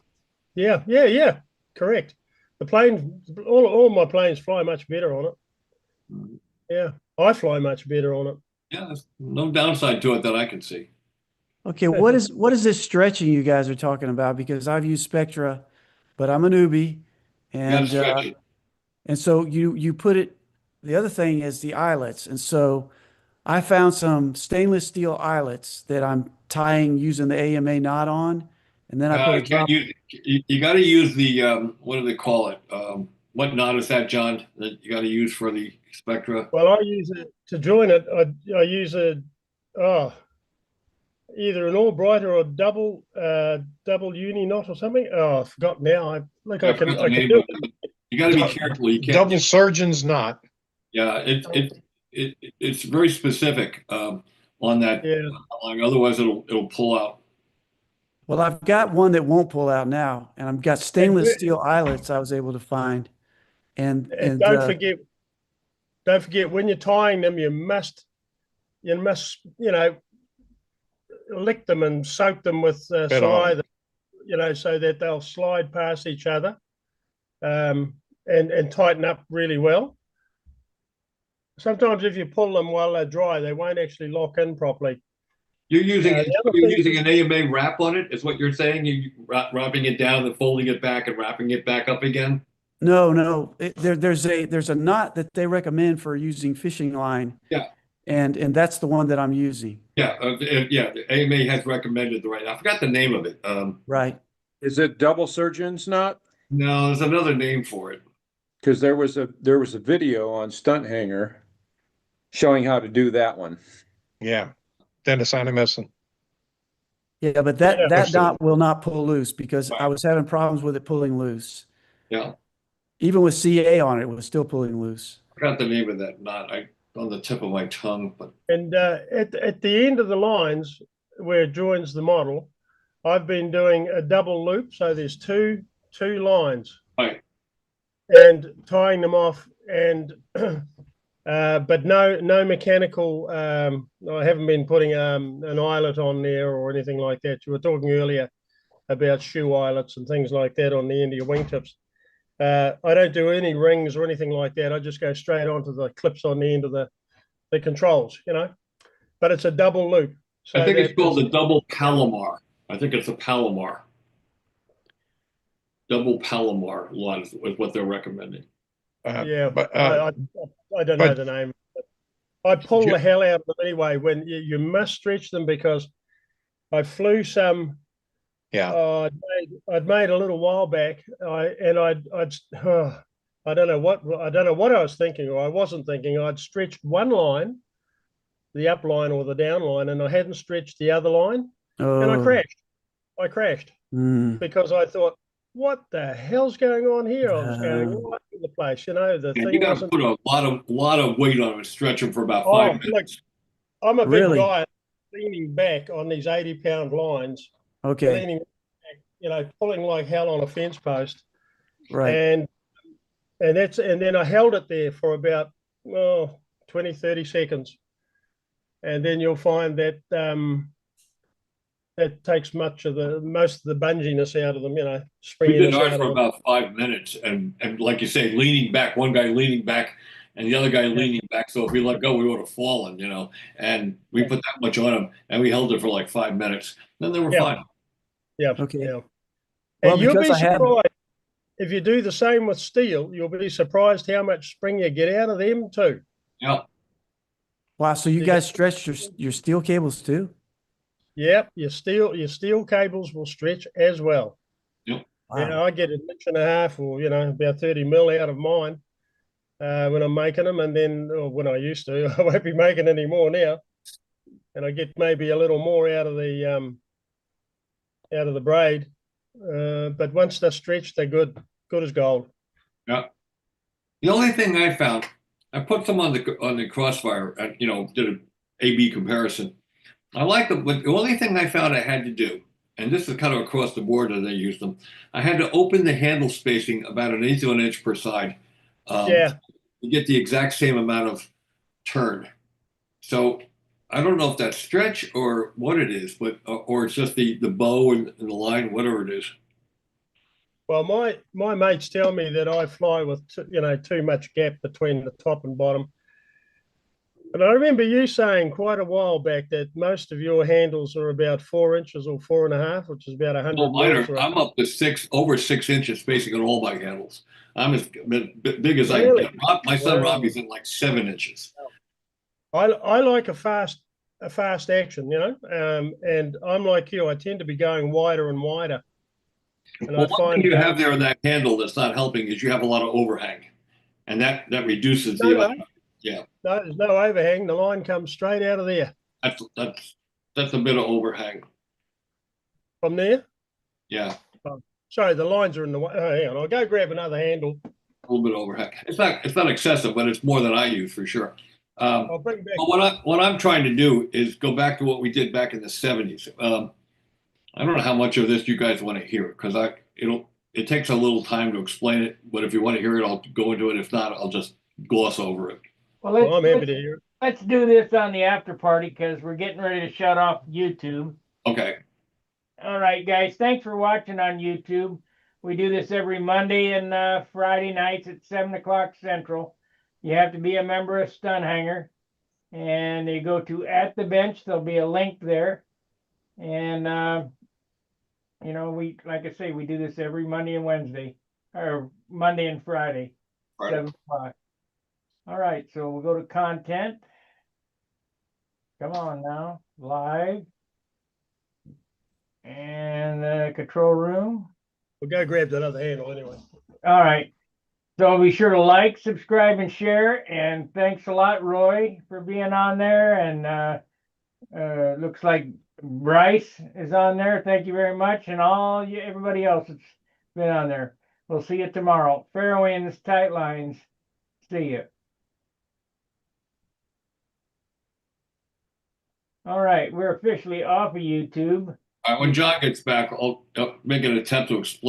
[SPEAKER 6] Yeah. Correct. The plane, all my planes fly much better on it. Yeah. I fly much better on it.
[SPEAKER 3] Yeah, there's no downside to it that I can see.
[SPEAKER 5] Okay, what is this stretching you guys are talking about? Because I've used Spectra, but I'm a newbie,
[SPEAKER 3] You gotta
[SPEAKER 5] and
[SPEAKER 3] stretch it.
[SPEAKER 5] and so you put it. The other thing is the eyelets, and so I found some stainless steel eyelets that I'm tying using the AMA knot on, and then I put a
[SPEAKER 3] Can't
[SPEAKER 5] drop.
[SPEAKER 3] use, you got to use the what do they call it? What knot is that, John? That you got to use for the Spectra?
[SPEAKER 6] Well, I use it to join it. I use a oh either an Albright or a double uni knot or something. Oh, I forgot now.
[SPEAKER 3] I forgot the name
[SPEAKER 6] do
[SPEAKER 3] of it. You got to be careful. You can't.
[SPEAKER 8] Double surgeon's knot.
[SPEAKER 3] Yeah, it's very specific on that
[SPEAKER 6] Yeah.
[SPEAKER 3] line. Otherwise, it'll pull out.
[SPEAKER 5] Well, I've got one that won't pull out now, and I've got stainless steel eyelets I was able to find, and
[SPEAKER 6] And don't forget when you're tying them, you must lick them and soak them with
[SPEAKER 8] Spit on
[SPEAKER 6] saliva, so that they'll slide past each other, and tighten up really well. Sometimes if you pull them while they're dry, they won't actually lock in properly.
[SPEAKER 3] You're using
[SPEAKER 6] the other
[SPEAKER 3] you're
[SPEAKER 6] thing-
[SPEAKER 3] using an AMA wrap on it, is what you're saying? You wrapping it down and folding it back and wrapping it back up again?
[SPEAKER 5] no, there's a knot that they recommend for using fishing line.
[SPEAKER 3] Yeah.
[SPEAKER 5] And that's the one that I'm using.
[SPEAKER 3] Yeah, yeah. The AMA has recommended the right. I forgot the name of it.
[SPEAKER 5] Right.
[SPEAKER 9] Is it double surgeon's knot?
[SPEAKER 3] No, there's another name for it.
[SPEAKER 9] Because there was a video on Stunt Hangar showing how to do that one.
[SPEAKER 8] Yeah. Dennis Animison.
[SPEAKER 5] Yeah, but that knot will not pull loose because I was having problems with it pulling loose.
[SPEAKER 3] Yeah,
[SPEAKER 5] Even with CA on it, it was still pulling loose.
[SPEAKER 3] I forgot the name of that knot. On the tip of my tongue, but
[SPEAKER 6] And at the end of the lines where it joins the model, I've been doing a double loop. So there's two lines,
[SPEAKER 3] right.
[SPEAKER 6] and tying them off, and but no mechanical. I haven't been putting an eyelet on there or anything like that. You were talking earlier about shoe eyelets and things like that on the end of your wingtips. I don't do any rings or anything like that. I just go straight onto the clips on the end of the controls, but it's a double loop. So
[SPEAKER 3] I think it's called the double Palomar. I think it's a Palomar. Double Palomar line is what they're recommending.
[SPEAKER 6] Yeah,
[SPEAKER 8] but
[SPEAKER 6] I don't know the name. I pull the hell out of them anyway. When you must stretch them, because I flew some.
[SPEAKER 8] Yeah.
[SPEAKER 6] I'd made a little while back. I don't know what I was thinking, or I wasn't thinking. I'd stretched one line, the up line or the down line, and I hadn't stretched the other line, and I crashed. Because I thought, what the hell's going on here? I was going all over the place. The
[SPEAKER 3] And
[SPEAKER 6] thing
[SPEAKER 3] you got to
[SPEAKER 6] wasn't.
[SPEAKER 3] put a lot of weight on it and stretch them for about 5 minutes.
[SPEAKER 6] I'm a big guy, leaning back on these 80-pound lines.
[SPEAKER 5] Okay.
[SPEAKER 6] Leaning back, pulling like hell on a fence post.
[SPEAKER 5] Right.
[SPEAKER 6] And then I held it there for about 20, 30 seconds. And then you'll find that that takes most of the bunginess out of them,
[SPEAKER 3] We did
[SPEAKER 6] springiness
[SPEAKER 3] ours
[SPEAKER 6] out
[SPEAKER 3] for
[SPEAKER 6] of them.
[SPEAKER 3] about 5 minutes, and like you say, leaning back. One guy leaning back, and the other guy leaning back. So if we let go, we would have fallen, And we put that much on them, and we held it for like 5 minutes. Then they were fine.
[SPEAKER 6] Yeah.
[SPEAKER 5] Okay.
[SPEAKER 6] Yeah.
[SPEAKER 5] Well,
[SPEAKER 6] And you'll be
[SPEAKER 5] because I had-
[SPEAKER 6] surprised if you do the same with steel. You'll be surprised how much spring you get out of them too.
[SPEAKER 3] Yeah.
[SPEAKER 5] Wow. So you guys stretched your steel cables too?
[SPEAKER 6] Yep. Your steel cables will stretch as well.
[SPEAKER 3] Yep.
[SPEAKER 5] Wow.
[SPEAKER 6] I get 1.5 inches or about 30 mil out of mine when I'm making them, and then when I used to, I won't be making any more now, and I get maybe a little more out of the braid. But once they're stretched, they're good as gold.
[SPEAKER 3] Yeah. The only thing I found, I put some on the Crossfire, and did an A/B comparison. I like them, but the only thing I found I had to do, and this is kind of across the board as I use them, I had to open the handle spacing about 1/8 of an inch per side. To get the exact same amount of turn. So I don't know if that's stretch or what it is, but or it's just the bow and the line, whatever it is.
[SPEAKER 6] Well, my mates tell me that I fly with too much gap between the top and bottom. And I remember you saying quite a while back that most of your handles are about 4 inches or 4.5, which is about 100
[SPEAKER 3] No, mine
[SPEAKER 6] mils.
[SPEAKER 3] are, I'm up to over 6 inches basically on all my handles. I'm as big as I can
[SPEAKER 6] Really?
[SPEAKER 3] get. My son
[SPEAKER 6] Wow.
[SPEAKER 3] Robbie's in like 7 inches.
[SPEAKER 6] I like a fast action, and I'm like you. I tend to be going wider and wider, and
[SPEAKER 3] Well,
[SPEAKER 6] I
[SPEAKER 3] one thing
[SPEAKER 6] find
[SPEAKER 3] you have there in that handle that's not helping is you have a lot of overhang, and that reduces the
[SPEAKER 6] no,
[SPEAKER 3] amount. Yeah,
[SPEAKER 6] no, there's no overhang. The line comes straight out of there
[SPEAKER 3] that's a bit of overhang.
[SPEAKER 6] from there.
[SPEAKER 3] Yeah,
[SPEAKER 6] Oh, sorry, the lines are in the way. Oh, hang on, I'll go grab another handle.
[SPEAKER 3] a little bit of overhang. It's not excessive, but it's more than I use for sure.
[SPEAKER 6] I'll bring back.
[SPEAKER 3] But what I'm trying to do is go back to what we did back in the 70s. I don't know how much of this you guys want to hear because it takes a little time to explain it. But if you want to hear it, I'll go into it. If not, I'll just gloss over it.
[SPEAKER 6] Well, I'm happy to hear it.
[SPEAKER 1] let's do this on the after party because we're getting ready to shut off YouTube.
[SPEAKER 3] Okay.
[SPEAKER 1] All right, guys. Thanks for watching on YouTube. We do this every Monday and Friday nights at 7 o'clock Central. You have to be a member of Stunt Hangar, and you go to at the bench. There'll be a link there, and we like I say, we do this every Monday and Wednesday, or Monday and Friday,
[SPEAKER 3] Right.
[SPEAKER 1] 7 o'clock. All right, so we'll go to content. Come on now, live, and the control room.
[SPEAKER 6] We'll go grab that other handle anyway.
[SPEAKER 1] All right. So be sure to like, subscribe, and share. And thanks a lot, Roy, for being on there. And looks like Bryce is on there. Thank you very much. And everybody else that's been on there. We'll see you tomorrow. Fairway in the tight lines. See you. All right. We're officially off of YouTube.
[SPEAKER 3] When John gets back, I'll make an attempt to explain.